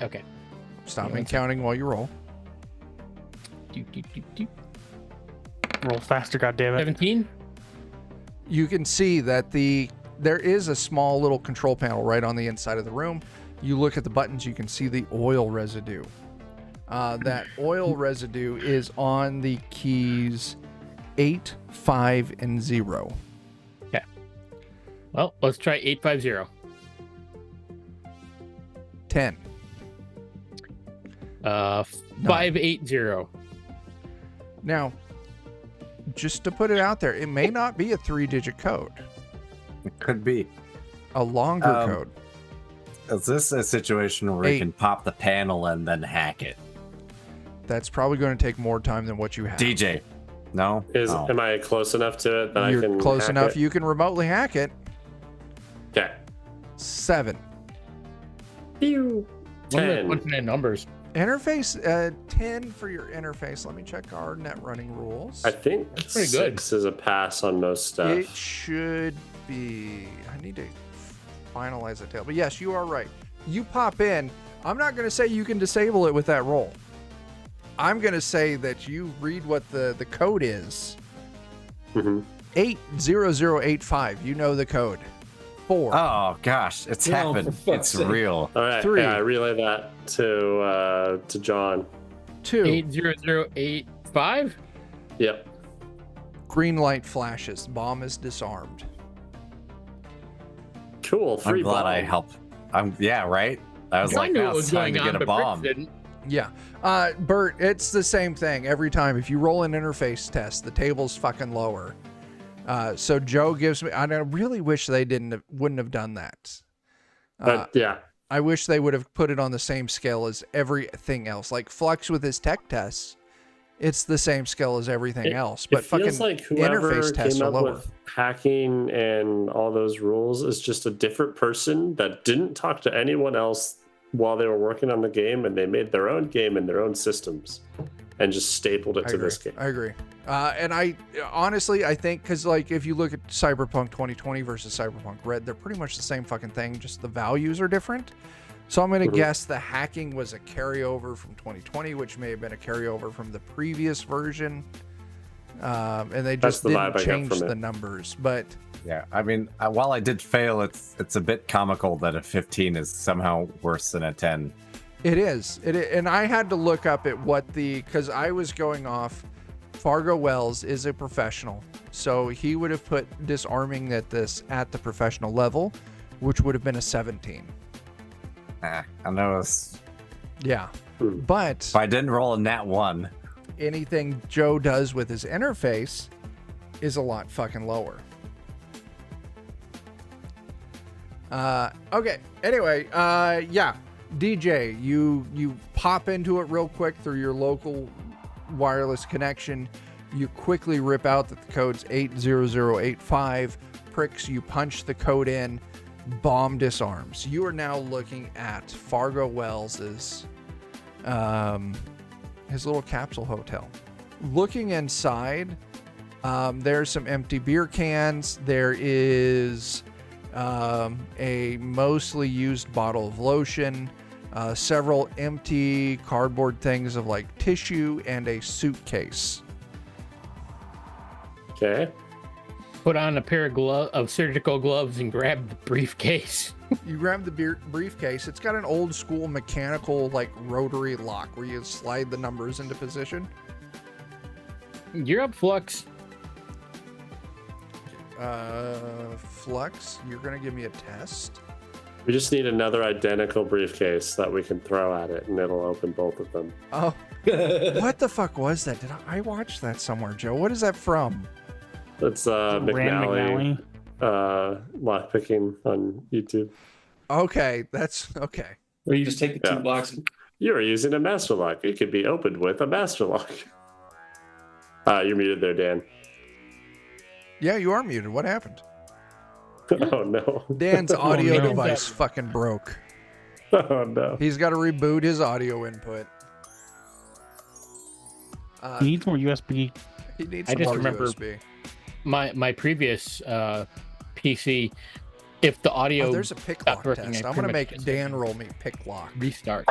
Okay. Stop Yeah, me one counting while you roll. Do. Roll faster, goddammit. 17. You can see that there is a small little control panel right on the inside of the room. You look at the buttons, you can see the oil residue. That oil residue is on the keys 8, 5, and 0. Okay. Well, let's try 850. 10. 580. Now, just to put it out there, it may not be a 3-digit code, It could be. a longer code. Is this a situation where 8. you can pop the panel and then hack it? That's probably going to take more time than what you have. DJ. No? Oh. Am I close enough to it that I can You're close hack enough. it? You can remotely hack it. Okay. 7. Pew. One of 10. the punching numbers. Interface, 10 for your interface. Let me check our net running rules. I think That's pretty good. 6 is a pass on most stuff. It should be. I need to finalize the tail. But yes, you are right. You pop in. I'm not going to say you can disable it with that roll. I'm going to say that you read what the code is. Mm-hmm. 80085. You know the code. 4. Oh gosh, it's No, happened. for fuck's It's sake. real. All right. 3. Yeah, I relay that to John. 2. 80085. Yep. Green light flashes. Bomb is disarmed. Cool. Free I'm glad bomb. I helped. Yeah, right. I was I like, knew now what was it's time going to on, get a but bomb. Fritz didn't. Yeah. Bert, it's the same thing every time. If you roll an interface test, the table's fucking lower. So Joe gives me, I really wish they wouldn't have done that. Yeah. I wish they would have put it on the same scale as everything else. Like Flux with his tech tests, it's the same scale as everything else. But It feels fucking like whoever interface tests came are up lower. with hacking and all those rules is just a different person that didn't talk to anyone else while they were working on the game, and they made their own game and their own systems and just stapled it to this game. I agree. And I honestly, I think because like if you look at Cyberpunk 2020 versus Cyberpunk Red, they're pretty much the same fucking thing. Just the values are different. So I'm going to Mhm. guess the hacking was a carryover from 2020, which may have been a carryover from the previous version. And they That's just the vibe didn't I got change from the it. numbers. But Yeah, I mean, while I did fail, it's a bit comical that a 15 is somehow worse than a 10. it is. And I had to look up at what because I was going off. Fargo Wells is a professional, so he would have put disarming at the professional level, which would have been a 17. I know it's, Yeah. Hmm. But if I didn't roll a nat 1, anything Joe does with his interface is a lot fucking lower. Okay. Anyway, yeah. DJ, you pop into it real quick through your local wireless connection. You quickly rip out that the code's 80085. Pricks, you punch the code in. Bomb disarms. You are now looking at Fargo Wells's his little capsule hotel. Looking inside, there's some empty beer cans. There is a mostly used bottle of lotion, several empty cardboard things of like tissue, and a suitcase. Okay. Put on a pair of surgical gloves and grab the briefcase. You grab the briefcase. It's got an old school mechanical like rotary lock where you slide the numbers into position. You're up, Flux. Flux, you're gonna give me a test. We just need another identical briefcase that we can throw at it, and it'll open both of them. Oh, what the fuck was that? Did I watch that somewhere, Joe? What is that from? It's Rand McNally McNally. lockpicking on YouTube. Okay, that's okay. Where you just take the Yeah. 2 blocks. You are using a master lock. It could be opened with a master lock. You're muted there, Dan. Yeah, you are muted. What happened? Oh no. Dan's audio no. device fucking broke. Oh no. He's got to reboot his audio input. He needs more USB. He needs I some just more remember- USB. My previous PC if the audio Oh, there's a pick stopped lock working, test. I I'm pretty gonna much make just Dan roll me pick lock. restart.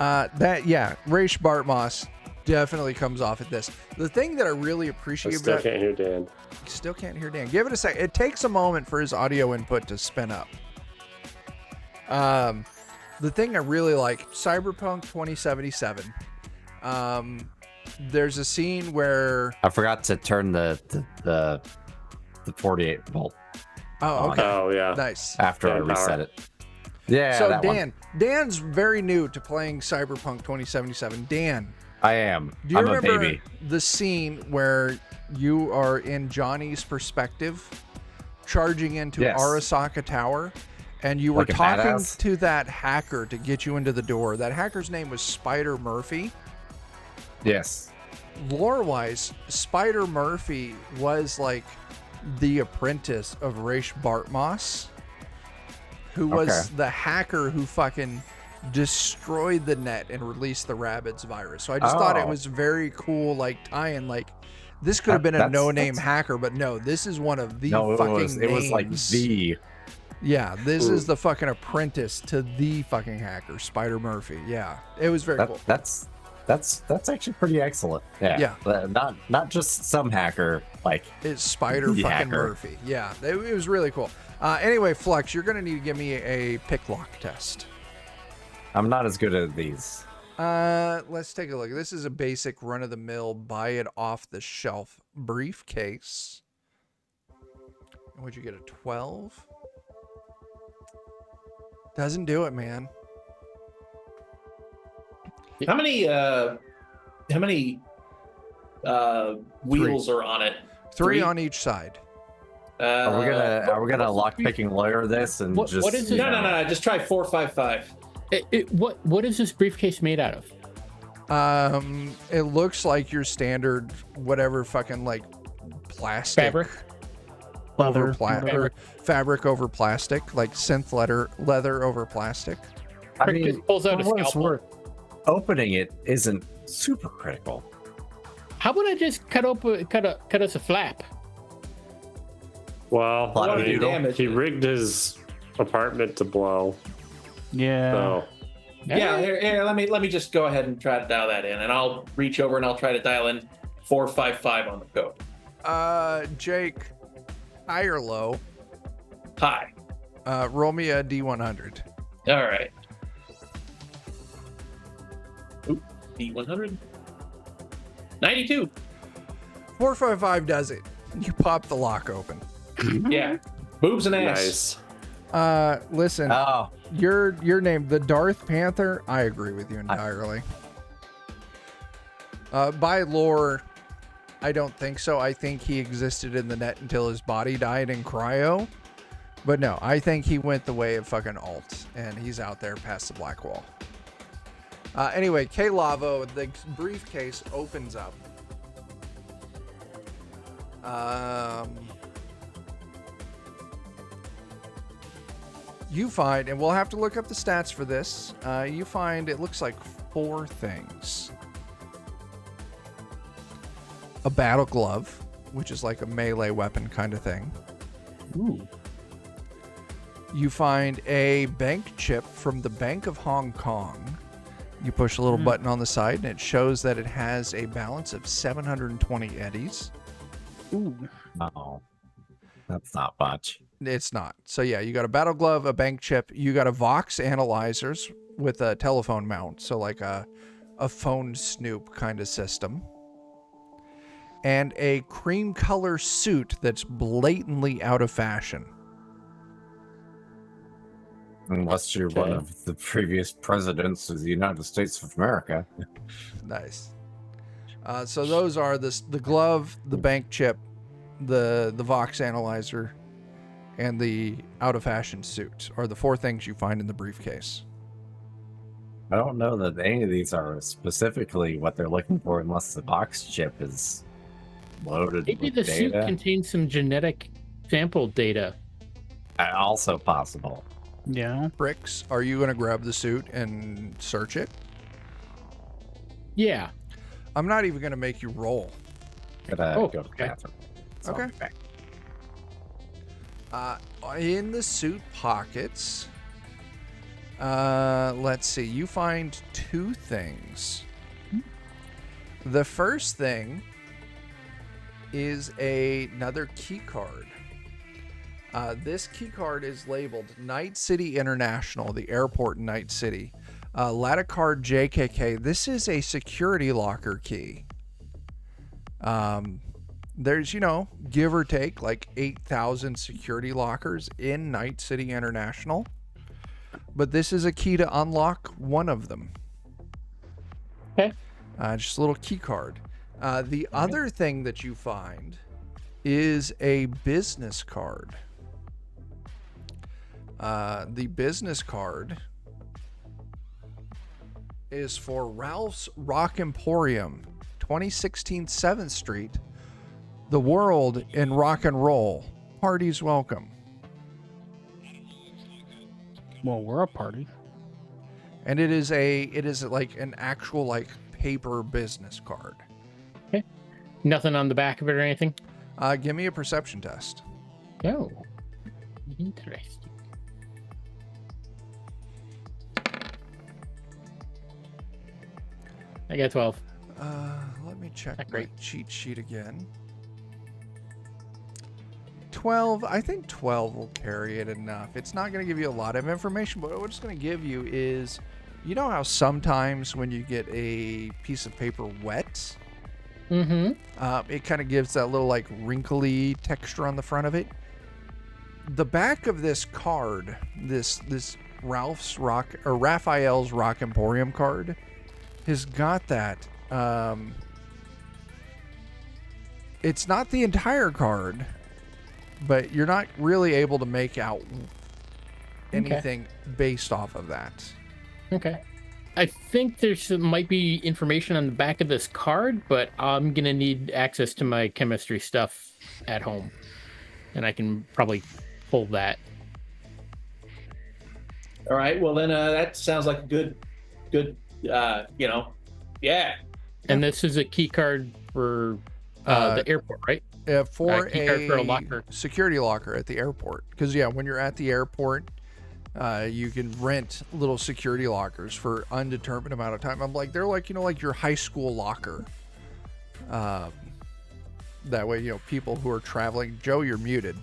Raish Bartmoss definitely comes off at this. The thing that I really I appreciate still about can't hear Dan. still can't hear Dan. Give it a sec. It takes a moment for his audio input to spin up. The thing I really like, Cyberpunk 2077. There's a scene where I forgot to turn the 48 volt oh okay Oh yeah. nice. after I Fan power. reset it. Yeah, So that one. Dan's very new to playing Cyberpunk 2077. Dan, I am. do you I'm a remember baby. the scene where you are in Johnny's perspective, charging into Yes. Arasaka Tower, and you were Like a talking badass? to that hacker to get you into the door? That hacker's name was Spider Murphy. Yes. Lore-wise, Spider Murphy was like the apprentice of Raish Bartmoss, who was Okay. the hacker who fucking destroyed the net and released the rabbits virus. So I just thought it Oh. was very cool, like tie-in. Like this could have been a That's- no-name that's- hacker, but no, this is one of the No, it fucking was. It was like names. the. Yeah, this is the fucking apprentice to the fucking hacker, Spider Murphy. Yeah, it was very cool. That's actually pretty excellent. Yeah. Not just some hacker like. It's Spider The fucking hacker. Murphy. Yeah, it was really cool. Anyway, Flux, you're gonna need to give me a pick lock test. I'm not as good at these. Let's take a look. This is a basic run-of-the-mill, buy it off the shelf briefcase. And would you get a 12? Doesn't do it, man. How many wheels are on it? Three Three? on each side. Are we gonna lock picking lawyer this and What- just what is you it? No, know, no, no. Just try 455. What is this briefcase made out of? It looks like your standard whatever fucking like plastic Fabric? over Leather. fabric over plastic, like synth leather over plastic. I Crick mean, just pulls out a for what it's scalpel. worth, opening it isn't super critical. How about I just cut us a flap? Well, Lot of I mean, damage. he rigged his apartment to blow. Yeah. So Yeah, here, let me just go ahead and try to dial that in, and I'll reach over and I'll try to dial in 455 on the code. Jake, high or low? Hi. Roll me a D100. All right. Oop, D100. 92. 455 does it. You pop the lock open. Yeah. Boobs and ass. nice. Listen, Oh, your name, the Darth Panther. I agree with you entirely. By lore, I don't think so. I think he existed in the net until his body died in cryo. But no, I think he went the way of fucking alt, and he's out there past the black wall. Anyway, K Lavo, the briefcase opens up. You find, and we'll have to look up the stats for this. You find it looks like 4 things: a battle glove, which is like a melee weapon kind of thing. Ooh. You find a bank chip from the Bank of Hong Kong. You push a little button on the side, and it shows that it has a balance of 720 eddies. Ooh. no, that's not much. It's not. So yeah, you got a battle glove, a bank chip. You got a Vox analyzers with a telephone mount, so like a phone snoop kind of system. And a cream color suit that's blatantly out of fashion. Unless you're one of the previous presidents of the United States of America. Nice. So those are the glove, the bank chip, the Vox analyzer, and the out of fashion suit are the 4 things you find in the briefcase. I don't know that any of these are specifically what they're looking for unless the box chip is loaded Maybe with the suit data. contains some genetic sample data. Also possible. Yeah. Bricks, are you going to grab the suit and search it? Yeah. I'm not even going to make you roll. Gotta Oh, go to the okay. bathroom. So, Okay. In the suit pockets, let's see. You find two things. The first thing is another key card. This key card is labeled Night City International, the airport in Night City. Ladder card JKK. This is a security locker key. There's, give or take like 8,000 security lockers in Night City International. But this is a key to unlock one of them. Okay. Just a little key card. The other thing that you find is a business card. The business card is for Ralph's Rock Emporium, 2016 7th Street. The world in rock and roll. Parties welcome. Well, we're a party. And it is like an actual like paper business card. Nothing on the back of it or anything? Give me a perception test. Oh. Interesting. I got 12. Let me check Not my great. cheat sheet again. 12. I think 12 will carry it enough. It's not going to give you a lot of information, but what it's going to give you is, you know how sometimes when you get a piece of paper wet, Mm-hmm. it kind of gives that little like wrinkly texture on the front of it. The back of this card, this Raphael's Rock Emporium card, has got that. It's not the entire card, but you're not really able to make out anything based off of that. Okay. I think might be information on the back of this card, but I'm going to need access to my chemistry stuff at home. And I can probably pull that. All right. Well, then that sounds like a good, yeah. And this is a key card for the airport, right? For key card for a locker. security locker at the airport. Because, when you're at the airport, you can rent little security lockers for undetermined amount of time. I'm like, they're like, like your high school locker. That way, people who are traveling, Joe, you're muted.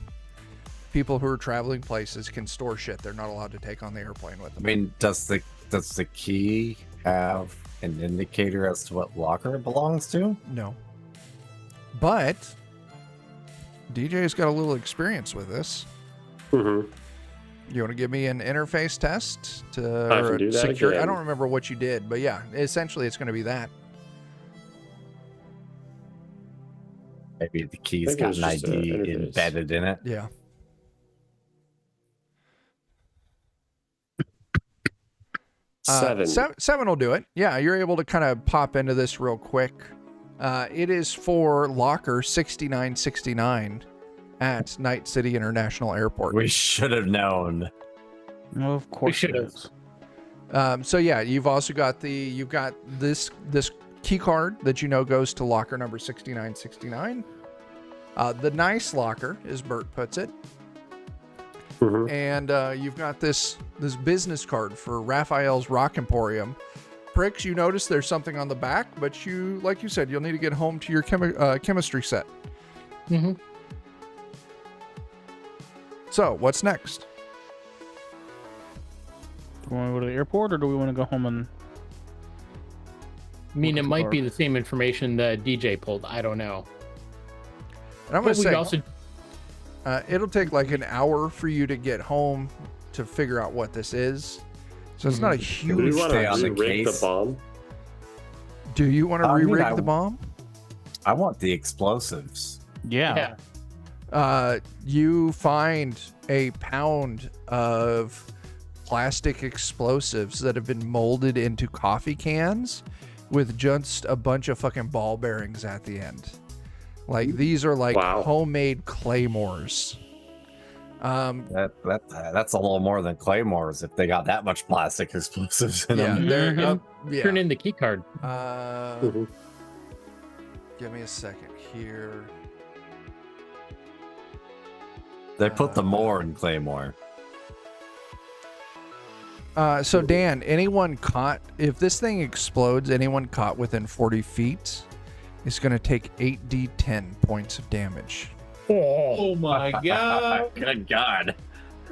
People who are traveling places can store shit they're not allowed to take on the airplane with I them. mean, does the key have an indicator as to what locker it belongs to? No. But DJ's got a little experience with this. Mm-hmm. You want to give me an interface test to I can do that security? I again. don't remember what you did, but yeah, essentially it's going to be that. Maybe the key's think it got was an just an ID interface. embedded in it. Yeah. Seven. Seven will do it. Yeah, you're able to kind of pop into this real quick. It is for locker 6969 at Night City International Airport. We should have known. Well, of course should it have. is. So yeah, you've also got this key card that goes to locker number 6969. The nice locker, as Bert puts it. Mhm. And you've got this business card for Raphael's Rock Emporium. Pricks, you notice there's something on the back, but like you said, you'll need to get home to your chemistry set. Mm-hmm. So, what's next? Do we want to go to the airport, or do we want to go home and? I mean, Look it at the might be card. the same information that DJ pulled. I don't know. And I'm But going to we say, also it'll take like an hour for you to get home to figure out what this is. So it's not a Do huge we want stay on to the re-rig the case. bomb? Do you want to I mean, re-rig the bomb? I want the explosives. Yeah. You find a pound of plastic explosives that have been molded into coffee cans with just a bunch of fucking ball bearings at the end. Like, these are like Wow. homemade claymores. That's a little more than claymores if they got that much plastic explosives in Yeah, them. they're Mhm. Turn in the key card. Mhm. Give me a second here. They put the more in Claymore. So Dan, anyone caught, if this thing explodes, anyone caught within 40 feet is going to take 8d10 points of damage. Oh my god. Good God.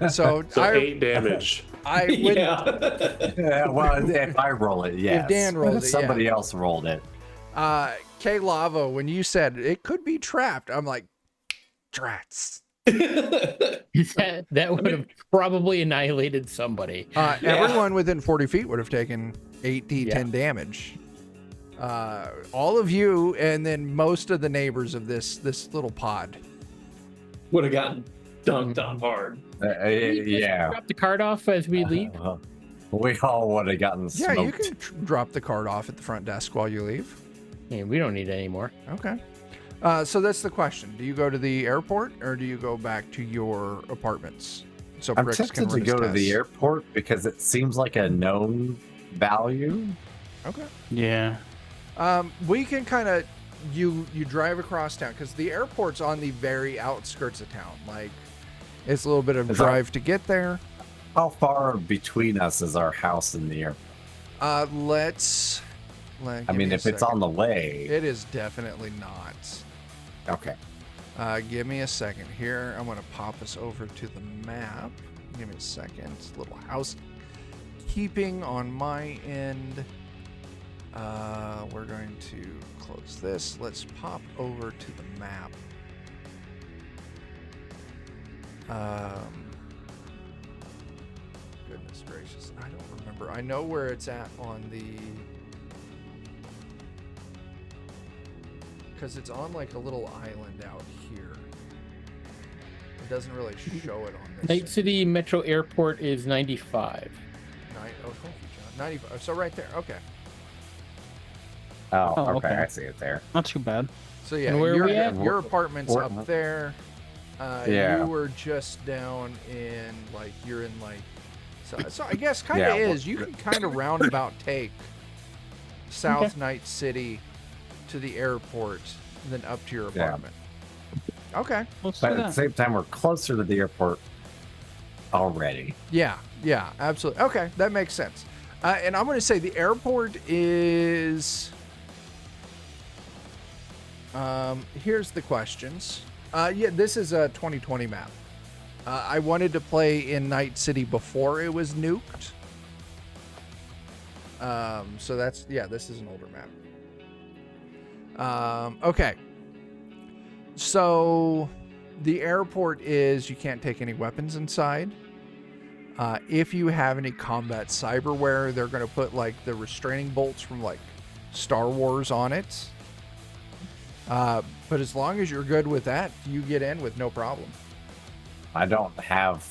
So, So 8 damage. I wouldn't, Yeah. Yeah, well, if I roll it, yes. Dan rolls it, Somebody yeah. else rolled it. K Lavo, when you said it could be trapped, I'm like, drats. That would have probably annihilated somebody. Everyone within 40 feet would have taken 8d10 Yeah. damage. All of you, and then most of the neighbors of this little pod. Would have gotten dunked on hard. Yeah. Drop the card off as we leave. We all would have gotten Yeah, smoked. you can drop the card off at the front desk while you leave. Yeah, we don't need it anymore. Okay. So that's the question. Do you go to the airport or do you go back to your apartments? So I'm Bricks tempted can to run his go to the tests. airport because it seems like a known value. Okay. Yeah. We can kind of you drive across town because the airport's on the very outskirts of town. Like it's a little bit of Is that- drive to get there. How far between us is our house and the airport? Give I mean, me a if it's second. on the way. It is definitely not. Okay. Give me a second here. I'm going to pop us over to the map. Give me a second. It's a little housekeeping on my end. We're going to close this. Let's pop over to the map. Goodness gracious. I don't remember. I know where it's at on the... Because it's on like a little island out here. It doesn't really show it on this. Night City Metro Airport is 95. Thank you, John. 95. So right there. Okay. Oh, Oh, okay. okay. I see it there. Not too bad. So yeah, And where are we at? your apartment's We're- up there. Yeah. You were just down in like you're in like. So I guess kind of Yeah, is. You can kind of roundabout take South Night City to the airport, and then up to your Yeah. apartment. Okay. Let's But do at the that. same time, we're closer to the airport already. Yeah, absolutely. Okay, that makes sense. And I'm going to say the airport is. Here's the questions. Yeah, this is a 2020 map. I wanted to play in Night City before it was nuked. So that's, yeah, this is an older map. Okay. So the airport is, you can't take any weapons inside. If you have any combat cyberware, they're going to put like the restraining bolts from like Star Wars on it. But as long as you're good with that, you get in with no problem. I don't have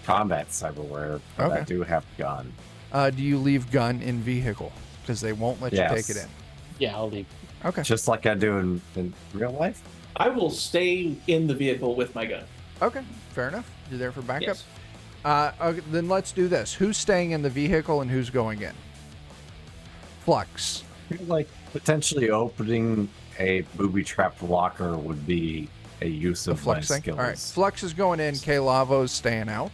combat cyberware, but I Okay. do have gun. Do you leave gun in vehicle? Because they won't let you take it Yes. in. Yeah, I'll leave. Okay. Just like I do in real life. I will stay in the vehicle with my gun. Okay. Fair enough. You're there for backup. Yes. Okay, then let's do this. Who's staying in the vehicle and who's going in? Flux. I feel like potentially opening a booby-trapped locker would be a use The of my Flux thing. skills. All right. Flux is going in. K Lavo's staying out.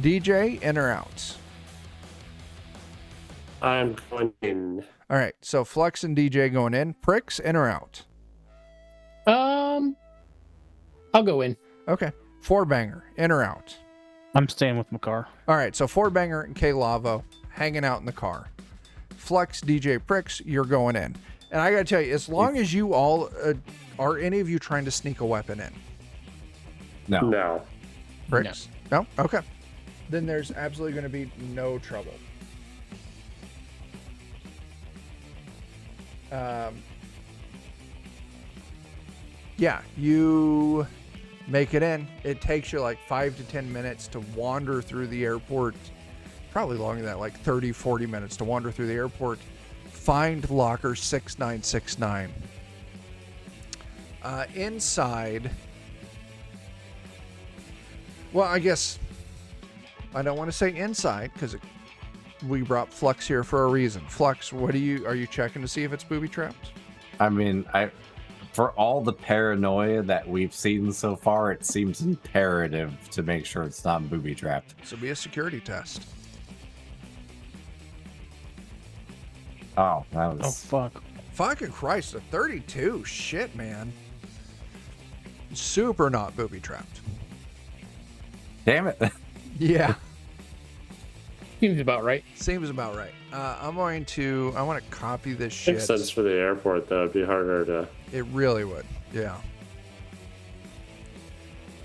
DJ, in or out? I'm going in. All right. So Flux and DJ going in. Pricks, in or out? I'll go in. Okay. Four banger, in or out? I'm staying with my car. All right, so Four Banger and K Lavo hanging out in the car. Flux, DJ, Pricks, you're going in. And I got to tell you, as long as you all are any of you trying to sneak a weapon in? No. No. Pricks? No? Okay. Then there's absolutely going to be no trouble. Yeah, you make it in. It takes you like 5 to 10 minutes to wander through the airport. Probably longer than that, like 30, 40 minutes to wander through the airport. Find locker 6969. Inside, well, I guess I don't want to say inside because we brought Flux here for a reason. Flux, are you checking to see if it's booby trapped? I mean, for all the paranoia that we've seen so far, it seems imperative to make sure it's not booby trapped. This will be a security test. Oh, that Oh was. fuck. Fucking Christ, a 32. Shit, man. Super not booby trapped. Damn it. Yeah. Seems about right. Seems about right. I want to copy this shit. Makes sense for the airport, though. It'd be harder to. It really would. Yeah.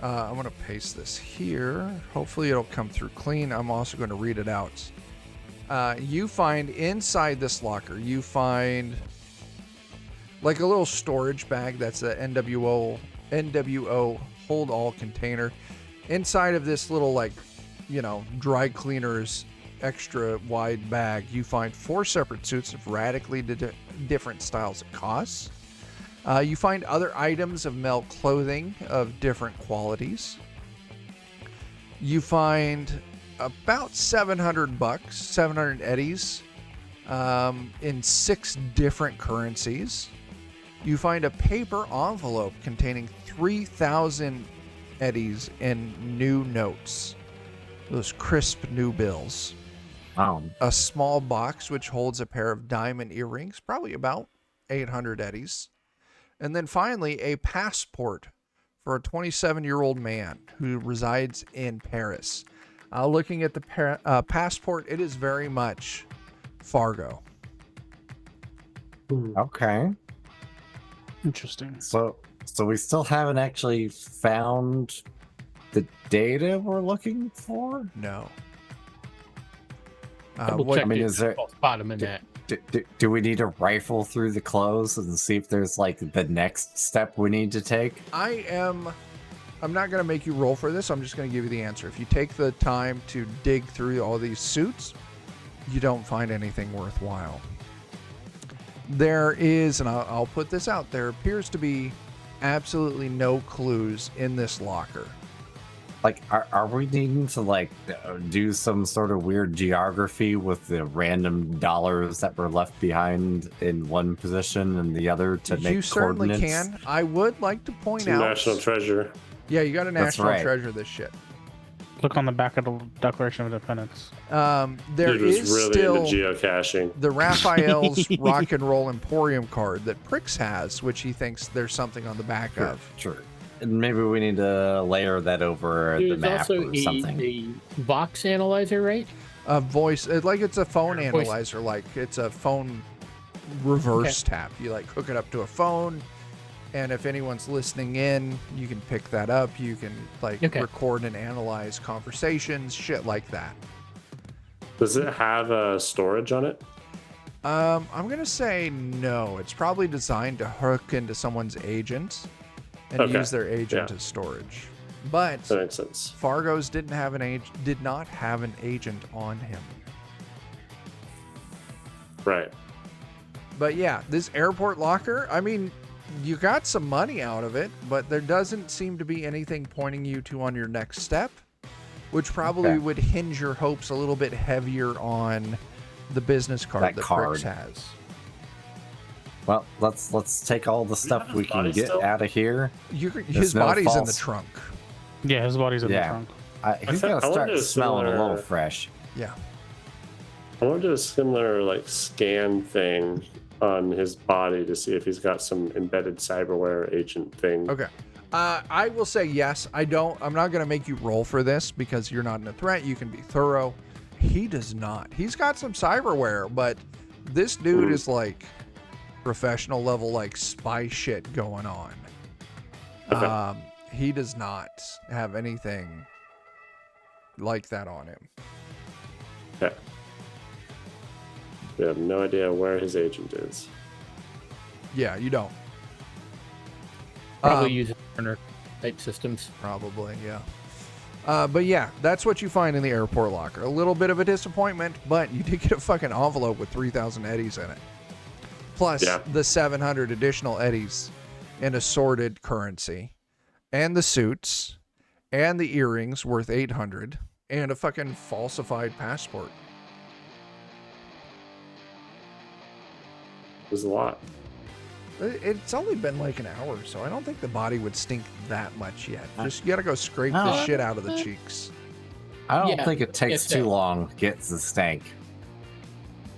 I want to paste this here. Hopefully it'll come through clean. I'm also going to read it out. You find inside this locker, you find like a little storage bag that's a NWO hold all container. Inside of this little, like, you know, dry cleaner's extra wide bag, you find 4 separate suits of radically different styles and costs. You find other items of male clothing of different qualities. You find about $700, 700 eddies, in 6 different currencies. You find a paper envelope containing 3,000 eddies in new notes. Those crisp new bills. A small box which holds a pair of diamond earrings, probably about 800 eddies. And then finally, a passport for a 27-year-old man who resides in Paris. Looking at the passport, it is very much Fargo. Okay. Interesting. So we still haven't actually found the data we're looking for? No. Double What, check I mean, it. is there- I'll spot him in that. Do we need to rifle through the clothes and see if there's like the next step we need to take? I'm not going to make you roll for this. I'm just going to give you the answer. If you take the time to dig through all these suits, you don't find anything worthwhile. There is, and I'll put this out, there appears to be absolutely no clues in this locker. Like, are we needing to like do some sort of weird geography with the random dollars that were left behind in one position and the other to make You certainly coordinates? can. I would like to point Some out. national treasure. Yeah, you got a That's national right. treasure, this shit. Look on the back of the Declaration of Independence. There Dude was is really still into geocaching. the Raphael's Rock and Roll Emporium card that Prix has, which he thinks there's something on the back Sure, of. sure. And maybe we need to layer that over the There's map also or something. a Vox analyzer, right? A voice, like it's a phone Voice. analyzer, like it's a phone reverse tap. You like hook it up to a phone, and if anyone's listening in, you can pick that up. You can like record and analyze conversations, shit like that. Does it have a storage on it? I'm gonna say no. It's probably designed to hook into someone's agent and use their agent as storage. But That makes sense. Fargo's did not have an agent on him. Right. But yeah, this airport locker, I mean, you got some money out of it, but there doesn't seem to be anything pointing you to on your next step, which probably would hinge your hopes a little bit heavier on the business card that Prix has. Well, let's take all the stuff we can get still? out of here. His body's in the trunk. Yeah, his body's in the trunk. He's gonna I start wonder if smelling a similar- little fresh. Yeah. I want to do a similar like scan thing on his body to see if he's got some embedded cyberware agent thing. Okay. I will say yes. I'm not going to make you roll for this because you're not in a threat. You can be thorough. He does not. He's got some cyberware, but this dude is like professional level, like spy shit going on. Okay. He does not have anything like that on him. Okay. We have no idea where his agent is. Yeah, you don't. Probably using burner type systems. Probably, yeah. But yeah, that's what you find in the airport locker. A little bit of a disappointment, but you did get a fucking envelope with 3,000 eddies in it. Plus the 700 additional eddies in assorted currency, and the suits, and the earrings worth 800, and a fucking falsified passport. There's a lot. It's only been like an hour, so I don't think the body would stink that much yet. Just you gotta go scrape No. the shit out of the cheeks. I don't Yeah, think it takes it's too long to get the stank.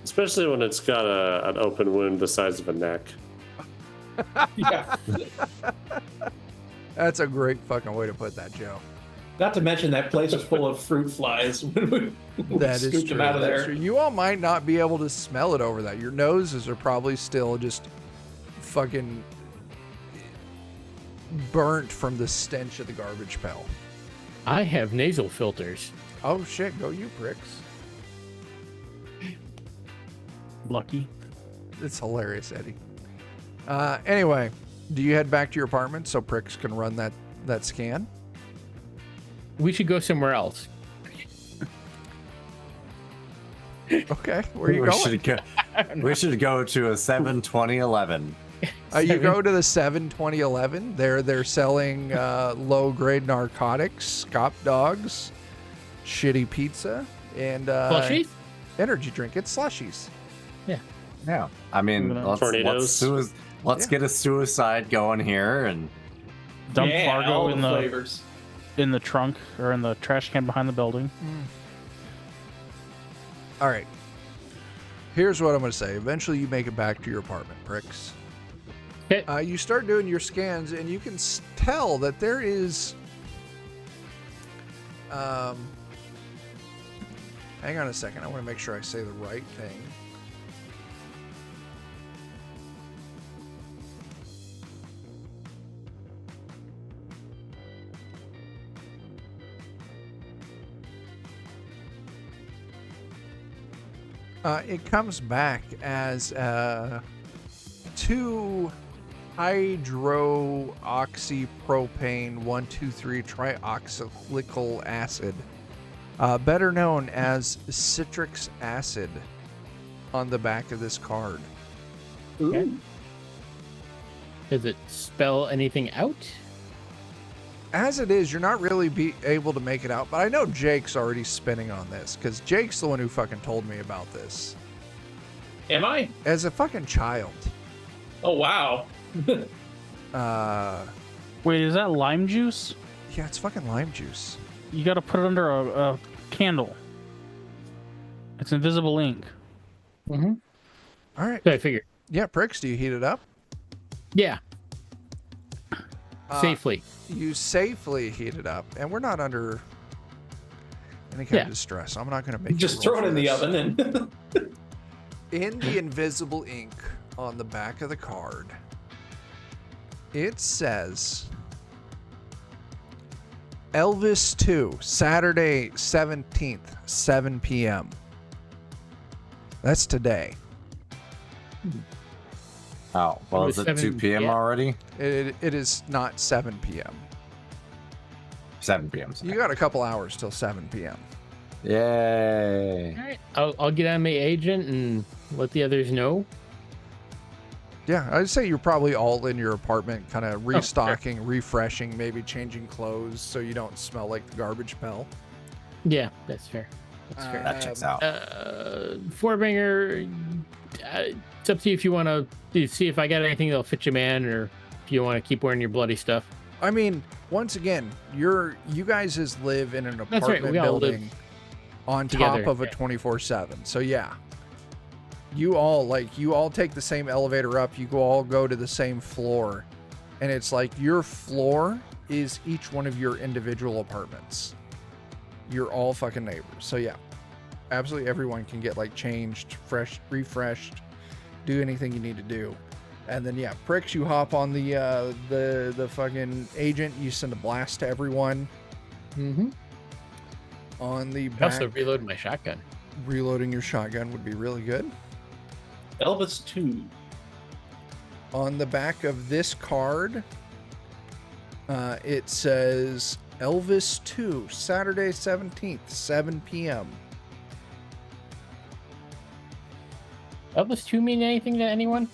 Especially when it's got an open wound the size of a neck. Yeah. That's a great fucking way to put that, Joe. Not to mention that place was full of fruit flies when we That is scooped true. them out of That's there. true. You all might not be able to smell it over that. Your noses are probably still just fucking burnt from the stench of the garbage pail. I have nasal filters. Oh shit, go you pricks. Lucky. It's hilarious, Eddie. Anyway, do you head back to your apartment so pricks can run that scan? We should go somewhere else. Okay, where are you going? We should go to a 7-20-11. You go to the 7-20-11. They're selling low-grade narcotics, cop dogs, shitty pizza, and Plushies? energy drink. It's slushies. Yeah. I mean, Tornadoes. let's get a suicide going here, and Dump Yeah, Fargo all in the the flavors. trunk or in the trash can behind the building. All right. Here's what I'm going to say. Eventually, you make it back to your apartment, pricks. Okay. You start doing your scans, and you can tell that there is. Hang on a second. I want to make sure I say the right thing. It comes back as 2 hydroxypropane 1,2,3 trioxylical acid, better known as citric acid, on the back of this card. Okay. Does it spell anything out? As it is, you're not really able to make it out, but I know Jake's already spinning on this because Jake's the one who fucking told me about this Am I? as a fucking child. Oh, wow. Wait, is that lime juice? Yeah, it's fucking lime juice. You got to put it under a candle. It's invisible ink. Mm-hmm. All right. So I figured. Yeah, pricks, do you heat it up? Yeah. Safely. You safely heat it up, and we're not under any kind of distress. I'm not going to make Just you roll throw it in for the this. oven and In the invisible ink on the back of the card, it says Elvis 2, Saturday 17th, 7 p.m. That's today. oh, well, It is was it 2 7 p.m. p.m. already? It is not 7 p.m. 7 p.m. You got a couple hours till 7 p.m. Yay! All right. I'll get on my agent and let the others know. Yeah, I'd say you're probably all in your apartment, kind of restocking, refreshing, maybe changing clothes so you don't smell like the garbage pail. Yeah, that's fair. That's fair. That checks out. Fourbanger, it's up to you if you want to see if I got anything that'll fit you, man, or if you want to keep wearing your bloody stuff. I mean, once again, you guys live in an That's right, apartment we all live building on together, top of a yeah. 24/7. So yeah, you all take the same elevator up. You all go to the same floor, and it's like your floor is each one of your individual apartments. You're all fucking neighbors. So yeah, absolutely everyone can get like changed, fresh, refreshed, do anything you need to do. And then yeah, pricks, you hop on the fucking agent, you send a blast to everyone. Mm-hmm. On the I back, also reloaded my shotgun. reloading your shotgun would be really good. Elvis 2. On the back of this card, it says Elvis 2, Saturday 17th, 7 p.m. Elvis 2 mean anything to anyone?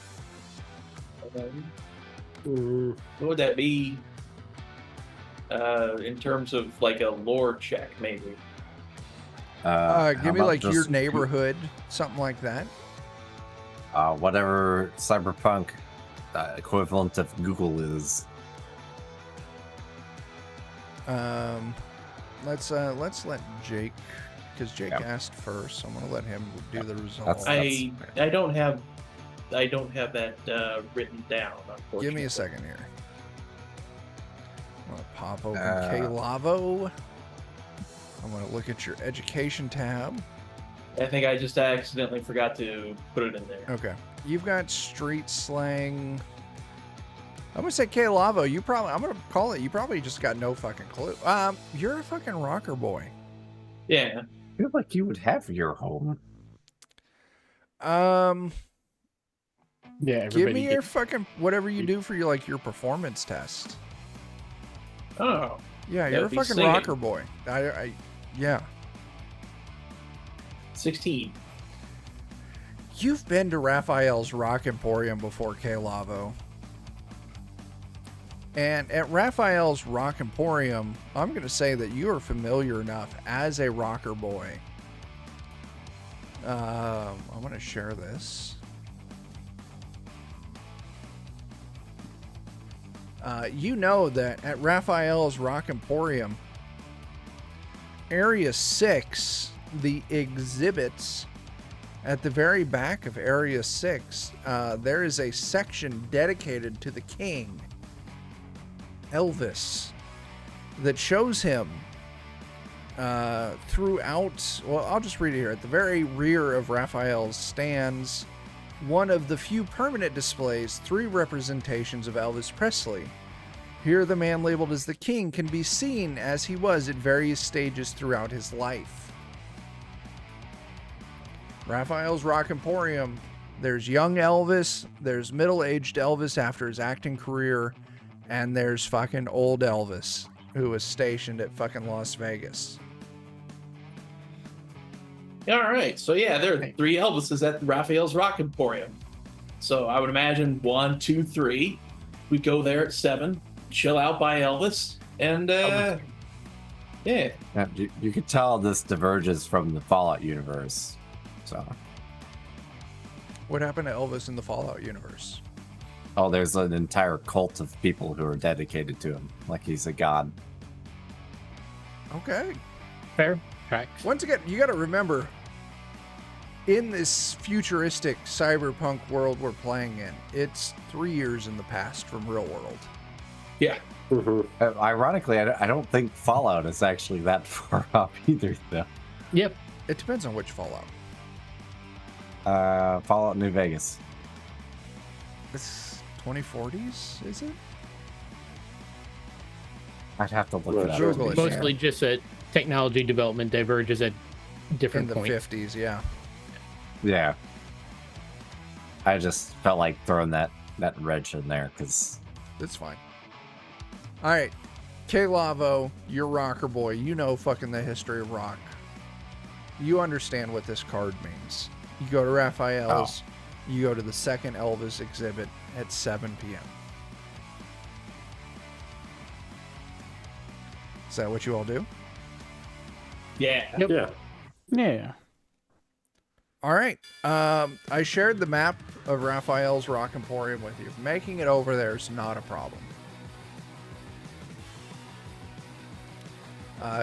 What would that be in terms of like a lore check, maybe? How Give me about like your just neighborhood, something like that. Whatever Cyberpunk equivalent of Google is. Let's let Jake, because Jake asked first. So I'm gonna let him do the results. I don't have that written down. Unfortunately. Give me a second here. I'm gonna pop open K-Lavo. I'm gonna look at your education tab. I think I just accidentally forgot to put it in there. Okay. You've got street slang. I'm gonna say K-Lavo. I'm gonna call it. You probably just got no fucking clue. You're a fucking rocker boy. Yeah. I feel like you would have your home. Yeah, Give me your fucking whatever you do for your performance test. Oh. Yeah, you're a be fucking singing. rocker boy. Yeah. 16. You've been to Raphael's Rock Emporium before, K-Lavo. And at Raphael's Rock Emporium, I'm going to say that you are familiar enough as a rocker boy. I'm going to share this. You know that at Raphael's Rock Emporium, Area 6, the exhibits at the very back of Area 6, there is a section dedicated to the king, Elvis, that shows him throughout. Well, I'll just read it here. At the very rear of Raphael's stands one of the few permanent displays 3 representations of Elvis Presley. Here, the man labeled as the king can be seen as he was at various stages throughout his life. Raphael's Rock Emporium, there's young Elvis, there's middle-aged Elvis after his acting career, and there's fucking old Elvis, who was stationed at fucking Las Vegas. All right. So yeah, there are 3 Elvises at Raphael's Rock Emporium. So I would imagine 1, 2, 3. We go there at 7, chill out by Elvis, and yeah. Yeah, you could tell this diverges from the Fallout universe. So, What happened to Elvis in the Fallout universe? oh, there's an entire cult of people who are dedicated to him, like he's a god. Okay. Fair tracks. Once again, you got to remember, in this futuristic cyberpunk world we're playing in, it's 3 years in the past from real world. Yeah. Ironically, I don't think Fallout is actually that far off either, though. Yep. It depends on which Fallout. Fallout New Vegas. It's 2040s, is it? I'd have to look Well, it up. Google it. Mostly just a technology development diverges at In different the points. 50s, yeah. Yeah. I just felt like throwing that wrench in there because It's fine. All right. K-Lavo, you're rocker boy. You know fucking the history of rock. You understand what this card means. You go to Raphael's. You go to the second Elvis exhibit at 7 p.m. Is that what you all do? Yeah. Yep. Yeah. Yeah. All right. I shared the map of Raphael's Rock Emporium with you. Making it over there is not a problem.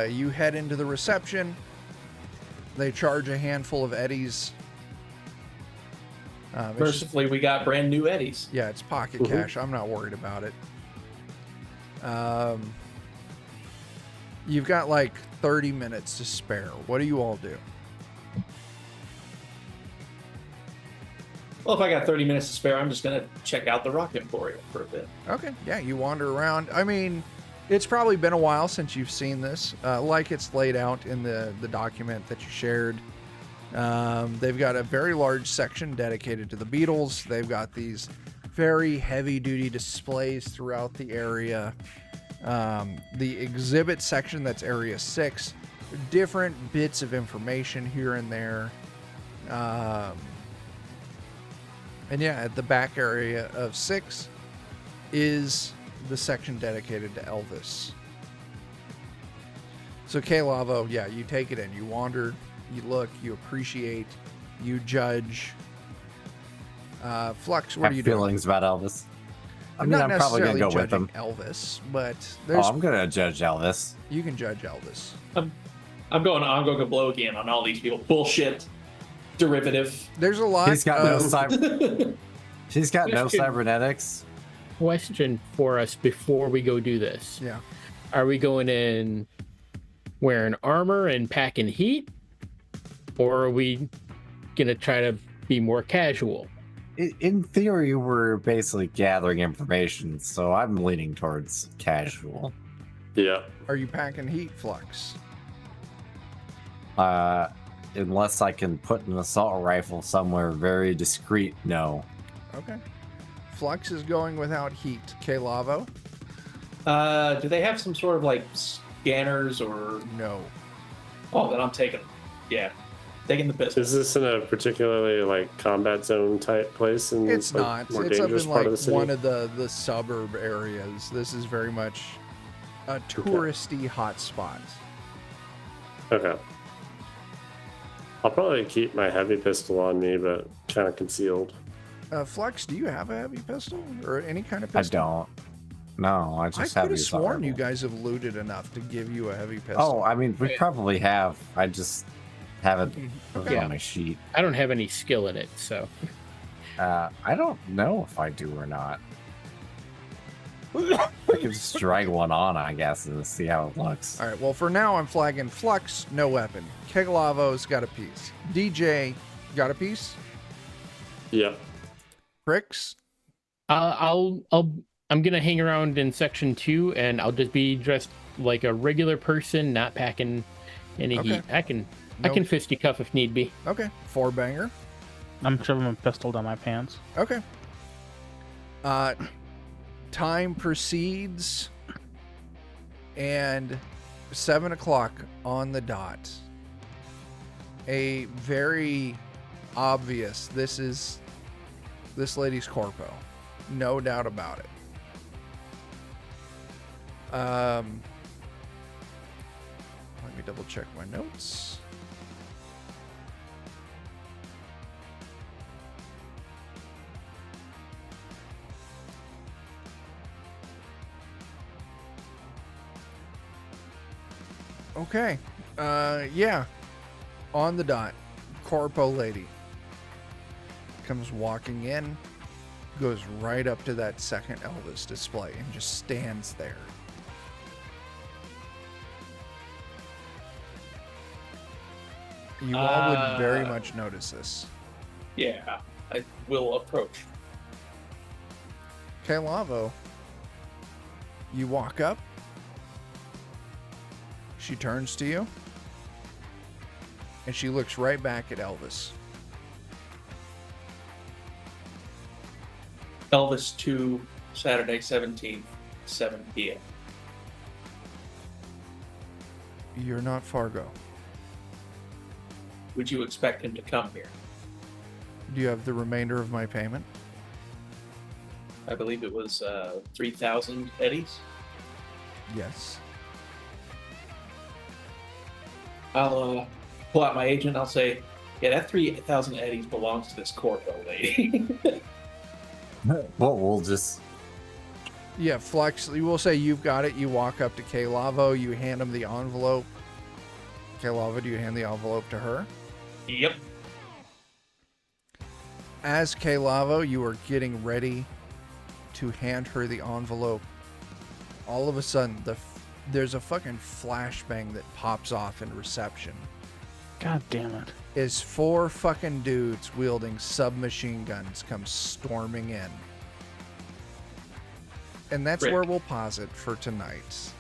You head into the reception. They charge a handful of eddies. It's just- Mercifully, we got brand new Eddies. yeah, it's pocket cash. I'm not worried about it. You've got like 30 minutes to spare. What do you all do? Well, if I got 30 minutes to spare, I'm just going to check out the Rock Emporium for a bit. Okay, yeah, you wander around. I mean, it's probably been a while since you've seen this, like it's laid out in the document that you shared. They've got a very large section dedicated to the Beatles. They've got these very heavy-duty displays throughout the area. The exhibit section, that's Area 6, different bits of information here and there. And yeah, at the back area of 6 is the section dedicated to Elvis. So K-Lavo, yeah, you take it in. You wander, you look, you appreciate, you judge. Flux, what Have are you doing? feelings about Elvis. I'm mean, not I'm probably necessarily gonna go with judging them. Elvis, but Oh, there's I'm gonna judge Elvis. you can judge Elvis. I'm going to blow again on all these people. Bullshit. Derivative. There's a lot He's got no of cyber. He's got no Question. cybernetics. Question for us before we go do this. yeah. Are we going in wearing armor and packing heat? Or are we going to try to be more casual? In theory, we're basically gathering information, so I'm leaning towards casual. Yeah. Are you packing heat, Flux? Unless I can put an assault rifle somewhere very discreet, no. Okay. Flux is going without heat. K-Lavo? Do they have some sort of like scanners or? No. Oh, then I'm taking. Yeah, taking the pistol. Is this in a particularly like combat zone type place? In It's like, not. more It's up dangerous in part like of the city? one of the suburb areas. This is very much a touristy hotspot. Okay. I'll probably keep my heavy pistol on me, but kind of concealed. Flux, do you have a heavy pistol or any kind of I pistol? don't. No, I I just could have have the sworn assault you rifle. guys have looted enough to give you a heavy pistol. Oh, I mean, we probably have. I just haven't put it Yeah. on my sheet. I don't have any skill in it, so I don't know if I do or not. I could just drag one on, I guess, and see how it looks. All right. Well, for now, I'm flagging Flux, no weapon. Keglavo's got a piece. DJ got a piece. Yeah. Pricks. I'm gonna hang around in section 2, and I'll just be dressed like a regular person, not packing any Okay. heat. I can No- fisticuff if need be. Okay. 4-banger. I'm shoving my pistol down my pants. Okay. Time proceeds, and 7 o'clock on the dot. A very obvious. This lady's corpo, no doubt about it. Let me double check my notes. Okay. Yeah. On the dot. Corpo lady comes walking in, goes right up to that second Elvis display and just stands there. You all would very much notice this. Yeah, I will approach. Okay, Lavo. You walk up. She turns to you. And she looks right back at Elvis. Elvis 2, Saturday 17th, 7 p.m. You're not Fargo. Would you expect him to come here? Do you have the remainder of my payment? I believe it was 3,000 eddies. Yes. I'll pull out my agent. I'll say, yeah, that 3,000 eddies belongs to this corpo lady. Well, we'll just. Yeah, Flex, you will say you've got it. You walk up to K-Lavo. You hand him the envelope. K-Lavo, do you hand the envelope to her? Yep. As K-Lavo, you are getting ready to hand her the envelope. All of a sudden, there's a fucking flashbang that pops off in reception. God damn it. As 4 fucking dudes wielding submachine guns come storming in. And that's Rick. where we'll pause it for tonight.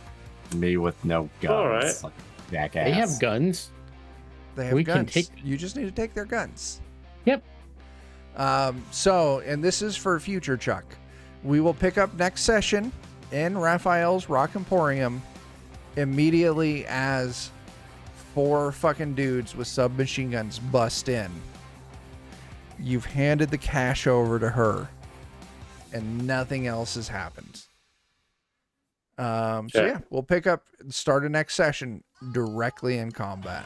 Me with no guns. All right. Like jackass. They have guns. They have We can guns. take- You just need to take their guns. Yep. So, and this is for future Chuck. We will pick up next session in Raphael's Rock Emporium immediately as 4 fucking dudes with submachine guns bust in. You've handed the cash over to her, and nothing else has happened. So Okay. yeah, we'll pick up, start a next session directly in combat.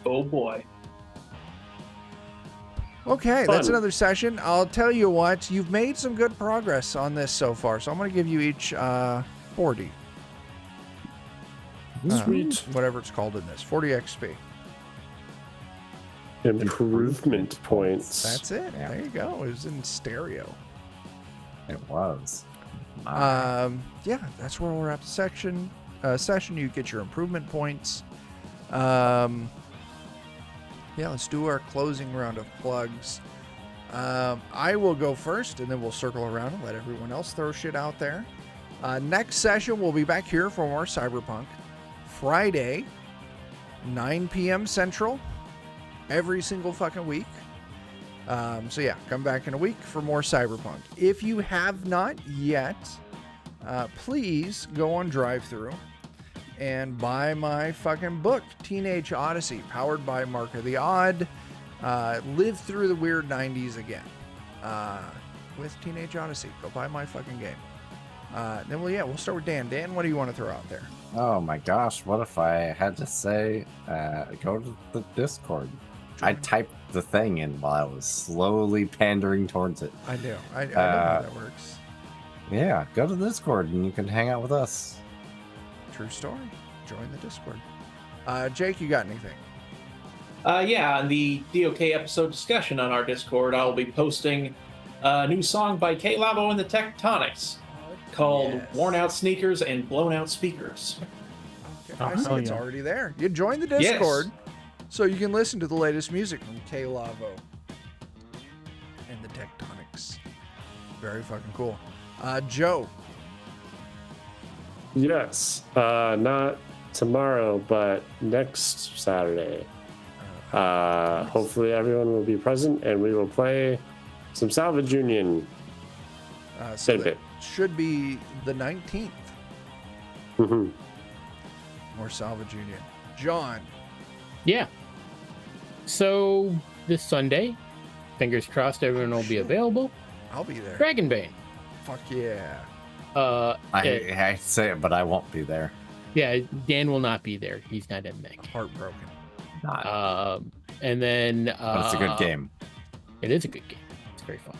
Oh boy. Okay, that's Fun. another session. I'll tell you what, you've made some good progress on this so far, so I'm going to give you each 40. Sweet. Whatever it's called in this, 40 XP. Improvement points. That's it. Yeah. There you go. It was in stereo. It was. Yeah, that's where we're at the session. You get your improvement points. Yeah, let's do our closing round of plugs. I will go first, and then we'll circle around and let everyone else throw shit out there. Next session, we'll be back here for more Cyberpunk. Friday, 9 p.m. Central, every single fucking week. So yeah, come back in a week for more Cyberpunk. If you have not yet, please go on drive-thru and buy my fucking book, Teenage Odyssey, powered by Mark of the Odd. Live through the weird 90s again with Teenage Odyssey. Go buy my fucking game. Then we'll start with Dan. Dan, what do you want to throw out there? Oh my gosh, what if I had to say, go to the Discord? I typed the thing in while I was slowly pandering towards it. I do. I know how that works. Yeah, go to the Discord and you can hang out with us. True story. Join the Discord. Jake, you got anything? Yeah, on the DOK episode discussion on our Discord, I'll be posting a new song by K Lavo and the Tectonics called Yes. Worn Out Sneakers and Blown Out Speakers. Okay. Oh, I see hell it's yeah. already there. You join the Discord so you can listen to the latest music from K Lavo and the Tectonics. Very fucking cool. Joe. Yes. Not tomorrow, but next Saturday. Hopefully everyone will be present and we will play some Salvage Union. So Same that thing. should be the 19th. Mhm. More Salvage Union. John. Yeah. So this Sunday, fingers crossed, everyone will be available. I'll be there. Dragonbane. Fuck yeah. I hate to say it, but I won't be there. Yeah, Dan will not be there. He's not in that. Heartbroken. Not. And then But it's a good game. It is a good game. It's very fun.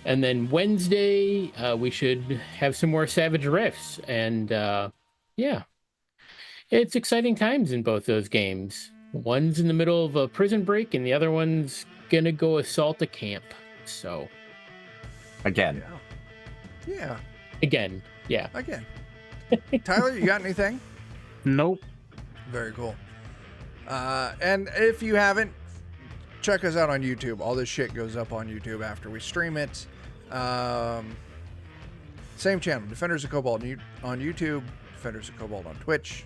And then Wednesday, we should have some more Savage Rifts. And yeah, it's exciting times in both those games. One's in the middle of a prison break, and the other one's gonna go assault a camp. So Again. Yeah. again, yeah. Again. Tyler, you got anything? Nope. Very cool. And if you haven't, check us out on YouTube. All this shit goes up on YouTube after we stream it. Same channel, Defenders of Cobalt on YouTube, Defenders of Cobalt on Twitch.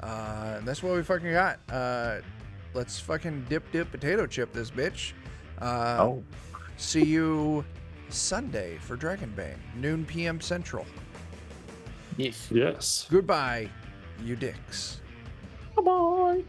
And that's what we fucking got. Let's fucking dip potato chip this bitch. See you Sunday for Dragonbane, noon p.m. Central. Yes. Yes. Goodbye, you dicks. Bye-bye.